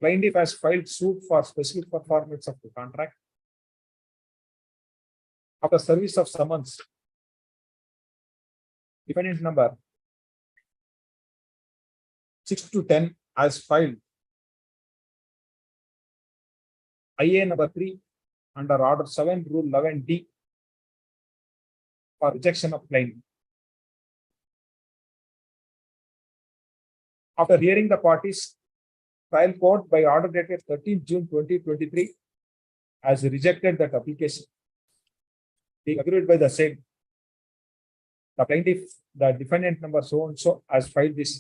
[SPEAKER 3] Plaintiff has filed suit for specific performance of the contract. After service of summons, defendant number 6 to 10 has filed IA number 3 under order 7 rule 11D for rejection of claim. After hearing the parties, trial court by order dated 13th June 2023 has rejected that application. Being agreed by the same, the plaintiff, the defendant number so and so has filed this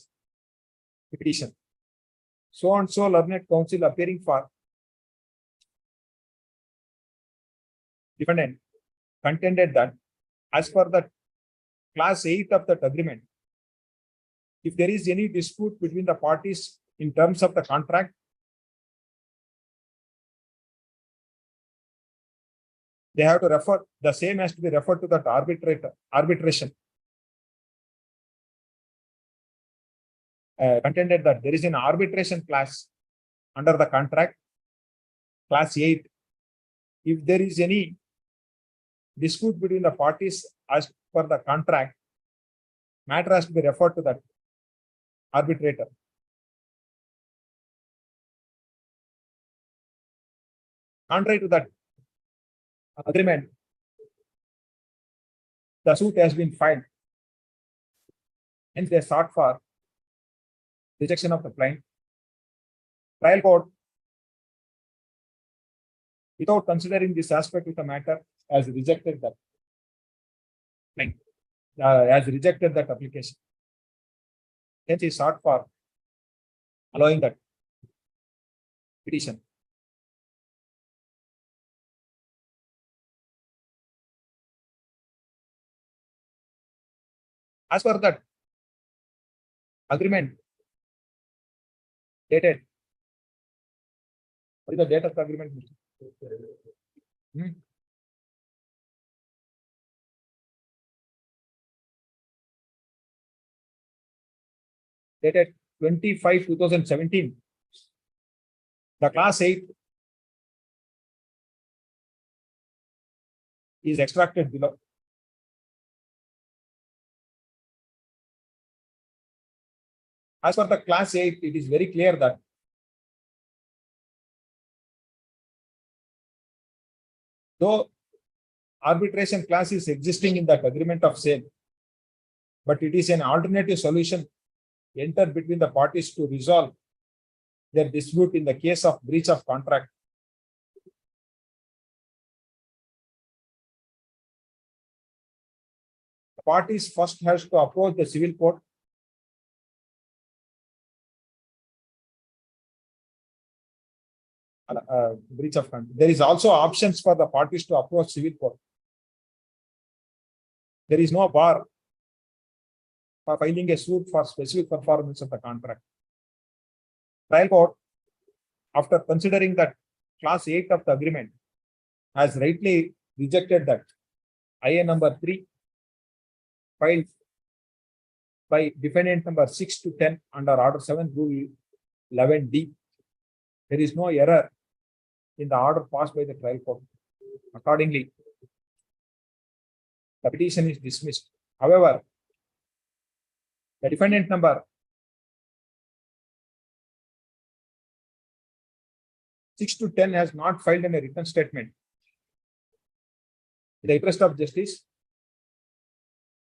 [SPEAKER 3] petition. So and so learned counsel appearing for defendant contended that as per the class 8 of that agreement, if there is any dispute between the parties in terms of the contract, they have to refer, the same has to be referred to that arbitration. Contended that there is an arbitration class under the contract, class 8. If there is any dispute between the parties as per the contract, matter has to be referred to that arbitrator. Contrary to that agreement, the suit has been filed, and they sought for rejection of the claim. Trial court, without considering this aspect of the matter, has rejected that claim, has rejected that application. Hence, he sought for allowing that petition. As per that agreement dated, what is the date of the agreement? Dated 25/2017. The class 8 is extracted below. As for the class 8, it is very clear that though arbitration clause is existing in that agreement of sale, but it is an alternative solution entered between the parties to resolve their dispute in the case of breach of contract. The parties first has to approach the civil court. Breach of contract. There is also options for the parties to approach civil court. There is no bar for filing a suit for specific performance of the contract. Trial court, after considering that clause 8 of the agreement, has rightly rejected that IA number 3 filed by defendant number 6 to 10 under order 7 rule 11D. There is no error in the order passed by the trial court. Accordingly, the petition is dismissed. However, the defendant number 6 to 10 has not filed a written statement. In the interest of justice,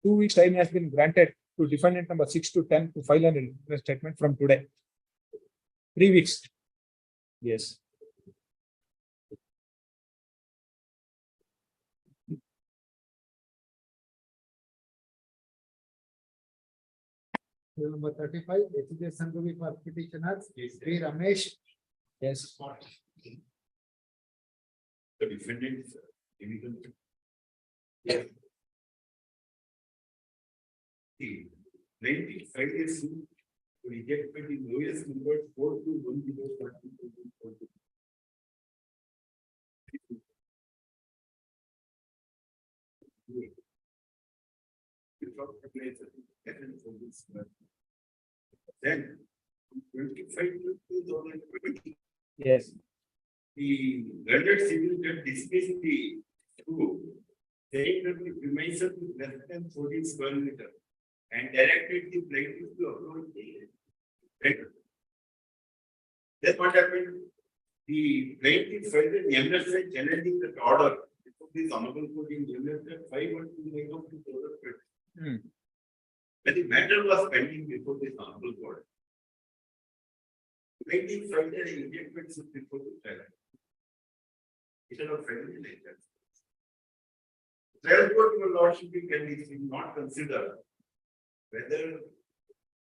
[SPEAKER 3] 2 weeks time has been granted to defendant number 6 to 10 to file a written statement from today. 3 weeks. Yes.
[SPEAKER 2] Number 35, education review for petitioners, B. Ramesh.
[SPEAKER 3] Yes.
[SPEAKER 9] The defendant is illegal. Yes. The plaintiff filed a suit to reject the lowest number 42104. Then, 25 to 2020.
[SPEAKER 3] Yes.
[SPEAKER 9] The rendered civil judge dismissed the suit, saying that the premises is less than 14 square meter and directed the plaintiff to approach the record. Then what happened? The plaintiff filed an MSI challenging that order. This honorable court in MSI 512 of 2020. When the matter was pending before this honorable court, plaintiff filed an indictment suit before the trial. It is not filed in nature. Trial court, your lordship, can be not consider whether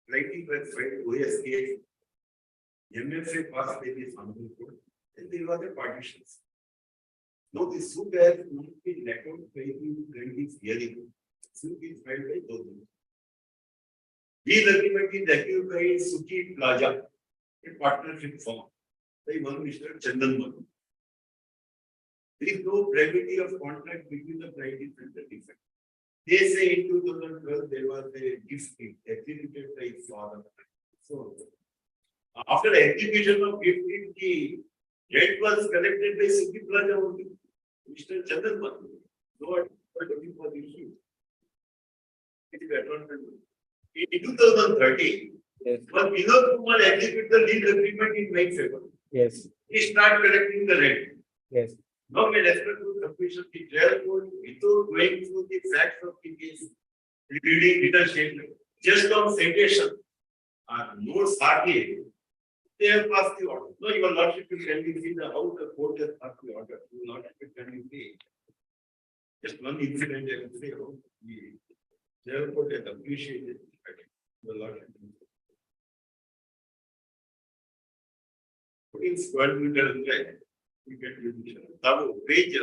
[SPEAKER 9] plaintiff has filed OS case, MFA passed by this honorable court, and there were the partitions. Now the suit has not been let out by the plaintiff's hearing. Suit is filed by those. These agreement is accused by Suki Plaza, a partnership firm, by one Mr. Chandan Manu. There is no brevity of contract between the plaintiff and the defendant. They say in 2012 there was a gift executed by father. So after the execution of gift, the rent was collected by Suki Plaza only. Mr. Chandan Manu. No, but looking for the issue. It is adjournment. In 2013,
[SPEAKER 3] yes,
[SPEAKER 9] when Vinod Kumar executed the lease agreement in my favor,
[SPEAKER 3] yes,
[SPEAKER 9] he started collecting the rent.
[SPEAKER 3] yes.
[SPEAKER 9] Now, with respect to completion, the trial court, without going through the facts of the case, reading legal statement, just on citation, notes hardly, they have passed the order. No, your lordship will kindly see how the court has passed the order. Your lordship will kindly see. Just one incident, I will say how the trial court has appreciated the lordship. 14 square meter right? You get judicial. Now, page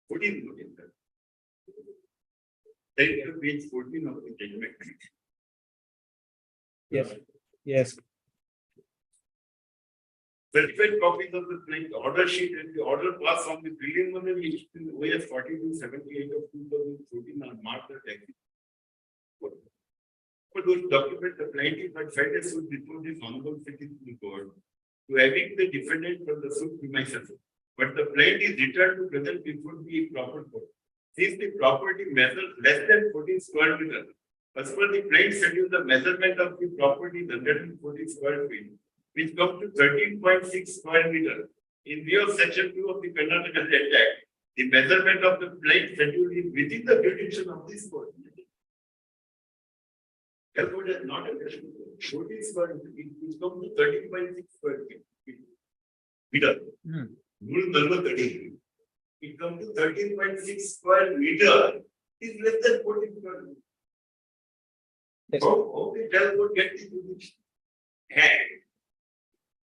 [SPEAKER 9] 14. Then you have page 14 of the judgment.
[SPEAKER 3] Yes. Yes.
[SPEAKER 9] Certified copies of the plain order sheet and the order passed from the preliminary list in OS 4278 of 2014 on March the 10th. For those documents, the plaintiff had filed a suit before the honorable sitting court to evict the defendant from the suit premises, but the plaintiff returned to present before the proper court. Since the property measures less than 14 square meters, as per the plaintiff schedule, the measurement of the property is 140 square feet, which comes to 13.6 square meters. In view of section 2 of the Karnataka State Act, the measurement of the plaintiff schedule is within the jurisdiction of this court. Therefore, it is not a 14 square, it comes to 13.6 square feet. Meter. Rule number 13. It comes to 13.6 square meter. Is less than 14 square meter. How the judge would get into this hand?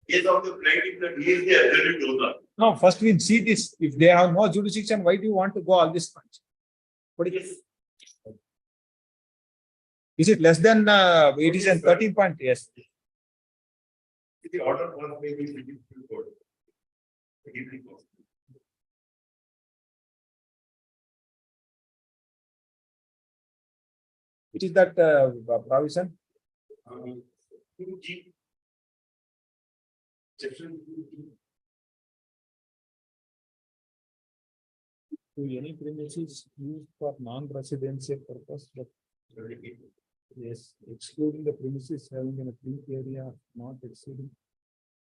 [SPEAKER 9] Yes, of the plaintiff that he is the absolute owner.
[SPEAKER 3] No, first we'll see this. If they have no jurisdiction, why do you want to go all this much? What is Is it less than it is in 13 point? Yes.
[SPEAKER 9] The order was maybe court.
[SPEAKER 3] Which is that provision?
[SPEAKER 9] 2G. Section 2G.
[SPEAKER 3] To any premises used for non-residential purpose, but yes, excluding the premises having in a free area not exceeding.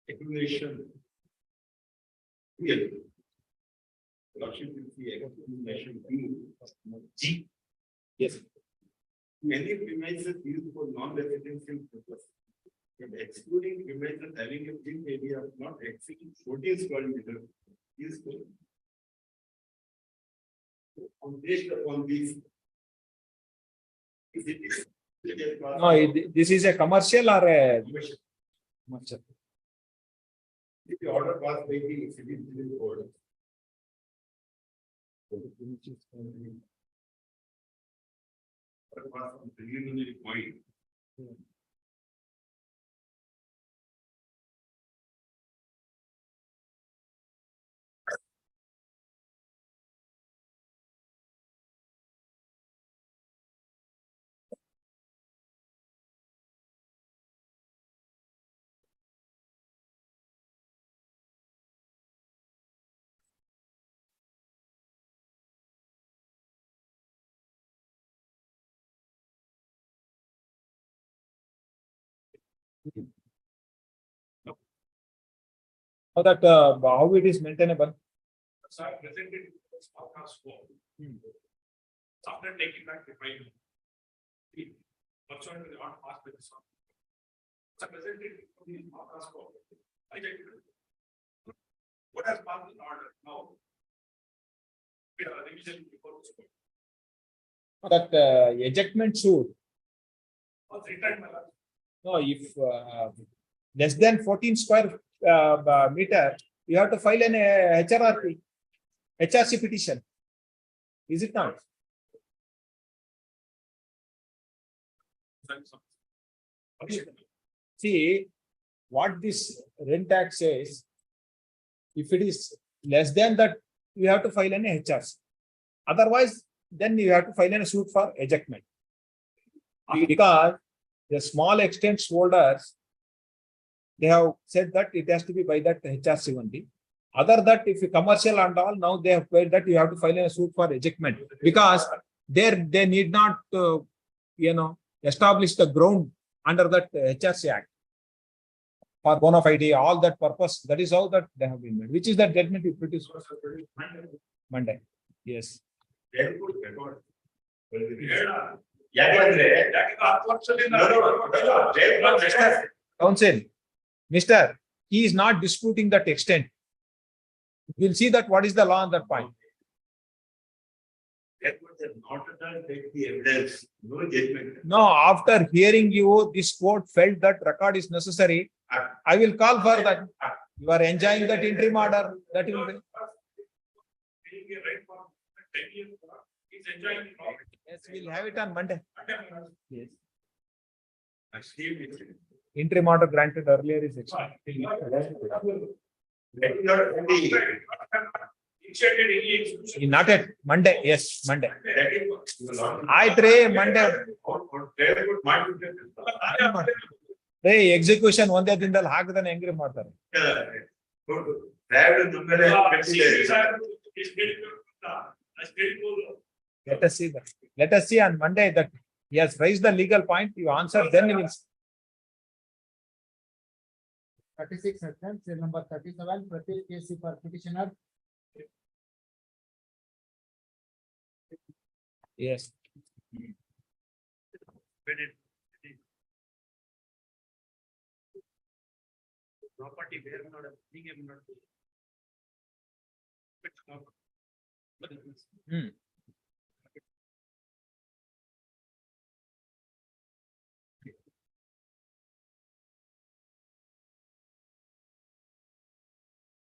[SPEAKER 9] Accumulation. Here. Accumulation G.
[SPEAKER 3] Yes.
[SPEAKER 9] Many premises used for non-residential purpose, but excluding premises having a free area of not exceeding 14 square meters is good. Based upon this, is it?
[SPEAKER 3] No, this is a commercial or a commercial.
[SPEAKER 9] If the order passed by the city order. Preliminary point.
[SPEAKER 3] How that how it is maintainable?
[SPEAKER 6] So I presented this podcast form. After taking back the file, pursuant to the order passed by the sub. So I presented the podcast form. I checked it. What has passed in order now? We have a revision before this court.
[SPEAKER 3] That ejectment suit.
[SPEAKER 6] Was returned, my lord.
[SPEAKER 3] No, if less than 14 square meter, you have to file an HRC petition. Is it not? See, what this rent tax says, if it is less than that, you have to file an HRC. Otherwise, then you have to file a suit for ejectment. Because the small extent holders, they have said that it has to be by that HRC only. Other that, if you commercial and all, now they have said that you have to file a suit for ejectment, because there they need not, establish the ground under that HRC Act for bona fide, all that purpose. That is how that they have been made. Which is that judgment you produced Monday? Yes. Counsel, Mr. He is not disputing that extent. We'll see that what is the law on that point. No, after hearing you, this court felt that record is necessary. I will call for that. You are enjoying that interim order. That will be. Yes, we'll have it on Monday. Yes. Interim order granted earlier is expected. Not at Monday. Yes, Monday. I try Monday. Hey, execution one day dindal ಹಾಕದನ ಹೆಂಗ್ರಿ ಮಾಡ್ತಾರೆ. Let us see that. Let us see on Monday that he has raised the legal point. You answer, then we will.
[SPEAKER 2] 36 attempts, number 37, Pratik KC for petitioner.
[SPEAKER 3] Yes.
[SPEAKER 6] property where not a thing am not.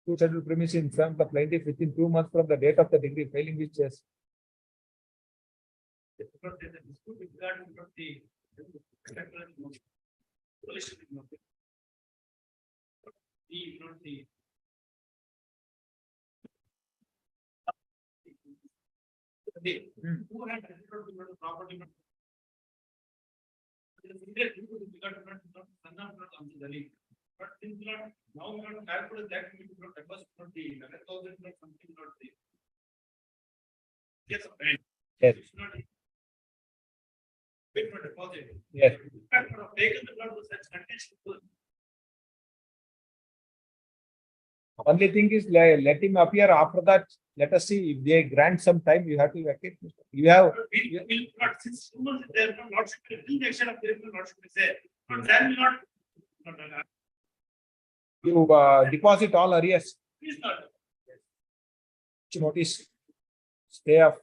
[SPEAKER 3] Two settled premise in front of the plaintiff within 2 months from the date of the degree failing which is
[SPEAKER 6] Because there's a dispute with regard to the relation is not the who had the property not but since not now we not calculate that we not deposit not the 11,000 not something not the yes right.
[SPEAKER 3] Yes.
[SPEAKER 6] It's not wait for deposit.
[SPEAKER 3] Yes.
[SPEAKER 6] Taken the blood was such condition.
[SPEAKER 3] Only thing is let him appear after that. Let us see if they grant some time. You have to vacate. You have.
[SPEAKER 6] We will not since there is no lordship action of there is no lordship is there. But then will not.
[SPEAKER 3] You deposit all arrears.
[SPEAKER 6] Please not.
[SPEAKER 3] Notice stay of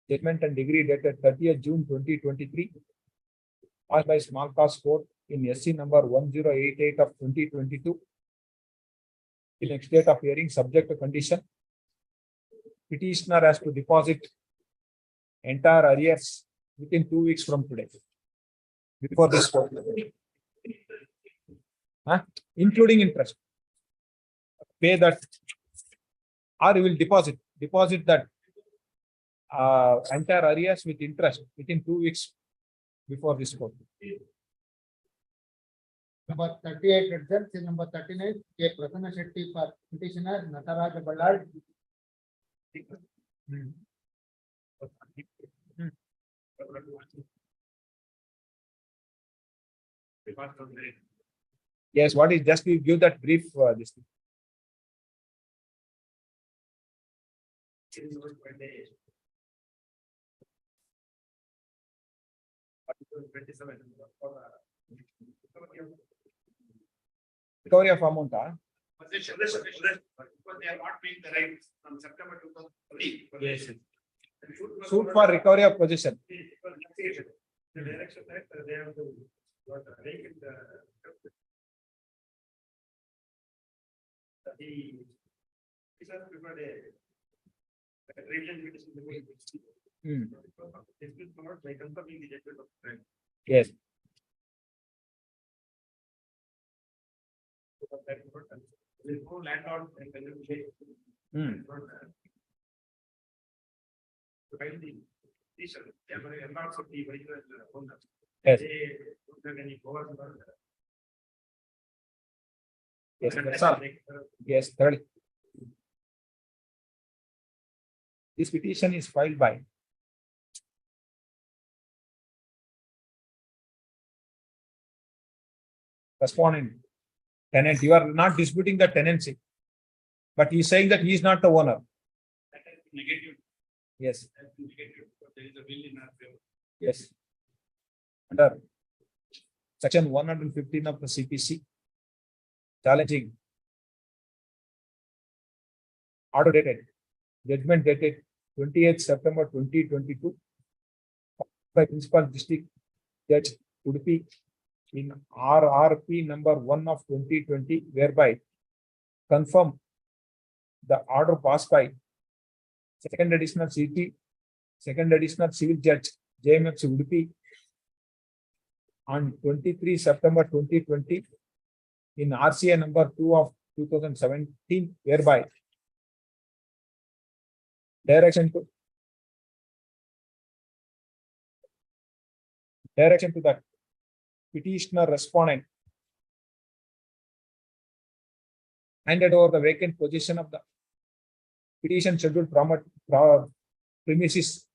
[SPEAKER 3] statement and degree dated 30th June 2023 passed by small cause court in SC number 1088 of 2022 in next date of hearing subject to condition petitioner has to deposit entire arrears within 2 weeks from today before this court, including interest. Pay that or you will deposit that entire arrears with interest within 2 weeks before this court.
[SPEAKER 2] Number 38 results in number 39 K. Prasanna Shetty for petitioner Nataraja Ballard.
[SPEAKER 3] Yes, what is just you give that brief this thing. Recovery of amount,
[SPEAKER 6] Possession, because they are not paying the rights from September 2003.
[SPEAKER 3] Yes. Suit for recovery of possession.
[SPEAKER 6] The direction that they have to vacate the
[SPEAKER 3] Yes.
[SPEAKER 6] There is no landlord and
[SPEAKER 3] Yes.
[SPEAKER 6] Yes,
[SPEAKER 3] that's all. Yes, third. This petition is filed by respondent tenant. You are not disputing the tenancy, but he is saying that he is not the owner.
[SPEAKER 6] that is negative.
[SPEAKER 3] Yes.
[SPEAKER 6] That is negative. There is a will in our favor.
[SPEAKER 3] Yes. Under section 115 of the CPC, challenging order dated, judgment dated 28th September 2022 by Principal District Judge Udupi in RRP number 1 of 2020, whereby confirm the order passed by second additional civil judge JMFC Udupi on 23 September 2020 in RCA number 2 of 2017, whereby direction to the petitioner respondent handed over the vacant position of the petition scheduled premises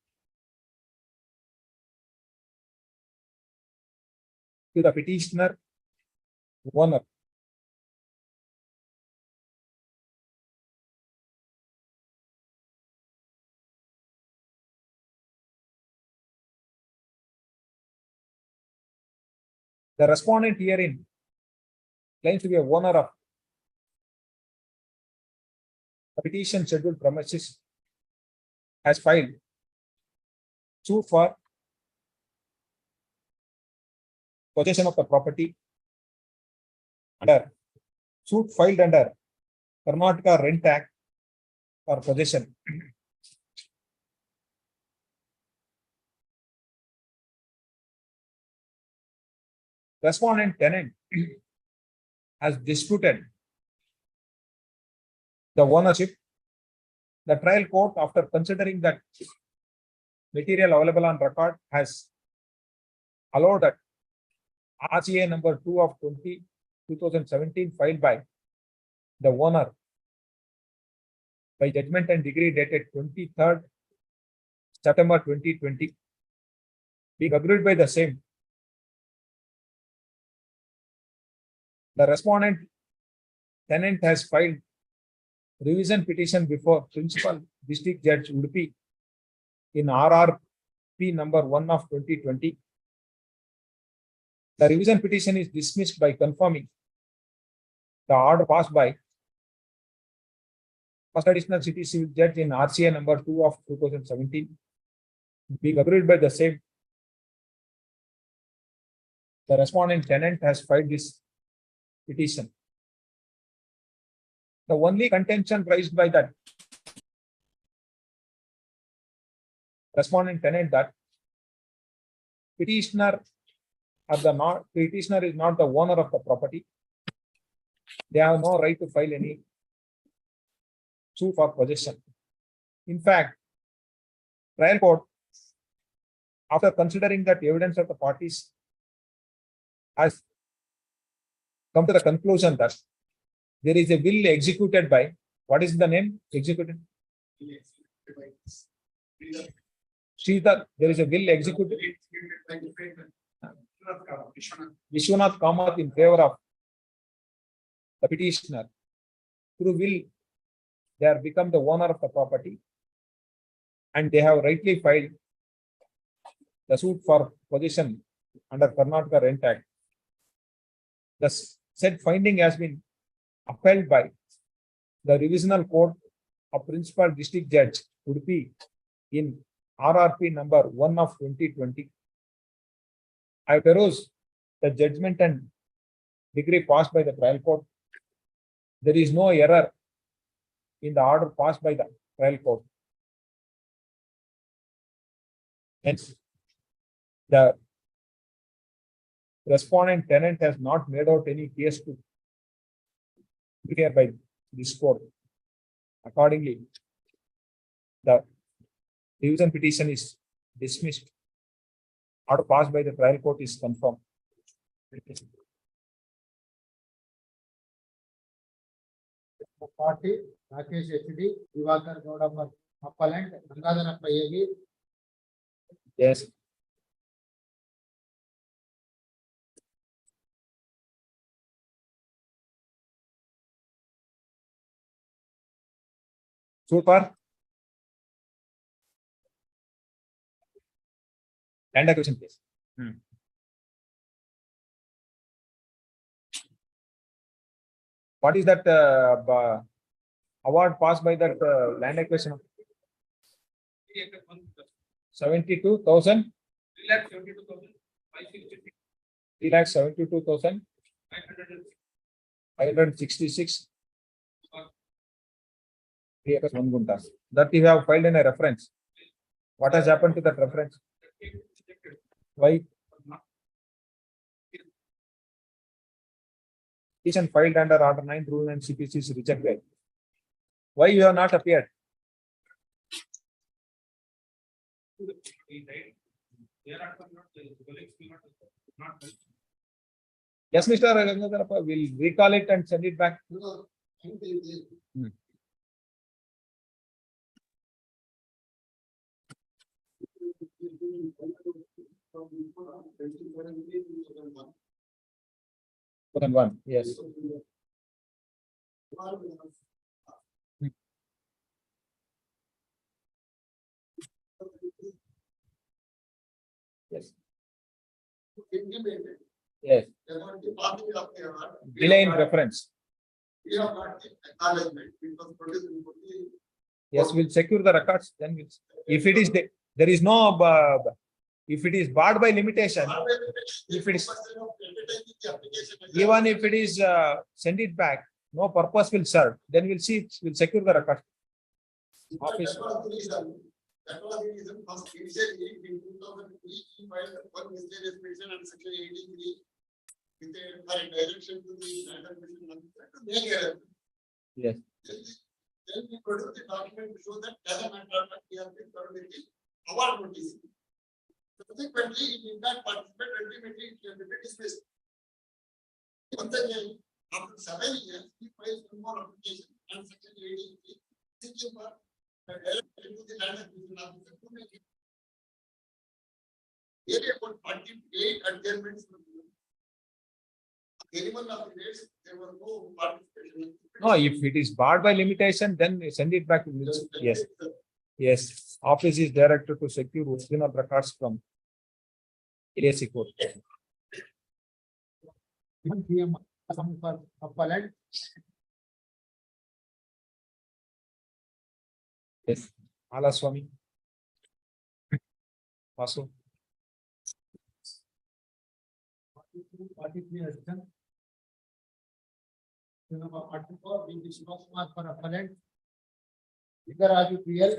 [SPEAKER 3] to the petitioner owner. The respondent herein claims to be a owner of the petition scheduled premises has filed suit for possession of the property under suit filed under Karnataka Rent Act for possession. Respondent tenant has disputed the ownership. The trial court, after considering that material available on record, has allowed that RCA number 2 of 2017 filed by the owner by judgment and decree dated 23rd September 2020, being agreed by the same. The respondent tenant has filed revision petition before Principal District Judge Udupi in RRP number 1 of 2020. The revision petition is dismissed by confirming the order passed by First Additional City Civil Judge in RCA number 2 of 2017, being agreed by the same. The respondent tenant has filed this petition. The only contention raised by that respondent tenant that petitioner is not the owner of the property. They have no right to file any suit for possession. In fact, trial court, after considering that evidence of the parties, has come to the conclusion that there is a will executed by, what is the name executed? Sridhar, there is a will executed Vishwanath Kamath in favor of the petitioner. Through will, they have become the owner of the property and they have rightly filed the suit for possession under Karnataka Rent Act. The said finding has been upheld by the Revisional Court of Principal District Judge Udupi in RRP number 1 of 2020. I peruse the judgment and decree passed by the trial court. There is no error in the order passed by the trial court. Hence, the respondent tenant has not made out any case to clear by this court. Accordingly, the revision petition is dismissed. Order passed by the trial court is confirmed.
[SPEAKER 2] Party Rakesh HD, Divakar Gowda for appellant, Gangadharappa AV.
[SPEAKER 3] Yes. So far, land acquisition case. What is that award passed by that land acquisition? 72,000. 3,72,566. 3 acres 1 gunta. That you have filed in a reference. What has happened to that reference? Why? Petition filed under Order 9 Rule and CPC is rejected. Why you have not appeared? Yes, Mr. Gangadharappa, we'll recall it and send it back. One, yes. Yes. Yes.
[SPEAKER 2] They're going to copy of the order.
[SPEAKER 3] Delay in reference.
[SPEAKER 2] We have got the acknowledgement. It was produced in the.
[SPEAKER 3] Yes, we'll secure the records. Then we'll, if it is there is no if it is barred by limitation, if it is even if it is send it back, no purpose will serve. Then we'll see. We'll secure the record. Office.
[SPEAKER 2] That was the reason. That was the reason. First, initially in 2003, he filed one mysterious petition and section 83 with a direction to the Land Commission to make a.
[SPEAKER 3] Yes.
[SPEAKER 2] Then we produce the document to show that as a matter of fact, we have been served with the award notice. Subsequently, it did not participate, ultimately it can be dismissed. Once again, after 7 years, he files one more application and section 83 seeking for direction to the Land Commission officer to make it. There are about 48 adjournments. Any one of the days, there were no participation.
[SPEAKER 3] No, if it is barred by limitation, then send it back to ministry. Yes. Yes. Office is directed to secure original records from LAC court.
[SPEAKER 2] Some for appellant.
[SPEAKER 3] Yes. Ala Swami. Vasu.
[SPEAKER 2] 43 adjourned. Number 44, being the Shivaskumar for appellant. Vigaraju PL.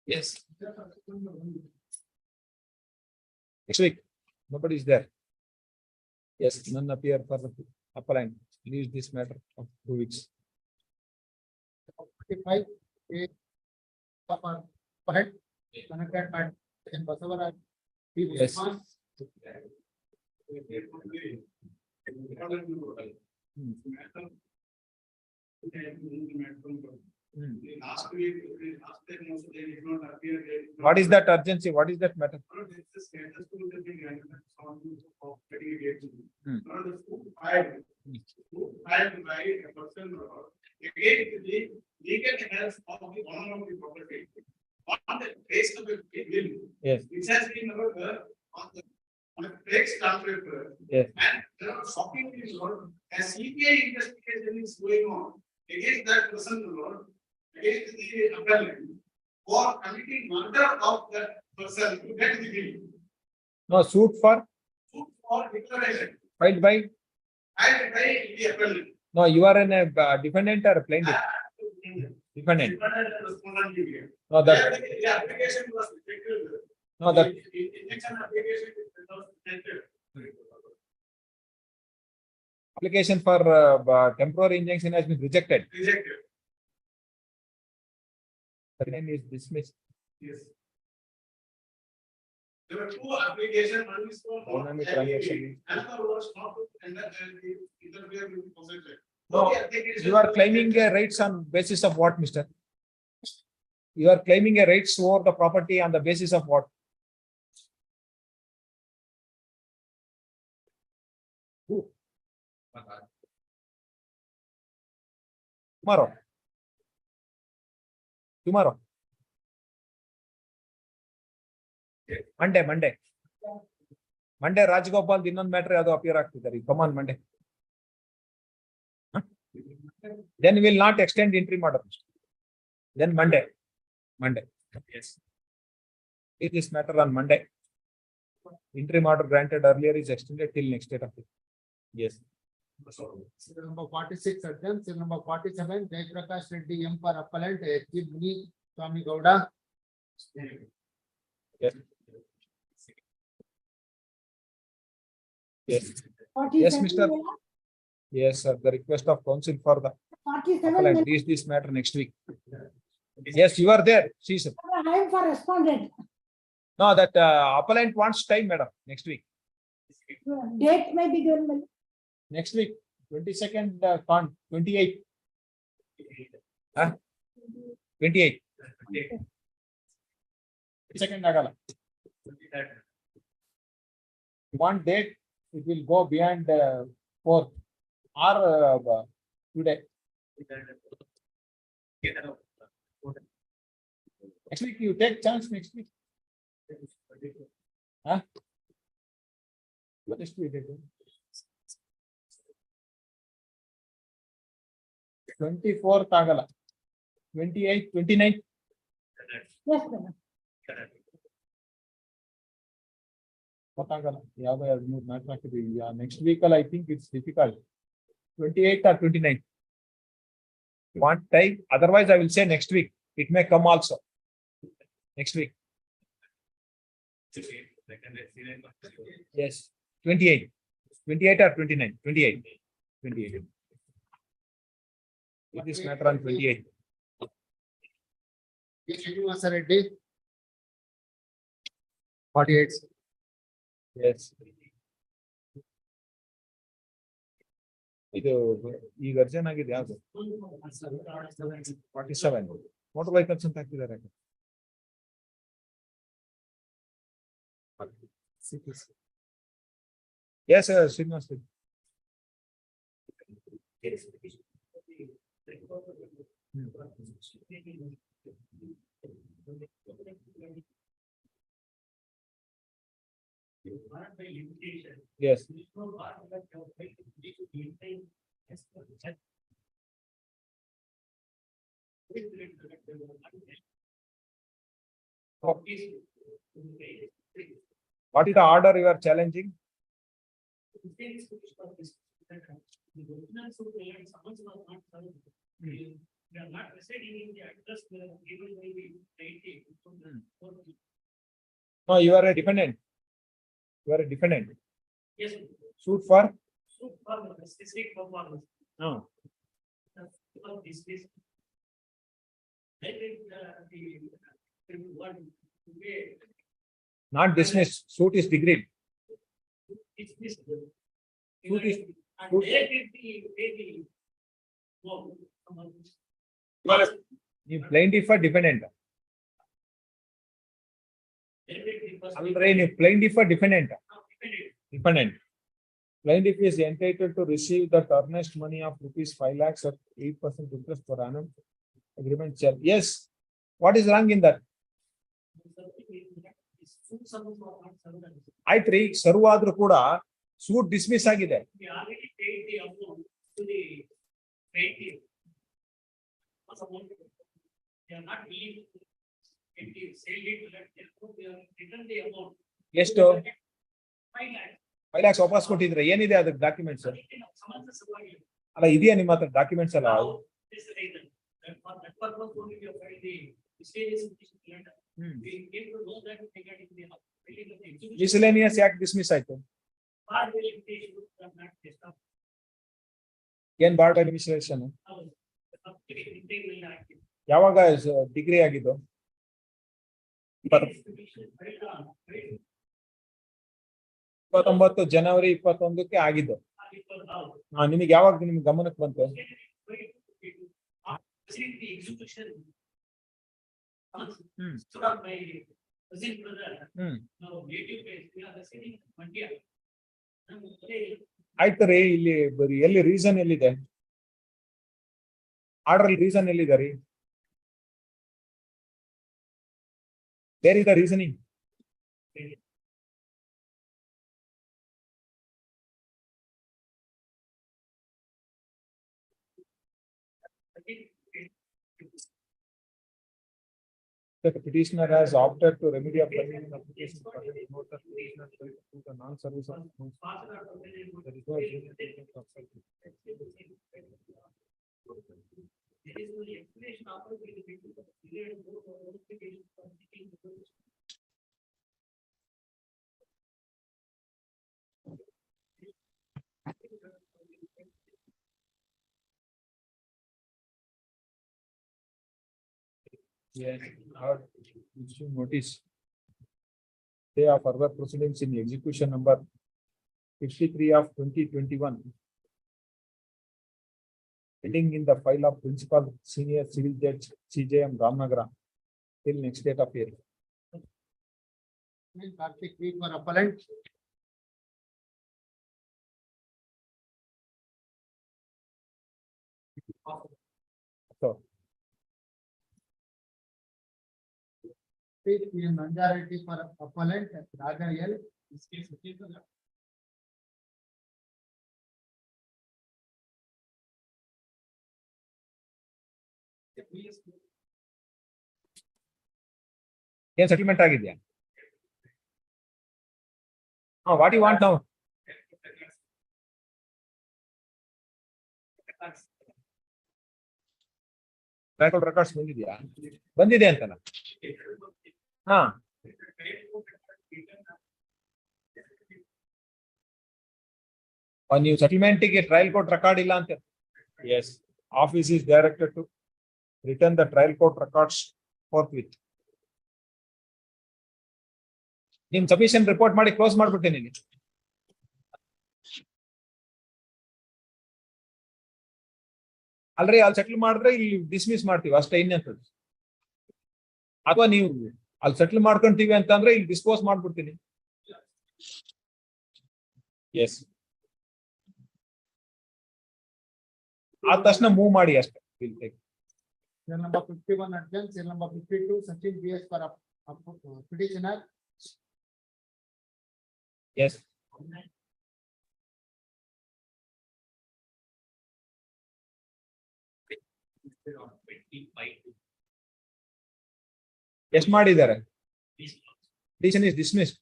[SPEAKER 3] Yes. Next week, nobody is there. Yes, none appear for the appellant. Leave this matter of 2 weeks.
[SPEAKER 2] 45, appellant. Connected by Basavaraj.
[SPEAKER 3] Yes. What is that urgency? What is that matter? Yes.
[SPEAKER 2] It has been on the fixed contract.
[SPEAKER 3] Yes.
[SPEAKER 2] And there are shocking Lord, as CBI investigation is going on against that person, Lord, against the appellant, for committing murder of that person to get the bill.
[SPEAKER 3] No, suit for
[SPEAKER 2] Declaration.
[SPEAKER 3] filed by.
[SPEAKER 2] And by the appellant.
[SPEAKER 3] No, you are in a defendant or plaintiff. Defendant. No, that.
[SPEAKER 2] The application was rejected.
[SPEAKER 3] No, that.
[SPEAKER 2] Injection application was rejected.
[SPEAKER 3] Application for temporary injunction has been rejected.
[SPEAKER 2] Rejected.
[SPEAKER 3] The name is dismissed.
[SPEAKER 2] Yes. There were 2 applications, one is for
[SPEAKER 3] Dynamic transaction.
[SPEAKER 2] another was not to interfere with the possession.
[SPEAKER 3] No, you are claiming a rights on basis of what, mister? You are claiming a rights over the property on the basis of what? Who? Tomorrow. Tomorrow. Monday. Monday, Rajgopal, ಇನ್ನೊಂದು matter ಯಾವುದು appear ಆಗ್ತಿದ್ದಾರೆ. Come on, Monday. Then we will not extend entry order. Then Monday. Yes. It is matter on Monday. Interim order granted earlier is extended till next date of it. Yes.
[SPEAKER 2] Serial number 46 adjourned. Serial number 47, Jaiprakash Reddy M for appellant, H.G. Muni Swami Gowda.
[SPEAKER 3] Yes. Yes. Yes, Mr. Yes, sir. The request of counsel for the appellant. Reach this matter next week. Yes, you are there. See, sir.
[SPEAKER 8] I am for respondent.
[SPEAKER 3] No, that appellant wants time, madam. Next week.
[SPEAKER 8] Date may be given.
[SPEAKER 3] Next week, 22nd, 28. 28. Second Nagala. One date, it will go beyond 4 or today. Next week, you take chance next week. Huh? ಎಷ್ಟು ಇದೆ 24th ಆಗಲ್ಲ 28 29 ಗೊತ್ತಾಗಲ್ಲ ಯಾವ್ದೋ 2-3 match ಹಾಕಿದ್ವಿ next week ಅಲ್ಲಿ I think it's difficult 28 or 29 want time otherwise I will say next week it may come also next week yes 28 or 29 28 it is matter on 28
[SPEAKER 2] Srinivasa Reddy 48
[SPEAKER 3] yes ಇದು ಈಗ urgent ಆಗಿದೆ ಯಾವುದು 47 motor vehicles ಅಂತ ಹಾಕಿದ್ದಾರೆ yes Srinivas yes what is the order you are challenging no you are a dependent
[SPEAKER 6] Yes.
[SPEAKER 3] suit for
[SPEAKER 6] Specific performance.
[SPEAKER 3] no not dismissed suit is degraded suit is you plaintiff or defendant ಅಂದ್ರೆ ನೀವು plaintiff or defendant dependent plaintiff is entitled to receive the earnest money of rupees 5 lakhs at 8% interest per annum agreement shall yes what is wrong in that ಆಯ್ತ್ರಿ serve ಆದ್ರೂ ಕೂಡ suit dismiss ಆಗಿದೆ ಎಷ್ಟು 5 lakhs ವಾಪಸ್ ಕೊಟ್ಟಿದ್ರೆ ಏನಿದೆ ಅದಕ್ಕೆ documents ಅಲ್ಲ ಇದೆಯಾ ನಿಮ್ಮ ಹತ್ರ ಡಾಕ್ಯುಮೆಂಟ್ಸ್ ಅಲ್ಲ ಮಿಸ್ಲೇನಿಯಸ್ ಯಾಕೆ ಡಿಸ್ಮಿಸ್ ಆಯ್ತು ಏನ್ ಬಾರ್ಡ್ ಅಡ್ಮಿನಿಸ್ಟ್ರೇಷನ್ ಯಾವಾಗ ಡಿಗ್ರಿ ಆಗಿದ್ದು 29 ಜನವರಿ 21ಕ್ಕೆ ಆಗಿದ್ದು ನಿಮಗೆ ಯಾವಾಗ ನಿಮ್ಗೆ ಗಮನಕ್ಕೆ ಬಂತು ಆಯ್ತು ರೀ ಇಲ್ಲಿ ಬರೀ ಎಲ್ಲಿ ರೀಸನ್ ಎಲ್ಲಿದೆ ಆರ್ಡರ್ ರೀಸನ್ ಎಲ್ಲಿದೆ ರೀ ಬೇರೆ ಇದೆ reasoning The petitioner has opted to remedy a pending application for the note that petitioner to the non-service of there is no agreement of yes, issue notice. They are further proceedings in execution number 53 of 2021. Pending in the file of Principal Senior Civil Judge CJM Ramnagara till next date of hearing.
[SPEAKER 2] Kartik week for appellant.
[SPEAKER 3] So.
[SPEAKER 2] Majority for appellant Raja L.
[SPEAKER 3] ಏನ್ settlement ಆಗಿದ್ಯಾ? What you want now? Trial court records ಬಂದಿದ್ಯಾ? ಬಂದಿದೆ ಅಂತಲ್ಲ. ಹಾ, ನೀವು ಸೆಟಲ್ಮೆಂಟ್ಗೆ trial court record ಇಲ್ಲ ಅಂತ. Yes, office is directed to return the trial court records forthwith. ನಿಮ್ ಸಫಿಷಿಯಂಟ್ ರಿಪೋರ್ಟ್ ಮಾಡಿ ಕ್ಲೋಸ್ ಮಾಡ್ಬಿಟ್ಟೆ ನೀನು. ಅಲ್ರಿ, ಅಲ್ಲಿ ಸೆಟಲ್ ಮಾಡಿದ್ರೆ ಇಲ್ಲಿ ಡಿಸ್ಮಿಸ್ ಮಾಡ್ತೀವಿ ಅಷ್ಟೇ, ಇನ್ನೆಂತದ್ದು. ಅಥವಾ ನೀವು ಅಲ್ಲಿ ಸೆಟಲ್ ಮಾಡ್ಕೊಂತೀವಿ ಅಂತಂದ್ರೆ ಇಲ್ಲಿ ಡಿಸ್ಪೋಸ್ ಮಾಡ್ಬಿಡ್ತೀನಿ. ಎಸ್, ಆದ ತಕ್ಷಣ ಮೂವ್ ಮಾಡಿ ಅಷ್ಟೇ.
[SPEAKER 2] Serial number 51 adjourned. Serial number 52 Sachin BS for petitioner.
[SPEAKER 3] Yes, ಎಷ್ಟು ಮಾಡಿದ್ದಾರೆ? Petition is dismissed.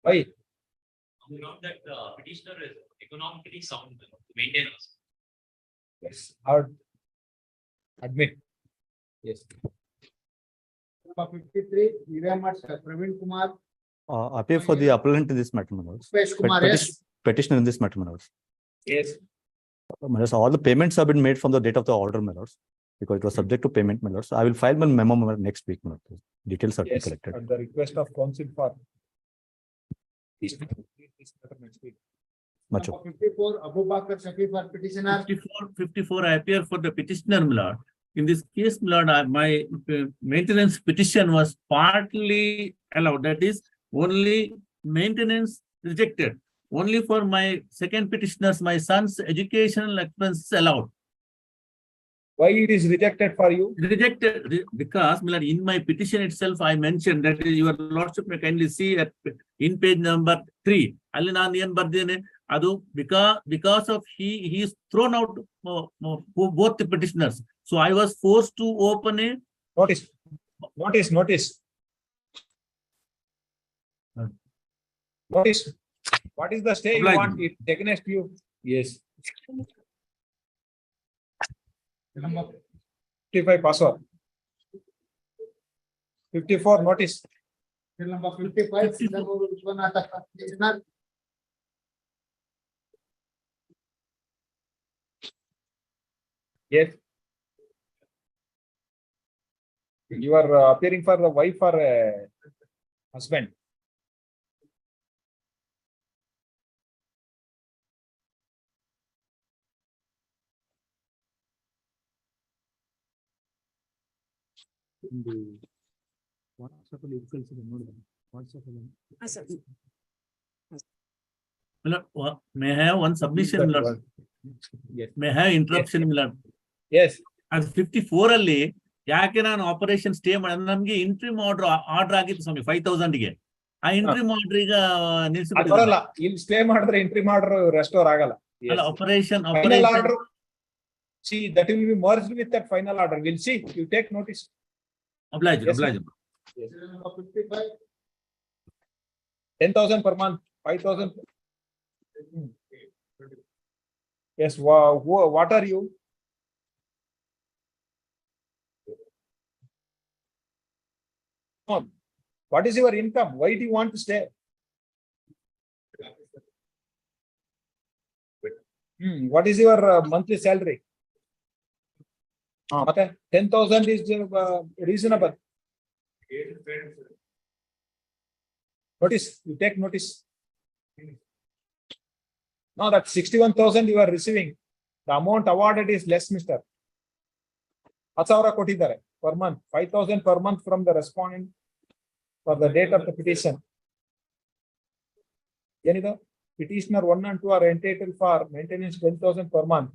[SPEAKER 3] Why?
[SPEAKER 6] That petitioner is economically sound maintenance.
[SPEAKER 3] Yes, hard. Admit. Yes.
[SPEAKER 2] Number 53 Viramat Praveen Kumar.
[SPEAKER 15] Appear for the appellant in this matter, my lords.
[SPEAKER 2] Upesh Kumar, yes.
[SPEAKER 15] Petitioner in this matter, my lords.
[SPEAKER 3] Yes.
[SPEAKER 15] My lords, all the payments have been made from the date of the order, my lords, because it was subject to payment, my lords. I will file my memo next week, my lords. Details are
[SPEAKER 3] Yes,
[SPEAKER 15] collected.
[SPEAKER 3] at the request of counsel for this matter next week.
[SPEAKER 15] Much
[SPEAKER 2] Number 54 Abu Bakr Shafi for petitioner.
[SPEAKER 6] 54 I appear for the petitioner, my lord. In this case, my lord, my maintenance petition was partly allowed. That is, only maintenance rejected. Only for my second petitioners, my son's educational expenses allowed.
[SPEAKER 3] Why it is rejected for you?
[SPEAKER 6] Rejected because, my lord, in my petition itself, I mentioned that your lordship may kindly see at in page number 3. Ali naan yen bardene adu because of he is thrown out both the petitioners. So I was forced to open a
[SPEAKER 3] Notice. Notice. What is the stay you want it against you? Yes.
[SPEAKER 2] Number
[SPEAKER 3] 55 password. 54 notice.
[SPEAKER 2] Serial number 55 Sindhamuru Vishwanatha for petitioner.
[SPEAKER 3] Yes. You are appearing for the wife or husband?
[SPEAKER 6] May I have one submission, my lord?
[SPEAKER 3] Yes.
[SPEAKER 6] May I have interruption, my lord?
[SPEAKER 3] Yes.
[SPEAKER 6] ಅದು 54 ಅಲ್ಲಿ ಯಾಕೆ ನಾನು operation stay ಮಾಡಿದ್ರೆ ನಮ್ಗೆ interim order ಆಗಿತ್ತು ಸ್ವಾಮಿ 5000 ಗೆ. ಆ interim order ಈಗ
[SPEAKER 3] ಬರಲ್ಲ. ಇಲ್ಲಿ ಸ್ಟೇ ಮಾಡಿದ್ರೆ ಎಂಟ್ರಿ ಮಾಡ್ರು ರೆಸ್ಟೋರ್ ಆಗಲ್ಲ.
[SPEAKER 6] ಅಲ್ಲ, operation
[SPEAKER 3] order see that will be merged with that final order. We'll see. You take notice.
[SPEAKER 6] oblige.
[SPEAKER 2] Serial number 55
[SPEAKER 3] 10,000 per month, 5,000. Yes. What are you? What is your income? Why do you want to stay? What is your monthly salary? 10,000 is reasonable. Notice, you take notice. Now that 61,000 you are receiving, the amount awarded is less, mister. 10,000 ಕೊಟ್ಟಿದ್ದಾರೆ per month, 5,000 per month from the respondent for the date of the petition. ಏನಿದೆ? Petitioner 1 and 2 are entitled for maintenance 10,000 per month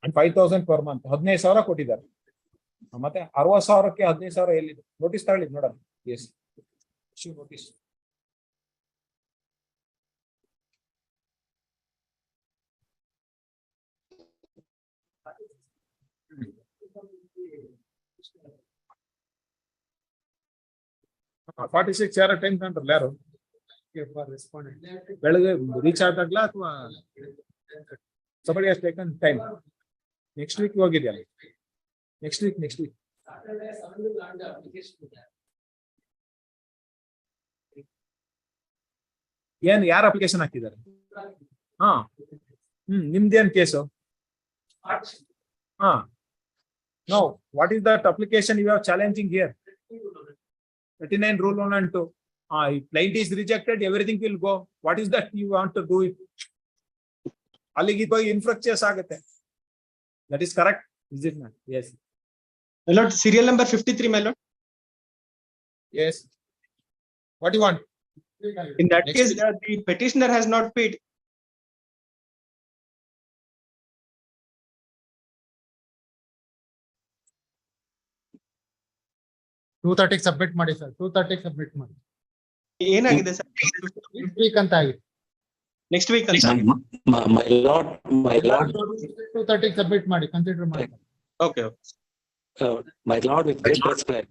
[SPEAKER 3] and 5,000 per month. 15,000 ಕೊಟ್ಟಿದ್ದಾರೆ. ಮತ್ತೆ 60,000ಕ್ಕೆ 15,000 ಎಲ್ಲಿದೆ? Notice ತಗೊಳ್ಳಿ ನೋಡೋಣ. Yes. Issue notice. 46 ಯಾರ time ಕಂಡ್ರಲ್ಲ ಯಾರು
[SPEAKER 2] respondent.
[SPEAKER 3] ಬೆಳಗ್ಗೆ ರೀಚ್ ಆದಾಗ್ಲ ಅಥವಾ somebody has taken time. Next week ಹೋಗಿದ್ಯಲ್ಲ. Next week. ಏನ್ ಯಾರ ಅಪ್ಲಿಕೇಶನ್ ಹಾಕಿದ್ದಾರೆ? ಹಾ ನಿಮ್ದೇನ್ ಕೇಸು? ಹಾ no, what is that application you are challenging here? 39 rule 1 and 2. If client is rejected, everything will go. What is that you want to do it? ಅಲ್ಲಿಗೆ ಹೋಗಿ infrastructures ಆಗುತ್ತೆ. That is correct, is it not? Yes.
[SPEAKER 4] My lord, serial number 53, my lord.
[SPEAKER 3] Yes. What do you want?
[SPEAKER 4] In that
[SPEAKER 3] Next
[SPEAKER 4] case,
[SPEAKER 3] week.
[SPEAKER 4] the petitioner has not paid.
[SPEAKER 2] Submit ಮಾಡಿ sir. 230 submit ಮಾಡಿ.
[SPEAKER 4] ಏನಾಗಿದೆ sir?
[SPEAKER 2] Next week ಅಂತ ಆಗಿದೆ.
[SPEAKER 4] Next week.
[SPEAKER 9] My lord.
[SPEAKER 2] 230 submit ಮಾಡಿ, consider ಮಾಡಿ.
[SPEAKER 4] Okay.
[SPEAKER 9] My lord, with great respect.